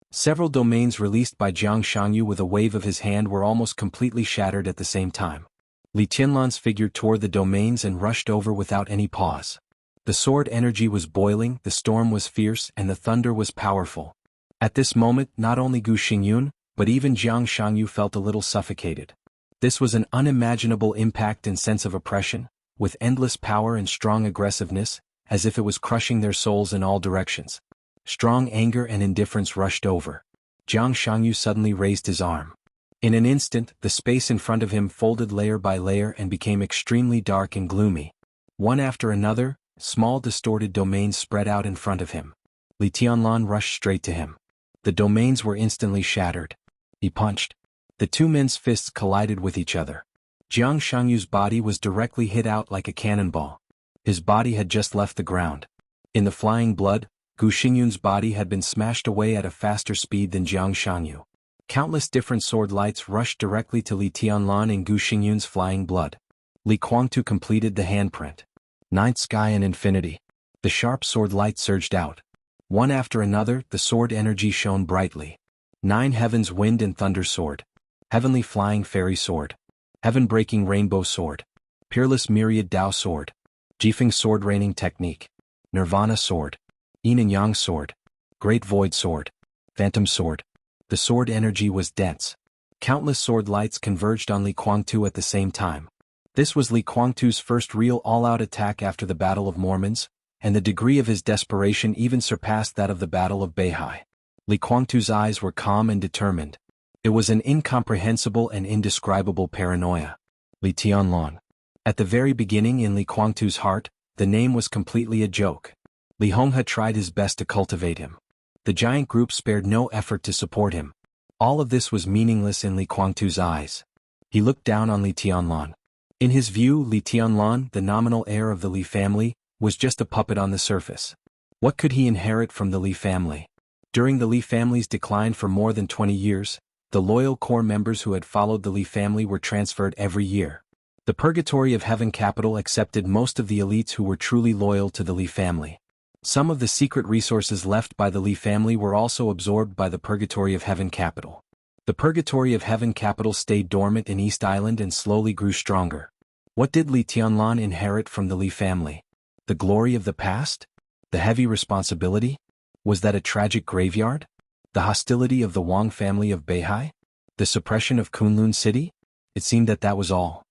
Several domains released by Jiang Shangyu with a wave of his hand were almost completely shattered at the same time. Li Tianlan's figure tore the domains and rushed over without any pause. The sword energy was boiling, the storm was fierce, and the thunder was powerful. At this moment, not only Gu Xingyun, but even Jiang Shangyu felt a little suffocated. This was an unimaginable impact and sense of oppression, with endless power and strong aggressiveness, as if it was crushing their souls in all directions. Strong anger and indifference rushed over. Jiang Shangyu suddenly raised his arm. In an instant, the space in front of him folded layer by layer and became extremely dark and gloomy. One after another, small distorted domains spread out in front of him. Li Tianlan rushed straight to him. The domains were instantly shattered. He punched. The two men's fists collided with each other. Jiang Shangyu's body was directly hit out like a cannonball. His body had just left the ground. In the flying blood, Gu Xingyun's body had been smashed away at a faster speed than Jiang Shangyu. Countless different sword lights rushed directly to Li Tianlan in Gu Xingyun's flying blood. Li Guangtu completed the handprint. Ninth sky and infinity. The sharp sword light surged out. One after another, the sword energy shone brightly. 9 heavens wind and thunder sword. Heavenly flying fairy sword. Heaven-breaking rainbow sword. Peerless myriad Dao sword. Jifeng sword raining technique. Nirvana sword. Yin and Yang sword. Great void sword. Phantom sword. The sword energy was dense. Countless sword lights converged on Li Guangtu at the same time. This was Li Guangtu's first real all-out attack after the Battle of Mormons, and the degree of his desperation even surpassed that of the Battle of Beihai. Li Guangtu's eyes were calm and determined. It was an incomprehensible and indescribable paranoia. Li Tianlan. At the very beginning in Li Guangtu's heart, the name was completely a joke. Li Honghe tried his best to cultivate him. The giant group spared no effort to support him. All of this was meaningless in Li Guangtu's eyes. He looked down on Li Tianlan. In his view, Li Tianlan, the nominal heir of the Li family, was just a puppet on the surface. What could he inherit from the Li family? During the Li family's decline for more than 20 years, the loyal core members who had followed the Li family were transferred every year. The Purgatory of Heaven Capital accepted most of the elites who were truly loyal to the Li family. Some of the secret resources left by the Li family were also absorbed by the Purgatory of Heaven Capital. The Purgatory of Heaven Capital stayed dormant in East Island and slowly grew stronger. What did Li Tianlan inherit from the Li family? The glory of the past? The heavy responsibility? Was that a tragic graveyard? The hostility of the Wang family of Beihai? The suppression of Kunlun City? It seemed that was all.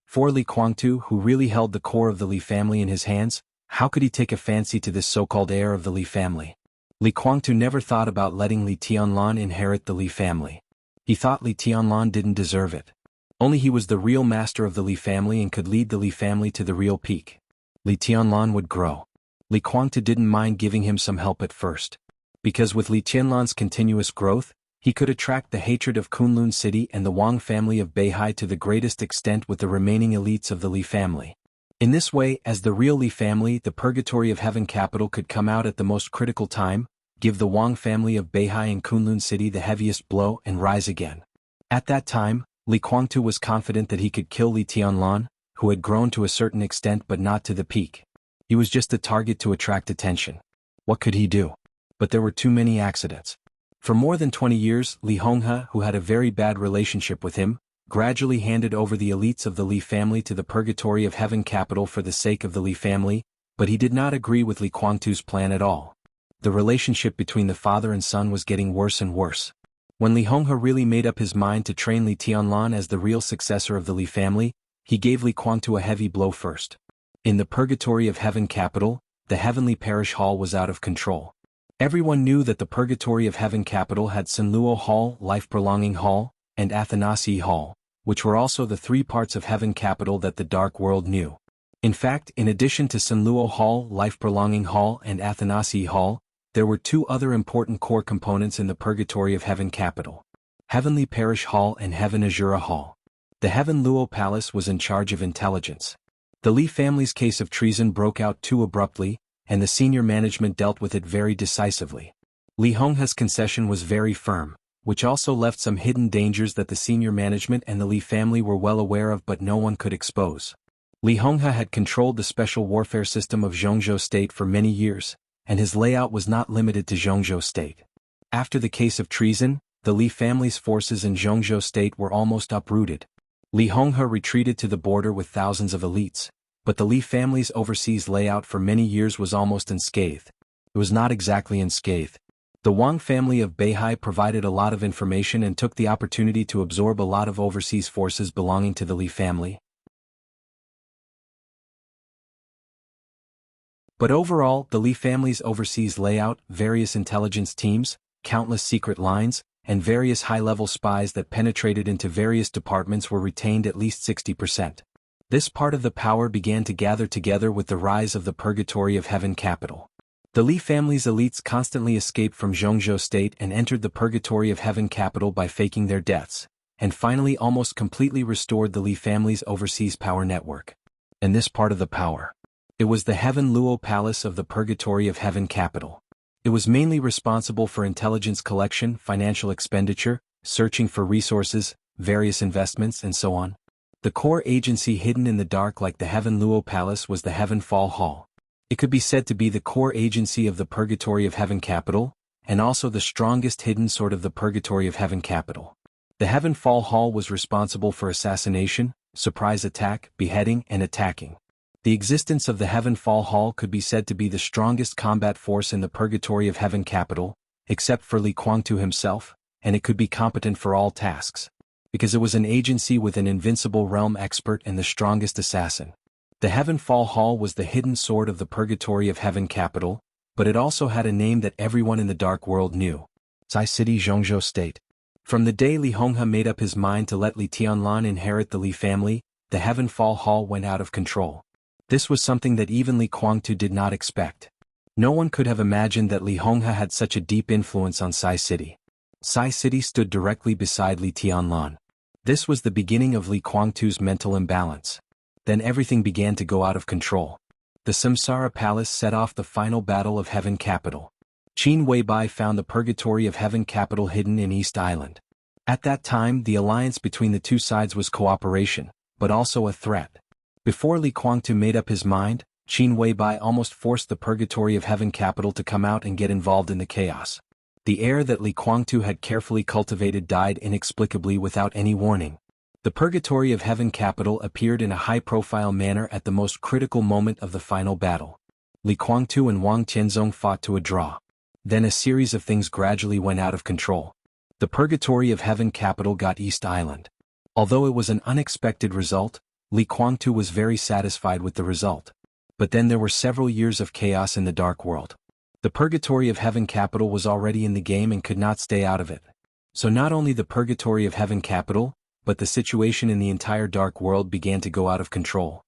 For Li Guangtu, who really held the core of the Li family in his hands, how could he take a fancy to this so-called heir of the Li family? Li Guangtu never thought about letting Li Tianlan inherit the Li family. He thought Li Tianlan didn't deserve it. Only he was the real master of the Li family and could lead the Li family to the real peak. Li Tianlan would grow. Li Guangtu didn't mind giving him some help at first. Because with Li Tianlan's continuous growth, he could attract the hatred of Kunlun City and the Wang family of Beihai to the greatest extent with the remaining elites of the Li family. In this way, as the real Li family, the Purgatory of Heaven Capital could come out at the most critical time, give the Wang family of Beihai and Kunlun City the heaviest blow and rise again. At that time, Li Guangtu was confident that he could kill Li Tianlan, who had grown to a certain extent but not to the peak. He was just a target to attract attention. What could he do? But there were too many accidents. For more than 20 years, Li Honghe, who had a very bad relationship with him, gradually handed over the elites of the Li family to the Purgatory of Heaven Capital for the sake of the Li family, but he did not agree with Li Guangtu's plan at all. The relationship between the father and son was getting worse and worse. When Li Honghe really made up his mind to train Li Tianlan as the real successor of the Li family, he gave Li Guangtu a heavy blow first. In the Purgatory of Heaven Capital, the Heavenly Parish Hall was out of control. Everyone knew that the Purgatory of Heaven Capital had Sunluo Hall, Life-Prolonging Hall, and Athanasi Hall, which were also the three parts of Heaven Capital that the Dark World knew. In fact, in addition to Sunluo Hall, Life-Prolonging Hall, and Athanasi Hall, there were two other important core components in the Purgatory of Heaven Capital: Heavenly Parish Hall and Heaven Azura Hall. The Heaven Luo Palace was in charge of intelligence. The Li family's case of treason broke out too abruptly, and the senior management dealt with it very decisively. Li Honghe's concession was very firm, which also left some hidden dangers that the senior management and the Li family were well aware of but no one could expose. Li Honghe had controlled the special warfare system of Zhongzhou State for many years, and his layout was not limited to Zhongzhou State. After the case of treason, the Li family's forces in Zhongzhou State were almost uprooted. Li Honghe retreated to the border with thousands of elites, but the Li family's overseas layout for many years was almost unscathed. It was not exactly unscathed. The Wang family of Beihai provided a lot of information and took the opportunity to absorb a lot of overseas forces belonging to the Li family. But overall, the Li family's overseas layout, various intelligence teams, countless secret lines, and various high-level spies that penetrated into various departments were retained at least 60%. This part of the power began to gather together with the rise of the Purgatory of Heaven Capital. The Li family's elites constantly escaped from Zhongzhou State and entered the Purgatory of Heaven Capital by faking their deaths, and finally almost completely restored the Li family's overseas power network. And this part of the power. It was the Heaven Luo Palace of the Purgatory of Heaven Capital. It was mainly responsible for intelligence collection, financial expenditure, searching for resources, various investments, and so on. The core agency hidden in the dark like the Heaven Luo Palace was the Heaven Fall Hall. It could be said to be the core agency of the Purgatory of Heaven Capital, and also the strongest hidden sword of the Purgatory of Heaven Capital. The Heaven Fall Hall was responsible for assassination, surprise attack, beheading, and attacking. The existence of the Heaven Fall Hall could be said to be the strongest combat force in the Purgatory of Heaven Capital, except for Li Guangtu himself, and it could be competent for all tasks. Because it was an agency with an invincible realm expert and the strongest assassin. The Heaven Fall Hall was the hidden sword of the Purgatory of Heaven Capital, but it also had a name that everyone in the Dark World knew. Sai City, Zhongzhou State. From the day Li Honghe made up his mind to let Li Tianlan inherit the Li family, the Heaven Fall Hall went out of control. This was something that even Li Guangtu did not expect. No one could have imagined that Li Honghe had such a deep influence on Sai City. Sai City stood directly beside Li Tianlan. This was the beginning of Li Guangtu's mental imbalance. Then everything began to go out of control. The Samsara Palace set off the final battle of Heaven Capital. Qin Weibai found the Purgatory of Heaven Capital hidden in East Island. At that time, the alliance between the two sides was cooperation, but also a threat. Before Li Guangtu made up his mind, Qin Weibai almost forced the Purgatory of Heaven Capital to come out and get involved in the chaos. The air that Li Guangtu had carefully cultivated died inexplicably without any warning. The Purgatory of Heaven Capital appeared in a high-profile manner at the most critical moment of the final battle. Li Guangtu and Wang Tianzong fought to a draw. Then a series of things gradually went out of control. The Purgatory of Heaven Capital got East Island. Although it was an unexpected result, Li Guangtu was very satisfied with the result. But then there were several years of chaos in the Dark World. The Purgatory of Heaven Capital was already in the game and could not stay out of it. So not only the Purgatory of Heaven Capital, but the situation in the entire Dark World began to go out of control.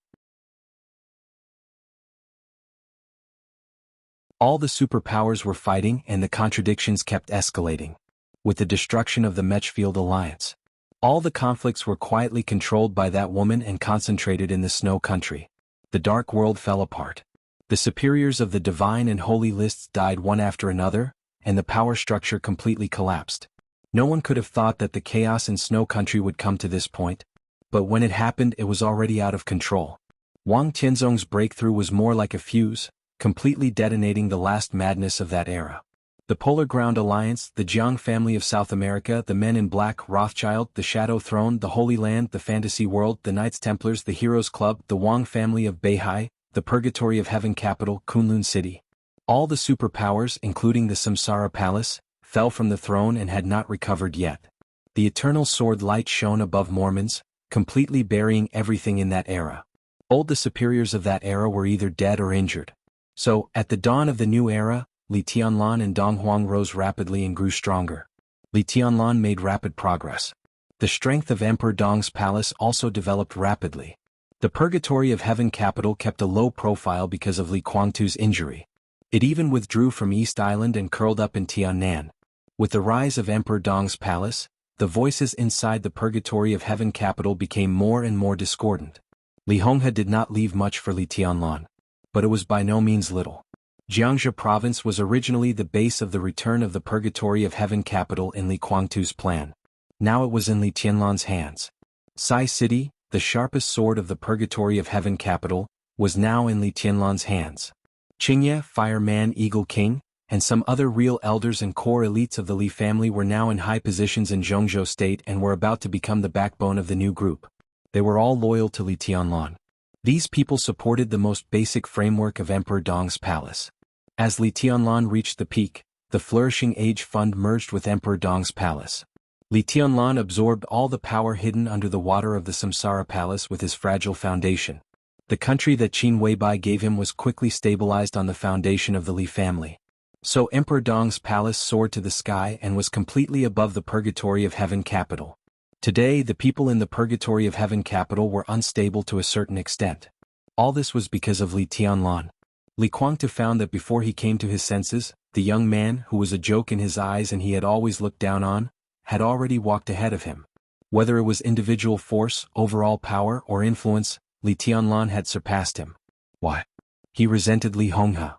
All the superpowers were fighting and the contradictions kept escalating. With the destruction of the Mechfield Alliance, all the conflicts were quietly controlled by that woman and concentrated in the Snow Country. The Dark World fell apart. The superiors of the divine and holy lists died one after another, and the power structure completely collapsed. No one could have thought that the chaos in Snow Country would come to this point, but when it happened it was already out of control. Wang Tianzong's breakthrough was more like a fuse, completely detonating the last madness of that era. The Polar Ground Alliance, the Jiang family of South America, the Men in Black, Rothschild, the Shadow Throne, the Holy Land, the Fantasy World, the Knights Templars, the Heroes Club, the Wang family of Beihai, the Purgatory of Heaven Capital, Kunlun City. All the superpowers, including the Samsara Palace, fell from the throne and had not recovered yet. The eternal sword light shone above Mormons, completely burying everything in that era. All the superiors of that era were either dead or injured. So, at the dawn of the new era, Li Tianlan and Dong Huang rose rapidly and grew stronger. Li Tianlan made rapid progress. The strength of Emperor Dong's palace also developed rapidly. The Purgatory of Heaven Capital kept a low profile because of Li Guangtu's injury. It even withdrew from East Island and curled up in Tiannan. With the rise of Emperor Dong's palace, the voices inside the Purgatory of Heaven Capital became more and more discordant. Li Honghe did not leave much for Li Tianlan. But it was by no means little. Jiangxia province was originally the base of the return of the Purgatory of Heaven Capital in Li Guangtu's plan. Now it was in Li Tianlan's hands. Sai City, the sharpest sword of the Purgatory of Heaven Capital, was now in Li Tianlan's hands. Qingye, Fireman Eagle King, and some other real elders and core elites of the Li family were now in high positions in Zhongzhou state and were about to become the backbone of the new group. They were all loyal to Li Tianlan. These people supported the most basic framework of Emperor Dong's palace. As Li Tianlan reached the peak, the Flourishing Age Fund merged with Emperor Dong's palace. Li Tianlan absorbed all the power hidden under the water of the Samsara Palace with his fragile foundation. The country that Qin Weibai gave him was quickly stabilized on the foundation of the Li family. So Emperor Dong's palace soared to the sky and was completely above the Purgatory of Heaven Capital. Today the people in the Purgatory of Heaven Capital were unstable to a certain extent. All this was because of Li Tianlan. Li Guangtu found that before he came to his senses, the young man who was a joke in his eyes and he had always looked down on, had already walked ahead of him. Whether it was individual force, overall power, or influence, Li Tianlan had surpassed him. Why? He resented Li Honghe.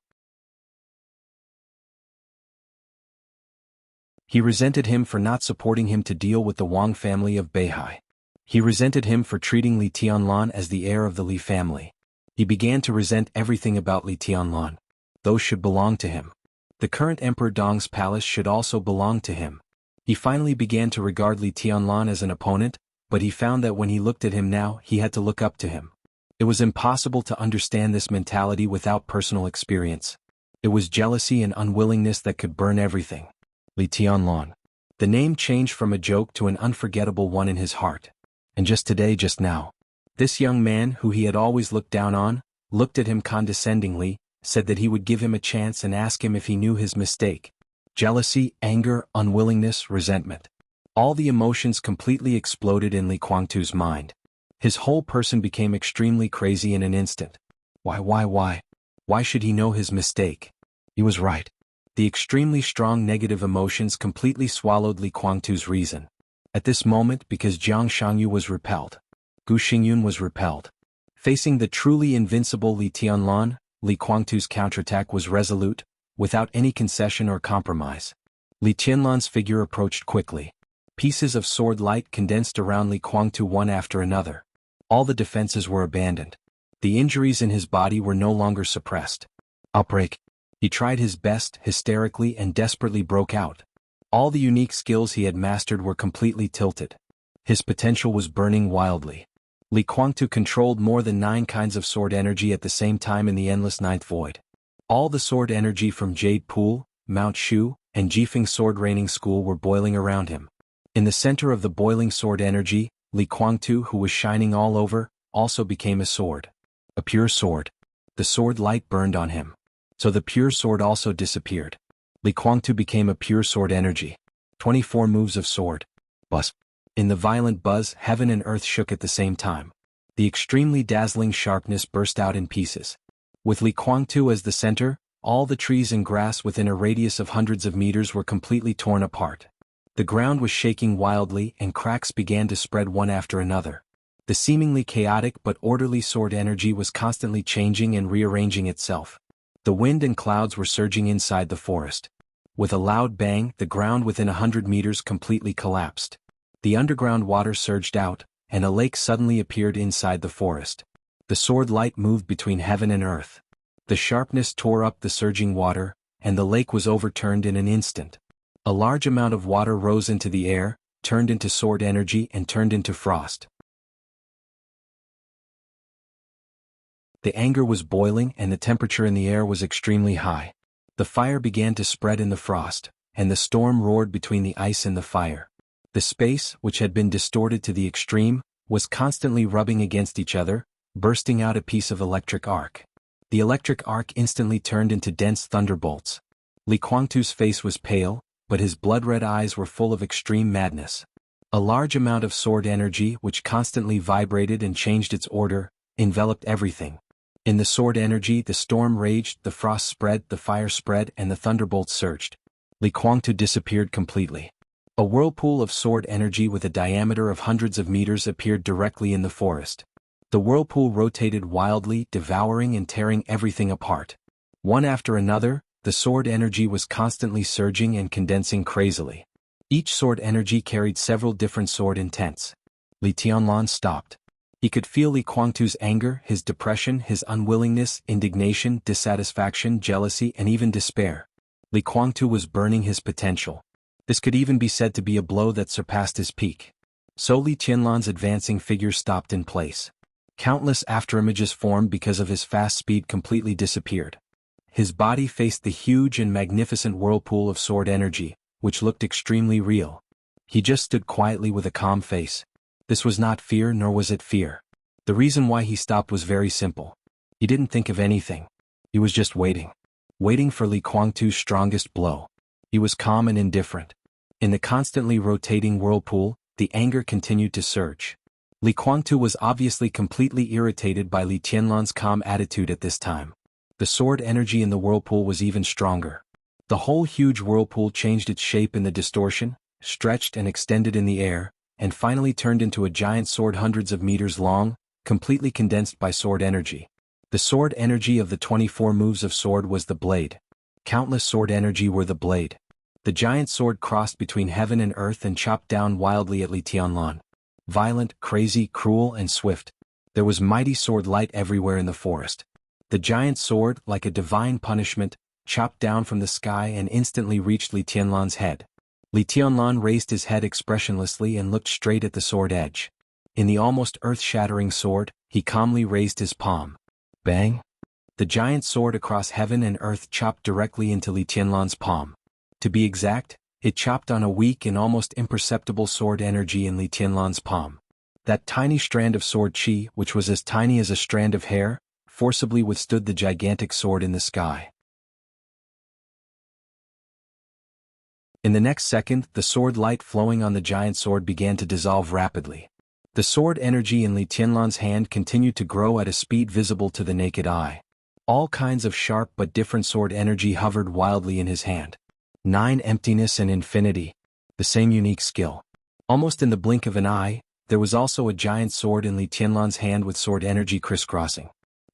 He resented him for not supporting him to deal with the Wang family of Beihai. He resented him for treating Li Tianlan as the heir of the Li family. He began to resent everything about Li Tianlan. Those should belong to him. The current Emperor Dong's palace should also belong to him. He finally began to regard Li Tianlan as an opponent, but he found that when he looked at him now, he had to look up to him. It was impossible to understand this mentality without personal experience. It was jealousy and unwillingness that could burn everything. Li Tianlan. The name changed from a joke to an unforgettable one in his heart. And just today, just now, this young man who he had always looked down on, looked at him condescendingly, said that he would give him a chance and ask him if he knew his mistake. Jealousy, anger, unwillingness, resentment. All the emotions completely exploded in Li Guangtu's mind. His whole person became extremely crazy in an instant. Why? Why should he know his mistake? He was right. The extremely strong negative emotions completely swallowed Li Guangtu's reason. At this moment, because Jiang Shangyu was repelled, Gu Xingyun was repelled. Facing the truly invincible Li Tianlan, Li Guangtu's counterattack was resolute, without any concession or compromise. Li Tianlan's figure approached quickly. Pieces of sword light condensed around Li Guangtu one after another. All the defenses were abandoned. The injuries in his body were no longer suppressed. Outbreak. He tried his best, hysterically and desperately broke out. All the unique skills he had mastered were completely tilted. His potential was burning wildly. Li Guangtu controlled more than 9 kinds of sword energy at the same time in the endless ninth void. All the sword energy from Jade Pool, Mount Shu, and Jifeng Sword Raining School were boiling around him. In the center of the boiling sword energy, Li Guangtu, who was shining all over, also became a sword. A pure sword. The sword light burned on him. So the pure sword also disappeared. Li Guangtu became a pure sword energy. 24 moves of sword. Buzz. In the violent buzz, heaven and earth shook at the same time. The extremely dazzling sharpness burst out in pieces. With Li Guangtu as the center, all the trees and grass within a radius of hundreds of meters were completely torn apart. The ground was shaking wildly and cracks began to spread one after another. The seemingly chaotic but orderly sword energy was constantly changing and rearranging itself. The wind and clouds were surging inside the forest. With a loud bang, the ground within 100 meters completely collapsed. The underground water surged out, and a lake suddenly appeared inside the forest. The sword light moved between heaven and earth. The sharpness tore up the surging water, and the lake was overturned in an instant. A large amount of water rose into the air, turned into sword energy and turned into frost. The anger was boiling and the temperature in the air was extremely high. The fire began to spread in the frost, and the storm roared between the ice and the fire. The space, which had been distorted to the extreme, was constantly rubbing against each other, bursting out a piece of electric arc. The electric arc instantly turned into dense thunderbolts. Li Guangtu's face was pale, but his blood-red eyes were full of extreme madness. A large amount of sword energy, which constantly vibrated and changed its order, enveloped everything. In the sword energy, the storm raged, the frost spread, the fire spread, and the thunderbolts surged. Li Guangtu disappeared completely. A whirlpool of sword energy with a diameter of hundreds of meters appeared directly in the forest. The whirlpool rotated wildly, devouring and tearing everything apart. One after another, the sword energy was constantly surging and condensing crazily. Each sword energy carried several different sword intents. Li Tianlan stopped. He could feel Li Guangtu's anger, his depression, his unwillingness, indignation, dissatisfaction, jealousy, and even despair. Li Guangtu was burning his potential. This could even be said to be a blow that surpassed his peak. So Li Tianlan's advancing figure stopped in place. Countless afterimages formed because of his fast speed completely disappeared. His body faced the huge and magnificent whirlpool of sword energy, which looked extremely real. He just stood quietly with a calm face. This was not fear, nor was it fear. The reason why he stopped was very simple. He didn't think of anything. He was just waiting. Waiting for Li Guangtu's strongest blow. He was calm and indifferent. In the constantly rotating whirlpool, the anger continued to surge. Li Guangtu was obviously completely irritated by Li Tianlan's calm attitude at this time. The sword energy in the whirlpool was even stronger. The whole huge whirlpool changed its shape in the distortion, stretched and extended in the air, and finally turned into a giant sword hundreds of meters long, completely condensed by sword energy. The sword energy of the 24 moves of sword was the blade. Countless sword energy were the blade. The giant sword crossed between heaven and earth and chopped down wildly at Li Tianlan. Violent, crazy, cruel, and swift. There was mighty sword light everywhere in the forest. The giant sword, like a divine punishment, chopped down from the sky and instantly reached Li Tianlan's head. Li Tianlan raised his head expressionlessly and looked straight at the sword edge. In the almost earth-shattering sword, he calmly raised his palm. Bang! The giant sword across heaven and earth chopped directly into Li Tianlan's palm. To be exact, it chopped on a weak and almost imperceptible sword energy in Li Tianlan's palm. That tiny strand of sword chi, which was as tiny as a strand of hair, forcibly withstood the gigantic sword in the sky. In the next second, the sword light flowing on the giant sword began to dissolve rapidly. The sword energy in Li Tianlan's hand continued to grow at a speed visible to the naked eye. All kinds of sharp but different sword energy hovered wildly in his hand. 9 Emptiness and Infinity. The same unique skill. Almost in the blink of an eye, there was also a giant sword in Li Tianlan's hand with sword energy crisscrossing.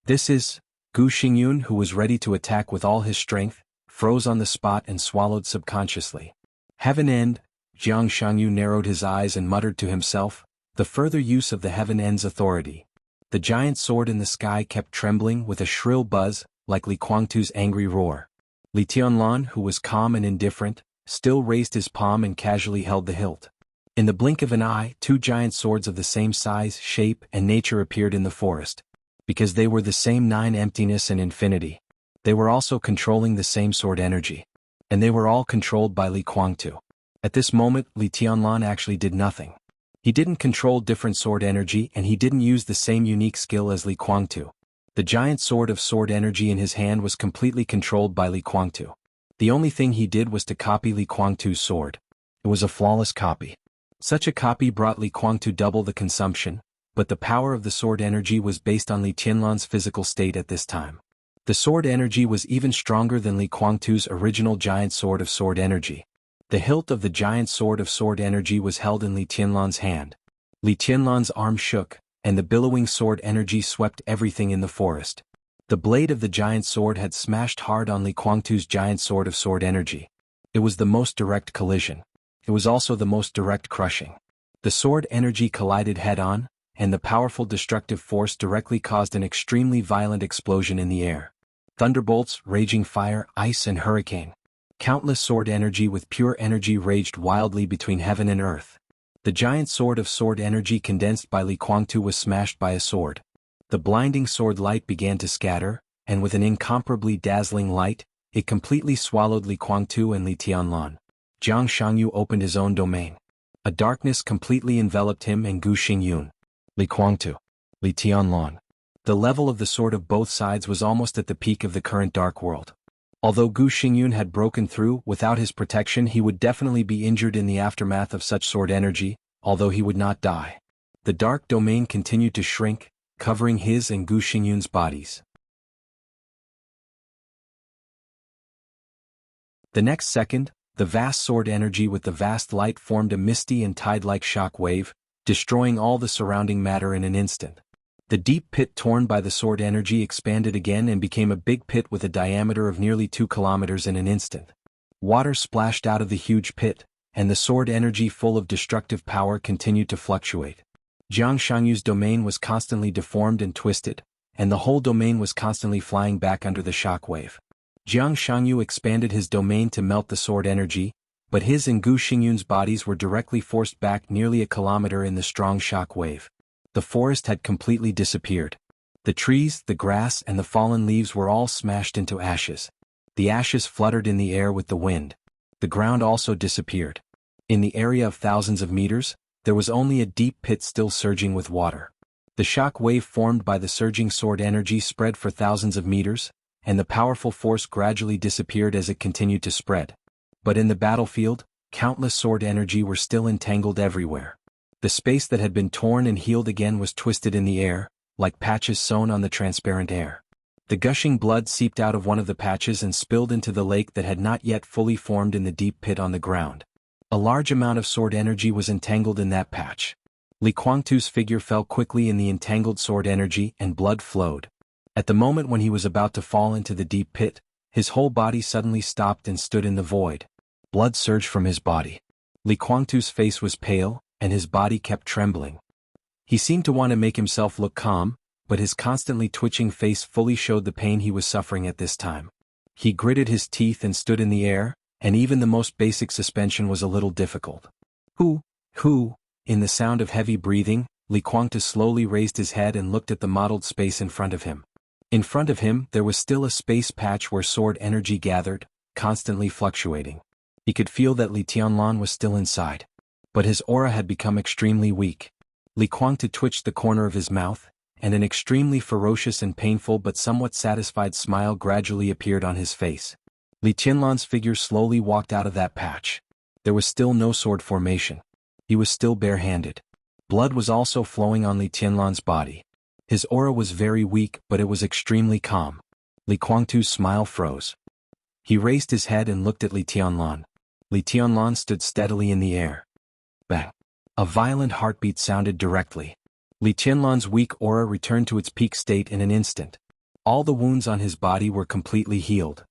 This is Gu Xingyun, who was ready to attack with all his strength, froze on the spot and swallowed subconsciously. Heaven End. Jiang Shangyu narrowed his eyes and muttered to himself, the further use of the Heaven End's authority. The giant sword in the sky kept trembling with a shrill buzz, like Li Guangtu's angry roar. Li Tianlan, who was calm and indifferent, still raised his palm and casually held the hilt. In the blink of an eye, 2 giant swords of the same size, shape, and nature appeared in the forest. Because they were the same 9 Emptiness and Infinity, they were also controlling the same sword energy. And they were all controlled by Li Guangtu. At this moment, Li Tianlan actually did nothing. He didn't control different sword energy and he didn't use the same unique skill as Li Guangtu. The giant sword of sword energy in his hand was completely controlled by Li Guangtu. The only thing he did was to copy Li Guangtu's sword. It was a flawless copy. Such a copy brought Li Guangtu double the consumption, but the power of the sword energy was based on Li Tianlan's physical state at this time. The sword energy was even stronger than Li Guangtu's original giant sword of sword energy. The hilt of the giant sword of sword energy was held in Li Tianlan's hand. Li Tianlan's arm shook, and the billowing sword energy swept everything in the forest. The blade of the giant sword had smashed hard on Li Guangtu's giant sword of sword energy. It was the most direct collision. It was also the most direct crushing. The sword energy collided head-on, and the powerful destructive force directly caused an extremely violent explosion in the air. Thunderbolts, raging fire, ice and hurricane. Countless sword energy with pure energy raged wildly between heaven and earth. The giant sword of sword energy condensed by Li Guangtu was smashed by a sword. The blinding sword light began to scatter, and with an incomparably dazzling light, it completely swallowed Li Guangtu and Li Tianlan. Jiang Shangyu opened his own domain. A darkness completely enveloped him and Gu Xingyun. Li Guangtu. Li Tianlan. The level of the sword of both sides was almost at the peak of the current dark world. Although Gu Xingyun had broken through, without his protection he would definitely be injured in the aftermath of such sword energy, although he would not die. The dark domain continued to shrink, covering his and Gu Xingyun's bodies. The next second, the vast sword energy with the vast light formed a misty and tide-like shock wave, destroying all the surrounding matter in an instant. The deep pit torn by the sword energy expanded again and became a big pit with a diameter of nearly 2 kilometers in an instant. Water splashed out of the huge pit, and the sword energy full of destructive power continued to fluctuate. Jiang Shangyu's domain was constantly deformed and twisted, and the whole domain was constantly flying back under the shock wave. Jiang Shangyu expanded his domain to melt the sword energy, but his and Gu Xingyun's bodies were directly forced back nearly a kilometer in the strong shock wave. The forest had completely disappeared. The trees, the grass, and the fallen leaves were all smashed into ashes. The ashes fluttered in the air with the wind. The ground also disappeared. In the area of thousands of meters, there was only a deep pit still surging with water. The shock wave formed by the surging sword energy spread for thousands of meters, and the powerful force gradually disappeared as it continued to spread. But in the battlefield, countless sword energy were still entangled everywhere. The space that had been torn and healed again was twisted in the air, like patches sewn on the transparent air. The gushing blood seeped out of one of the patches and spilled into the lake that had not yet fully formed in the deep pit on the ground. A large amount of sword energy was entangled in that patch. Li Guangtu's figure fell quickly in the entangled sword energy and blood flowed. At the moment when he was about to fall into the deep pit, his whole body suddenly stopped and stood in the void. Blood surged from his body. Li Guangtu's face was pale, and his body kept trembling. He seemed to want to make himself look calm, but his constantly twitching face fully showed the pain he was suffering at this time. He gritted his teeth and stood in the air, and even the most basic suspension was a little difficult. Who? In the sound of heavy breathing, Li Guangtu slowly raised his head and looked at the mottled space in front of him. In front of him there was still a space patch where sword energy gathered, constantly fluctuating. He could feel that Li Tianlan was still inside. But his aura had become extremely weak. Li Guangtu twitched the corner of his mouth, and an extremely ferocious and painful but somewhat satisfied smile gradually appeared on his face. Li Tianlan's figure slowly walked out of that patch. There was still no sword formation. He was still barehanded. Blood was also flowing on Li Tianlan's body. His aura was very weak, but it was extremely calm. Li Guangtu's smile froze. He raised his head and looked at Li Tianlan. Li Tianlan stood steadily in the air. Bang! A violent heartbeat sounded directly. Li Tianlan's weak aura returned to its peak state in an instant. All the wounds on his body were completely healed.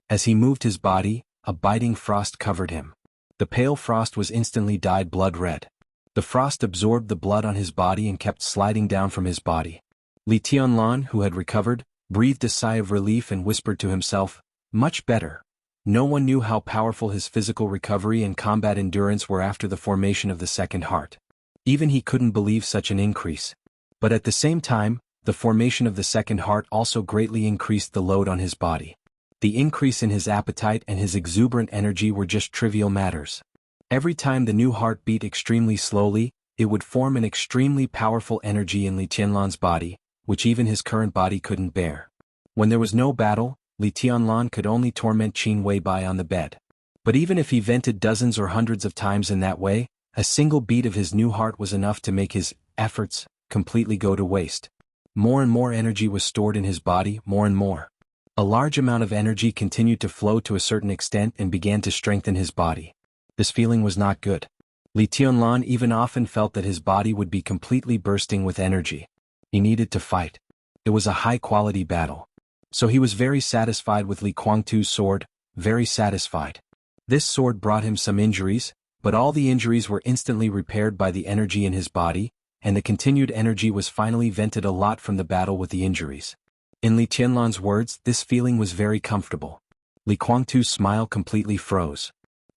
As he moved his body, a biting frost covered him. The pale frost was instantly dyed blood red. The frost absorbed the blood on his body and kept sliding down from his body. Li Tianlan, who had recovered, breathed a sigh of relief and whispered to himself, "Much better." No one knew how powerful his physical recovery and combat endurance were after the formation of the second heart. Even he couldn't believe such an increase. But at the same time, the formation of the second heart also greatly increased the load on his body. The increase in his appetite and his exuberant energy were just trivial matters. Every time the new heart beat extremely slowly, it would form an extremely powerful energy in Li Tianlan's body, which even his current body couldn't bear. When there was no battle, Li Tianlan could only torment Qin Weibai on the bed. But even if he vented dozens or hundreds of times in that way, a single beat of his new heart was enough to make his efforts completely go to waste. More and more energy was stored in his body, more and more. A large amount of energy continued to flow to a certain extent and began to strengthen his body. This feeling was not good. Li Tianlan even often felt that his body would be completely bursting with energy. He needed to fight. It was a high-quality battle. So he was very satisfied with Li Guangtu's sword, very satisfied. This sword brought him some injuries, but all the injuries were instantly repaired by the energy in his body, and the continued energy was finally vented a lot from the battle with the injuries. In Li Tianlan's words, this feeling was very comfortable. Li Guangtu's smile completely froze.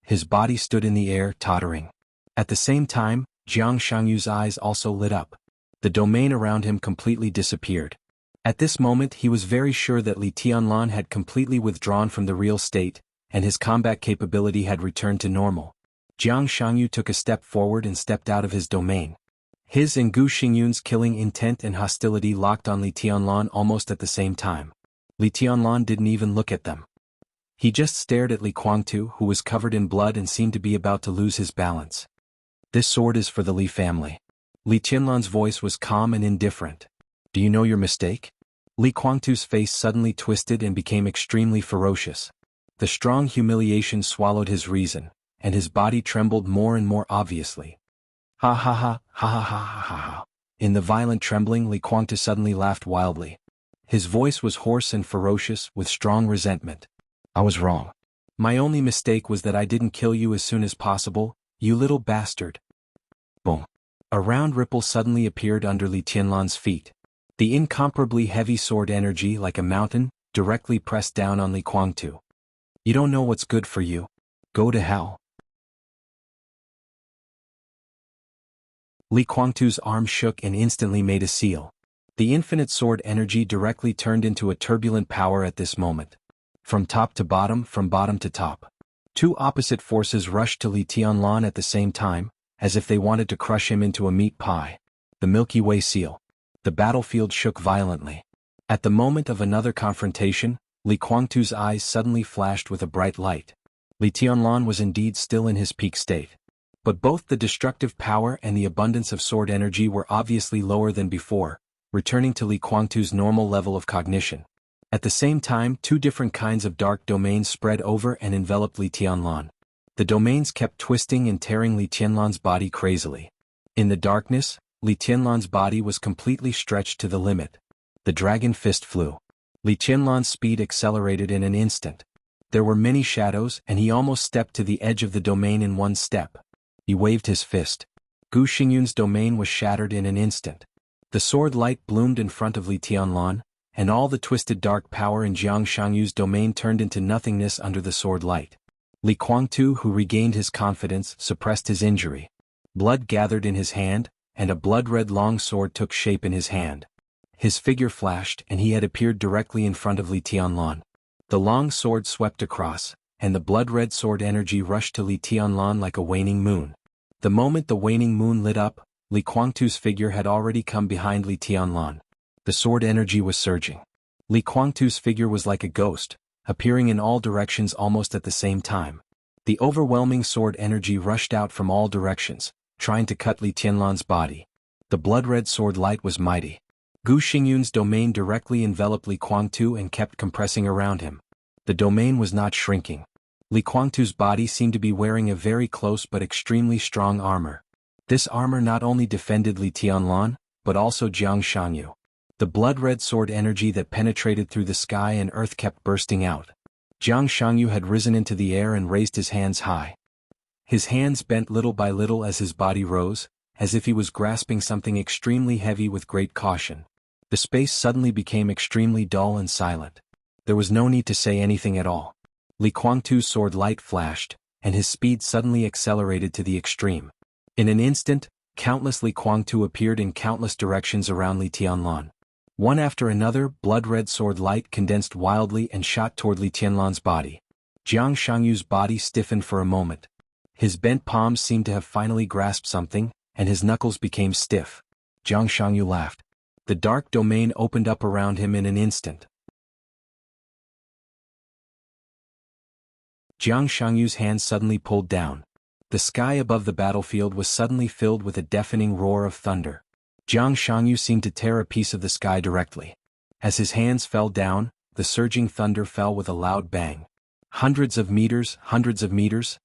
His body stood in the air, tottering. At the same time, Jiang Shangyu's eyes also lit up. The domain around him completely disappeared. At this moment he was very sure that Li Tianlan had completely withdrawn from the real state, and his combat capability had returned to normal. Jiang Shangyu took a step forward and stepped out of his domain. His and Gu Xingyun's killing intent and hostility locked on Li Tianlan almost at the same time. Li Tianlan didn't even look at them. He just stared at Li Guangtu, who was covered in blood and seemed to be about to lose his balance. "This sword is for the Li family." Li Tianlan's voice was calm and indifferent. "Do you know your mistake?" Li Guangtu's face suddenly twisted and became extremely ferocious. The strong humiliation swallowed his reason, and his body trembled more and more obviously. Ha ha ha, ha ha ha ha ha ha. In the violent trembling, Li Guangtu suddenly laughed wildly. His voice was hoarse and ferocious, with strong resentment. "I was wrong. My only mistake was that I didn't kill you as soon as possible, you little bastard." Boom. A round ripple suddenly appeared under Li Tianlan's feet. The incomparably heavy sword energy, like a mountain, directly pressed down on Li Guangtu. "You don't know what's good for you. Go to hell." Li Guangtu's arm shook and instantly made a seal. The infinite sword energy directly turned into a turbulent power at this moment. From top to bottom, from bottom to top. Two opposite forces rushed to Li Tianlan at the same time, as if they wanted to crush him into a meat pie. The Milky Way seal. The battlefield shook violently. At the moment of another confrontation, Li Guangtu's eyes suddenly flashed with a bright light. Li Tianlan was indeed still in his peak state. But both the destructive power and the abundance of sword energy were obviously lower than before, returning to Li Guangtu's normal level of cognition. At the same time, two different kinds of dark domains spread over and enveloped Li Tianlan. The domains kept twisting and tearing Li Tianlan's body crazily. In the darkness, Li Tianlan's body was completely stretched to the limit. The dragon fist flew. Li Tianlan's speed accelerated in an instant. There were many shadows and he almost stepped to the edge of the domain in one step. He waved his fist. Gu Xingyun's domain was shattered in an instant. The sword light bloomed in front of Li Tianlan, and all the twisted dark power in Jiang Shangyu's domain turned into nothingness under the sword light. Li Guangtu, who regained his confidence, suppressed his injury. Blood gathered in his hand, and a blood-red long sword took shape in his hand. His figure flashed and he had appeared directly in front of Li Tianlan. The long sword swept across, and the blood-red sword energy rushed to Li Tianlan like a waning moon. The moment the waning moon lit up, Li Guangtu's figure had already come behind Li Tianlan. The sword energy was surging. Li Guangtu's figure was like a ghost, appearing in all directions almost at the same time. The overwhelming sword energy rushed out from all directions, trying to cut Li Tianlan's body. The blood-red sword light was mighty. Gu Xingyun's domain directly enveloped Li Kuangtu and kept compressing around him. The domain was not shrinking. Li Kuangtu's body seemed to be wearing a very close but extremely strong armor. This armor not only defended Li Tianlan, but also Jiang Shangyu. The blood-red sword energy that penetrated through the sky and earth kept bursting out. Jiang Shangyu had risen into the air and raised his hands high. His hands bent little by little as his body rose, as if he was grasping something extremely heavy with great caution. The space suddenly became extremely dull and silent. There was no need to say anything at all. Li Kuangtu's sword light flashed, and his speed suddenly accelerated to the extreme. In an instant, countless Li Kuangtu appeared in countless directions around Li Tianlan. One after another, blood-red sword light condensed wildly and shot toward Li Tianlan's body. Jiang Shangyu's body stiffened for a moment. His bent palms seemed to have finally grasped something, and his knuckles became stiff. Jiang Shangyu laughed. The dark domain opened up around him in an instant. Jiang Shangyu's hands suddenly pulled down. The sky above the battlefield was suddenly filled with a deafening roar of thunder. Jiang Shangyu seemed to tear a piece of the sky directly. As his hands fell down, the surging thunder fell with a loud bang. Hundreds of meters, thousands of meters,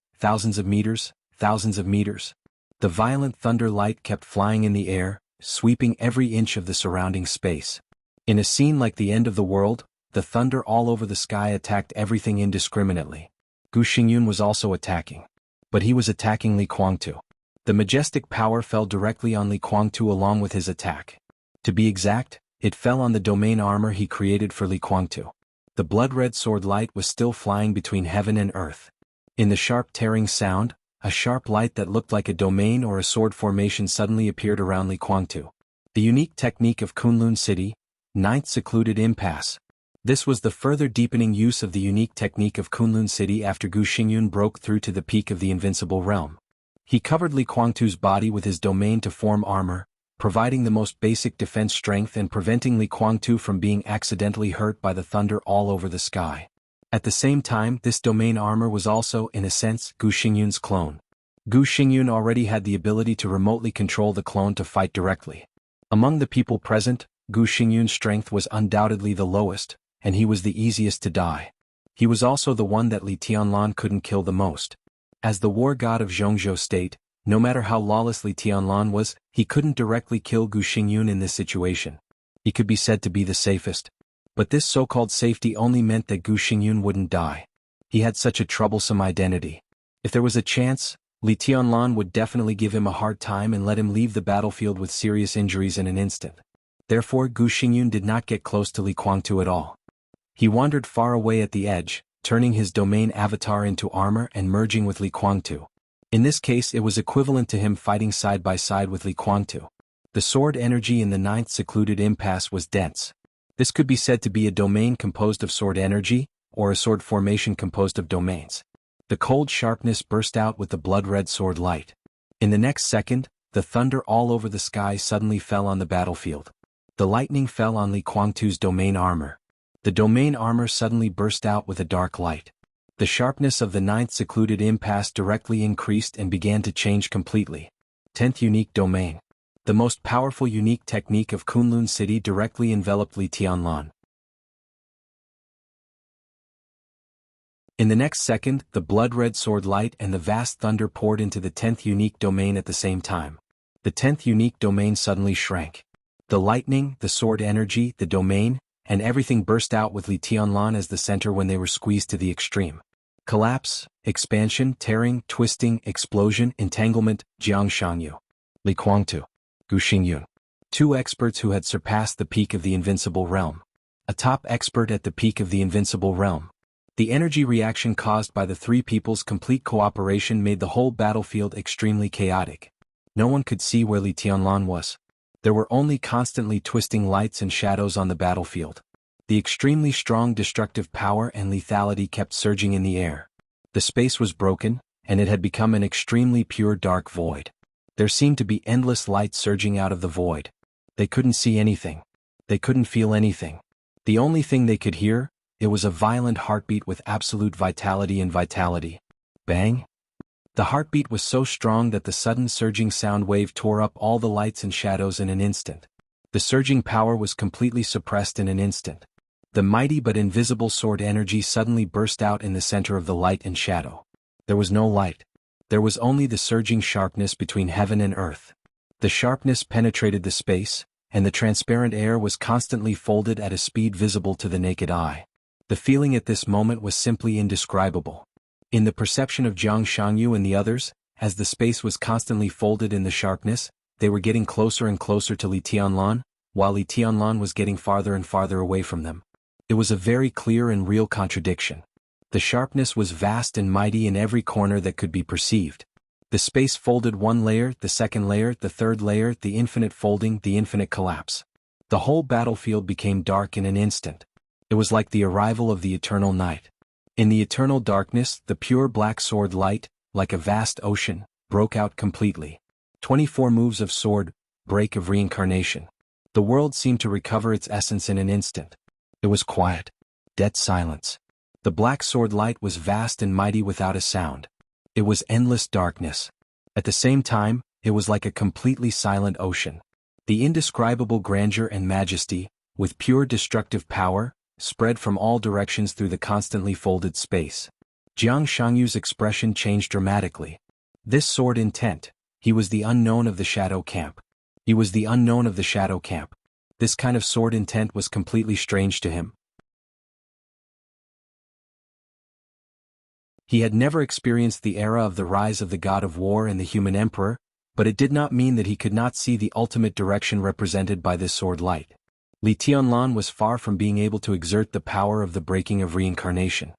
thousands of meters. The violent thunder light kept flying in the air, sweeping every inch of the surrounding space. In a scene like the end of the world, the thunder all over the sky attacked everything indiscriminately. Gu Xingyun was also attacking. But he was attacking Li Kuangtu. The majestic power fell directly on Li Kuangtu along with his attack. To be exact, it fell on the domain armor he created for Li Kuangtu. The blood-red sword light was still flying between heaven and earth. In the sharp tearing sound, a sharp light that looked like a domain or a sword formation suddenly appeared around Li Kuangtu. The unique technique of Kunlun City, Ninth Secluded Impasse. This was the further deepening use of the unique technique of Kunlun City after Gu Xingyun broke through to the peak of the invincible realm. He covered Li Kuangtu's body with his domain to form armor, providing the most basic defense strength and preventing Li Kuangtu from being accidentally hurt by the thunder all over the sky. At the same time, this domain armor was also, in a sense, Gu Xingyun's clone. Gu Xingyun already had the ability to remotely control the clone to fight directly. Among the people present, Gu Xingyun's strength was undoubtedly the lowest, and he was the easiest to die. He was also the one that Li Tianlan couldn't kill the most. As the war god of Zhongzhou state, no matter how lawless Li Tianlan was, he couldn't directly kill Gu Xingyun in this situation. He could be said to be the safest. But this so-called safety only meant that Gu Xingyun wouldn't die. He had such a troublesome identity. If there was a chance, Li Tianlan would definitely give him a hard time and let him leave the battlefield with serious injuries in an instant. Therefore Gu Xingyun did not get close to Li Kuangtu at all. He wandered far away at the edge, turning his domain avatar into armor and merging with Li Kuangtu. In this case it was equivalent to him fighting side by side with Li Kuangtu. The sword energy in the Ninth Secluded Impasse was dense. This could be said to be a domain composed of sword energy, or a sword formation composed of domains. The cold sharpness burst out with the blood-red sword light. In the next second, the thunder all over the sky suddenly fell on the battlefield. The lightning fell on Li Kuangtu's domain armor. The domain armor suddenly burst out with a dark light. The sharpness of the Ninth Secluded Impasse directly increased and began to change completely. 10th Unique Domain. The most powerful unique technique of Kunlun City directly enveloped Li Tianlan. In the next second, the blood-red sword light and the vast thunder poured into the 10th Unique Domain at the same time. The 10th Unique Domain suddenly shrank. The lightning, the sword energy, the domain, and everything burst out with Li Tianlan as the center when they were squeezed to the extreme. Collapse, expansion, tearing, twisting, explosion, entanglement, Jiang Shangyu. Li Kuangtu. Gu Xingyun. Two experts who had surpassed the peak of the invincible realm. A top expert at the peak of the invincible realm. The energy reaction caused by the three people's complete cooperation made the whole battlefield extremely chaotic. No one could see where Li Tianlan was. There were only constantly twisting lights and shadows on the battlefield. The extremely strong destructive power and lethality kept surging in the air. The space was broken, and it had become an extremely pure dark void. There seemed to be endless light surging out of the void. They couldn't see anything. They couldn't feel anything. The only thing they could hear, it was a violent heartbeat with absolute vitality and vitality. Bang! The heartbeat was so strong that the sudden surging sound wave tore up all the lights and shadows in an instant. The surging power was completely suppressed in an instant. The mighty but invisible sword energy suddenly burst out in the center of the light and shadow. There was no light. There was only the surging sharpness between heaven and earth. The sharpness penetrated the space, and the transparent air was constantly folded at a speed visible to the naked eye. The feeling at this moment was simply indescribable. In the perception of Jiang Shangyu and the others, as the space was constantly folded in the sharpness, they were getting closer and closer to Li Tianlan, while Li Tianlan was getting farther and farther away from them. It was a very clear and real contradiction. The sharpness was vast and mighty in every corner that could be perceived. The space folded one layer, the second layer, the third layer, the infinite folding, the infinite collapse. The whole battlefield became dark in an instant. It was like the arrival of the eternal night. In the eternal darkness, the pure black sword light, like a vast ocean, broke out completely. 24 moves of sword, break of reincarnation. The world seemed to recover its essence in an instant. It was quiet. Dead silence. The black sword light was vast and mighty without a sound. It was endless darkness. At the same time, it was like a completely silent ocean. The indescribable grandeur and majesty, with pure destructive power, spread from all directions through the constantly folded space. Jiang Shangyu's expression changed dramatically. This sword intent, he was the unknown of the shadow camp. He was the unknown of the shadow camp. This kind of sword intent was completely strange to him. He had never experienced the era of the rise of the god of war and the human emperor, but it did not mean that he could not see the ultimate direction represented by this sword light. Li Tianlan was far from being able to exert the power of the breaking of reincarnation.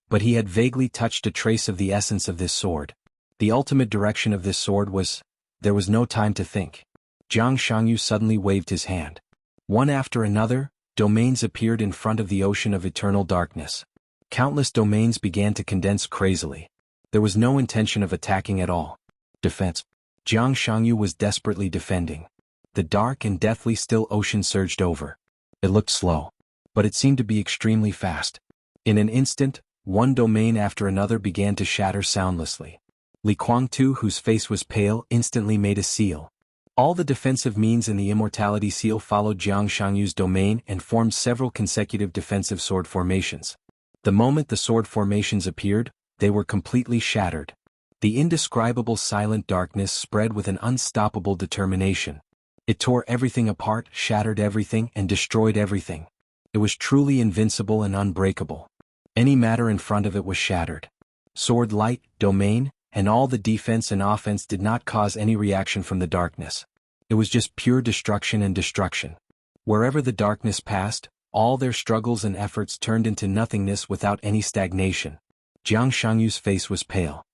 But he had vaguely touched a trace of the essence of this sword. The ultimate direction of this sword was... There was no time to think. Jiang Shangyu suddenly waved his hand. One after another, domains appeared in front of the ocean of eternal darkness. Countless domains began to condense crazily. There was no intention of attacking at all. Defense. Jiang Shangyu was desperately defending. The dark and deathly still ocean surged over. It looked slow, but it seemed to be extremely fast. In an instant, one domain after another began to shatter soundlessly. Li Kuangtu, whose face was pale, instantly made a seal. All the defensive means in the immortality seal followed Jiang Shangyu's domain and formed several consecutive defensive sword formations. The moment the sword formations appeared, they were completely shattered. The indescribable silent darkness spread with an unstoppable determination. It tore everything apart, shattered everything, and destroyed everything. It was truly invincible and unbreakable. Any matter in front of it was shattered. Sword light, domain, and all the defense and offense did not cause any reaction from the darkness. It was just pure destruction and destruction. Wherever the darkness passed, all their struggles and efforts turned into nothingness without any stagnation. Jiang Shangyu's face was pale.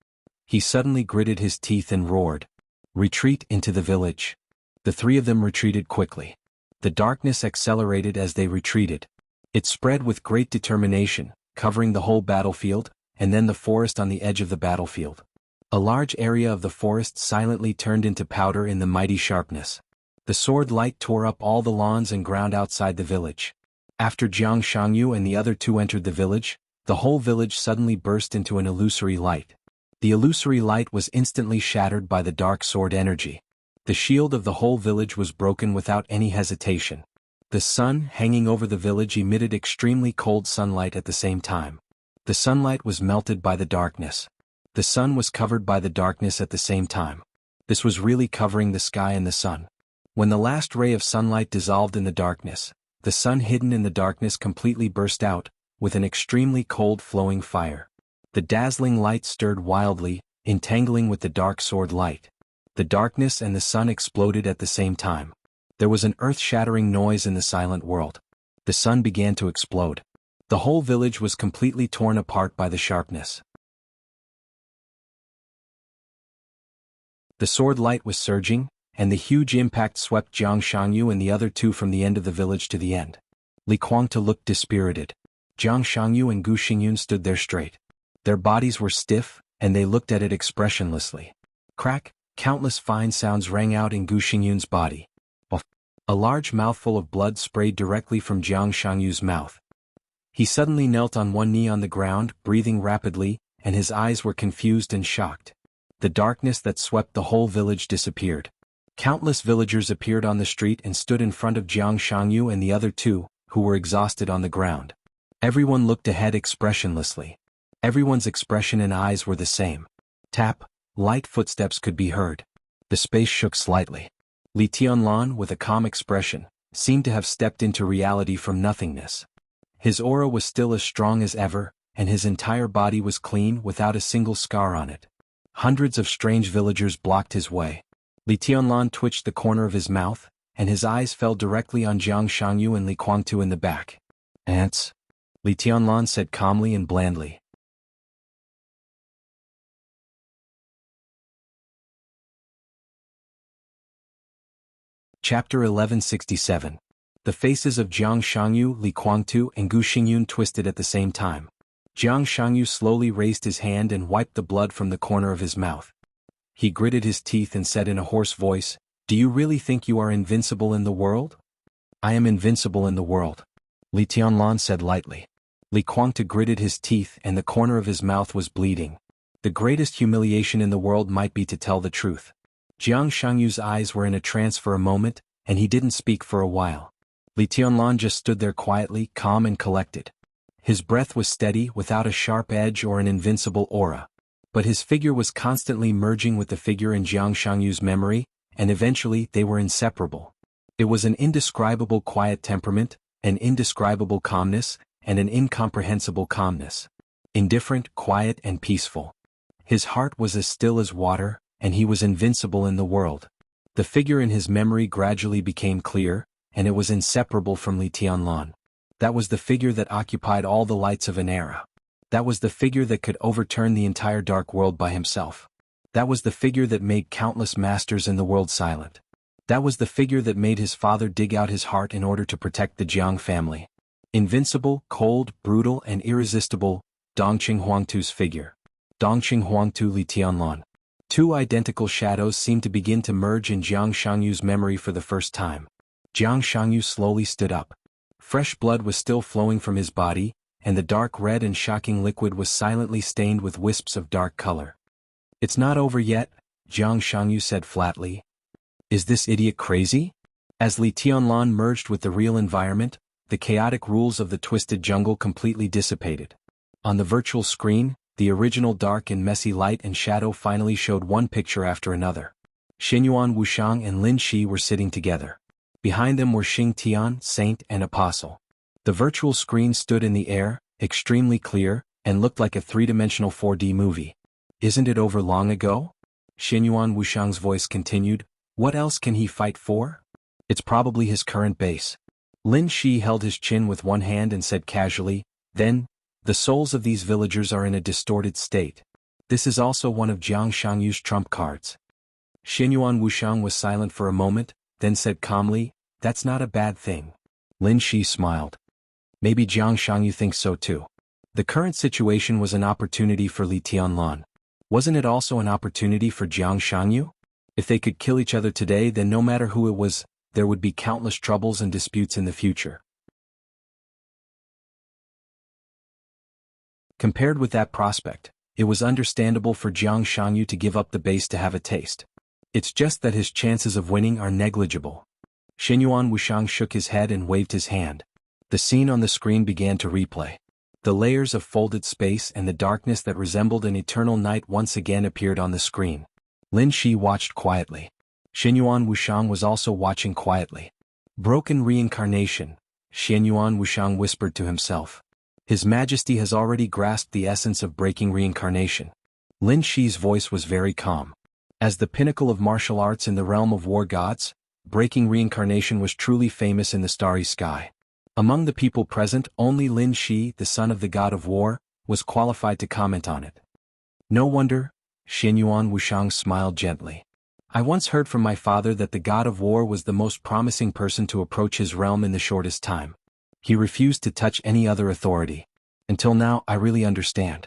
He suddenly gritted his teeth and roared. Retreat into the village. The three of them retreated quickly. The darkness accelerated as they retreated. It spread with great determination, covering the whole battlefield, and then the forest on the edge of the battlefield. A large area of the forest silently turned into powder in the mighty sharpness. The sword light tore up all the lawns and ground outside the village. After Jiang Shangyu and the other two entered the village, the whole village suddenly burst into an illusory light. The illusory light was instantly shattered by the dark sword energy. The shield of the whole village was broken without any hesitation. The sun hanging over the village emitted extremely cold sunlight at the same time. The sunlight was melted by the darkness. The sun was covered by the darkness at the same time. This was really covering the sky and the sun. When the last ray of sunlight dissolved in the darkness, the sun hidden in the darkness completely burst out, with an extremely cold flowing fire. The dazzling light stirred wildly, entangling with the dark sword light. The darkness and the sun exploded at the same time. There was an earth-shattering noise in the silent world. The sun began to explode. The whole village was completely torn apart by the sharpness. The sword light was surging, and the huge impact swept Jiang Shangyu and the other two from the end of the village to the end. Li Kuangtu looked dispirited. Jiang Shangyu and Gu Xingyun stood there straight. Their bodies were stiff, and they looked at it expressionlessly. Crack, countless fine sounds rang out in Gu Xingyun's body. A large mouthful of blood sprayed directly from Jiang Shangyu's mouth. He suddenly knelt on one knee on the ground, breathing rapidly, and his eyes were confused and shocked. the darkness that swept the whole village disappeared. Countless villagers appeared on the street and stood in front of Jiang Shangyu and the other two, who were exhausted on the ground. Everyone looked ahead expressionlessly. Everyone's expression and eyes were the same. Tap, light footsteps could be heard. The space shook slightly. Li Tianlan, with a calm expression, seemed to have stepped into reality from nothingness. His aura was still as strong as ever, and his entire body was clean without a single scar on it. Hundreds of strange villagers blocked his way. Li Tianlan twitched the corner of his mouth, and his eyes fell directly on Jiang Shangyu and Li Guangtu in the back. "Ants?" Li Tianlan said calmly and blandly. Chapter 1167. The faces of Jiang Shangyu, Li Guangtu, and Gu Xingyun twisted at the same time. Jiang Shangyu slowly raised his hand and wiped the blood from the corner of his mouth. He gritted his teeth and said in a hoarse voice, "Do you really think you are invincible in the world?" "I am invincible in the world," Li Tianlan said lightly. Li Guangtu gritted his teeth and the corner of his mouth was bleeding. The greatest humiliation in the world might be to tell the truth. Jiang Shangyu's eyes were in a trance for a moment, and he didn't speak for a while. Li Tianlan just stood there quietly, calm and collected. His breath was steady, without a sharp edge or an invincible aura. But his figure was constantly merging with the figure in Jiang Shangyu's memory, and eventually they were inseparable. It was an indescribable quiet temperament, an indescribable calmness, and an incomprehensible calmness. Indifferent, quiet and peaceful. His heart was as still as water, and he was invincible in the world. The figure in his memory gradually became clear, and it was inseparable from Li Tianlan. That was the figure that occupied all the lights of an era. That was the figure that could overturn the entire dark world by himself. That was the figure that made countless masters in the world silent. That was the figure that made his father dig out his heart in order to protect the Jiang family. Invincible, cold, brutal and irresistible, Dongqing Huangtu's figure. Dongqing Huangtu Li Tianlan. Two identical shadows seemed to begin to merge in Jiang Shangyu's memory for the first time. Jiang Shangyu slowly stood up. Fresh blood was still flowing from his body, and the dark red and shocking liquid was silently stained with wisps of dark color. "It's not over yet," Jiang Shangyu said flatly. "Is this idiot crazy?" As Li Tianlan merged with the real environment, the chaotic rules of the twisted jungle completely dissipated. On the virtual screen, the original dark and messy light and shadow finally showed one picture after another. Xinyuan Wushang and Lin Shi were sitting together. Behind them were Xing Tian, saint and apostle. The virtual screen stood in the air, extremely clear, and looked like a three-dimensional 4D movie. "Isn't it over long ago?" Xinyuan Wushang's voice continued. "What else can he fight for? It's probably his current base." Lin Shi held his chin with one hand and said casually, "Then, the souls of these villagers are in a distorted state. This is also one of Jiang Shangyu's trump cards." Xinyuan Wushang was silent for a moment, then said calmly, "That's not a bad thing." Lin Shi smiled. "Maybe Jiang Shangyu thinks so too." The current situation was an opportunity for Li Tianlan. Wasn't it also an opportunity for Jiang Shangyu? If they could kill each other today, then no matter who it was, there would be countless troubles and disputes in the future. Compared with that prospect, it was understandable for Jiang Shangyu to give up the base to have a taste. It's just that his chances of winning are negligible. Xinyuan Wushang shook his head and waved his hand. The scene on the screen began to replay. The layers of folded space and the darkness that resembled an eternal night once again appeared on the screen. Lin Shi watched quietly. Xinyuan Wushang was also watching quietly. "Broken reincarnation," Xinyuan Wushang whispered to himself. "His Majesty has already grasped the essence of breaking reincarnation." Lin Shi's voice was very calm. As the pinnacle of martial arts in the realm of war gods, breaking reincarnation was truly famous in the starry sky. Among the people present, only Lin Shi, the son of the god of war, was qualified to comment on it. "No wonder," Xinyuan Wushang smiled gently. "I once heard from my father that the god of war was the most promising person to approach his realm in the shortest time. He refused to touch any other authority. Until now, I really understand."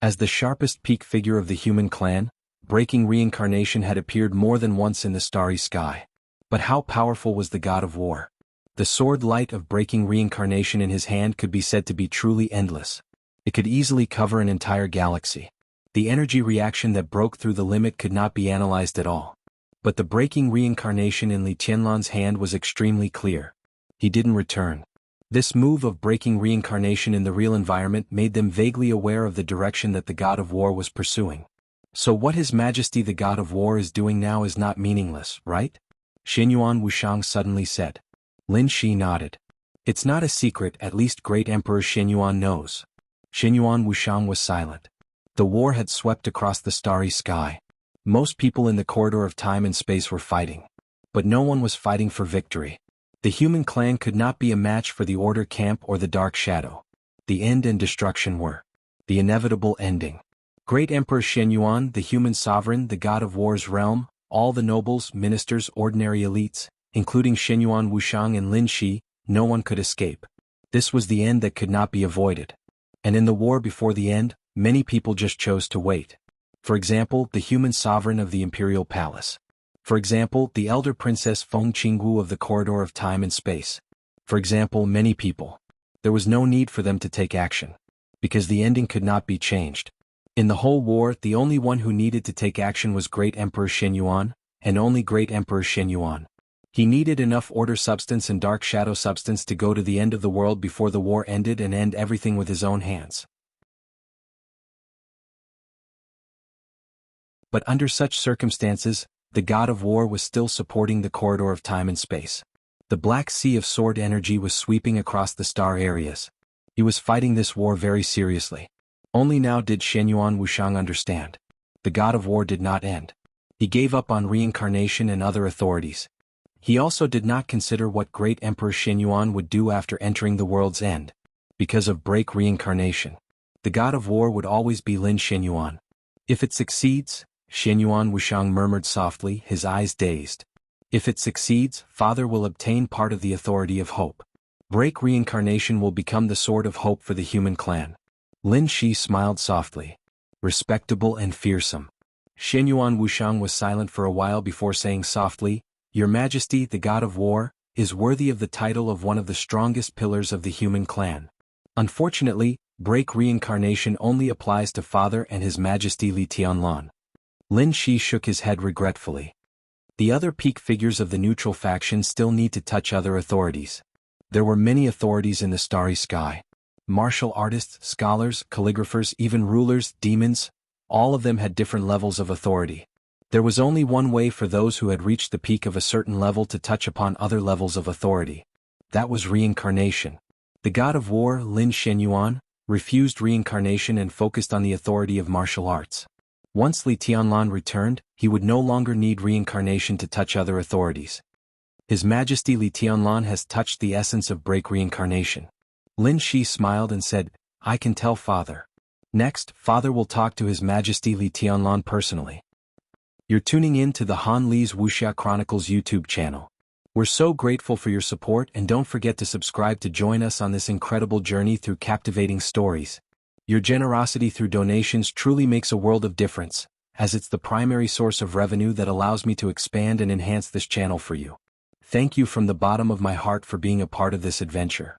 As the sharpest peak figure of the human clan, breaking reincarnation had appeared more than once in the starry sky. But how powerful was the god of war? The sword light of breaking reincarnation in his hand could be said to be truly endless. It could easily cover an entire galaxy. The energy reaction that broke through the limit could not be analyzed at all. But the breaking reincarnation in Li Tianlan's hand was extremely clear. He didn't return. This move of breaking reincarnation in the real environment made them vaguely aware of the direction that the God of War was pursuing. So what His Majesty the God of War is doing now is not meaningless, right? Xinyuan Wushang suddenly said. Lin Shi nodded. It's not a secret, at least Great Emperor Xinyuan knows. Xinyuan Wushang was silent. The war had swept across the starry sky. Most people in the corridor of time and space were fighting. But no one was fighting for victory. The human clan could not be a match for the Order camp or the Dark Shadow. The end and destruction were the inevitable ending. Great Emperor Xinyuan, the human sovereign, the God of War's realm, all the nobles, ministers, ordinary elites, including Xinyuan Wushang and Lin Shi, no one could escape. This was the end that could not be avoided. And in the war before the end, many people just chose to wait. For example, the human sovereign of the imperial palace. For example, the elder princess Feng Qingwu of the corridor of time and space. For example, many people. There was no need for them to take action. Because the ending could not be changed. In the whole war, the only one who needed to take action was Great Emperor Xinyuan, and only Great Emperor Xinyuan. He needed enough order substance and dark shadow substance to go to the end of the world before the war ended and end everything with his own hands. But under such circumstances, the God of War was still supporting the corridor of time and space. The black sea of sword energy was sweeping across the star areas. He was fighting this war very seriously. Only now did Xinyuan Wushang understand. The God of War did not end. He gave up on reincarnation and other authorities. He also did not consider what Great Emperor Xinyuan would do after entering the world's end. Because of break reincarnation, the God of War would always be Lin Xinyuan. If it succeeds, Xinyuan Wushang murmured softly, his eyes dazed. If it succeeds, Father will obtain part of the authority of hope. Break reincarnation will become the sword of hope for the human clan. Lin Shi smiled softly. Respectable and fearsome. Xinyuan Wushang was silent for a while before saying softly, Your Majesty, the God of War, is worthy of the title of one of the strongest pillars of the human clan. Unfortunately, break reincarnation only applies to Father and His Majesty Li Tianlan. Lin Shi shook his head regretfully. The other peak figures of the neutral faction still need to touch other authorities. There were many authorities in the starry sky. Martial artists, scholars, calligraphers, even rulers, demons, all of them had different levels of authority. There was only one way for those who had reached the peak of a certain level to touch upon other levels of authority. That was reincarnation. The God of War, Lin Xinyuan, refused reincarnation and focused on the authority of martial arts. Once Li Tianlan returned, he would no longer need reincarnation to touch other authorities. His Majesty Li Tianlan has touched the essence of break reincarnation. Lin Shi smiled and said, I can tell Father. Next, Father will talk to His Majesty Li Tianlan personally. You're tuning in to the Han Li's Wuxia Chronicles YouTube channel. We're so grateful for your support, and don't forget to subscribe to join us on this incredible journey through captivating stories. Your generosity through donations truly makes a world of difference, as it's the primary source of revenue that allows me to expand and enhance this channel for you. Thank you from the bottom of my heart for being a part of this adventure.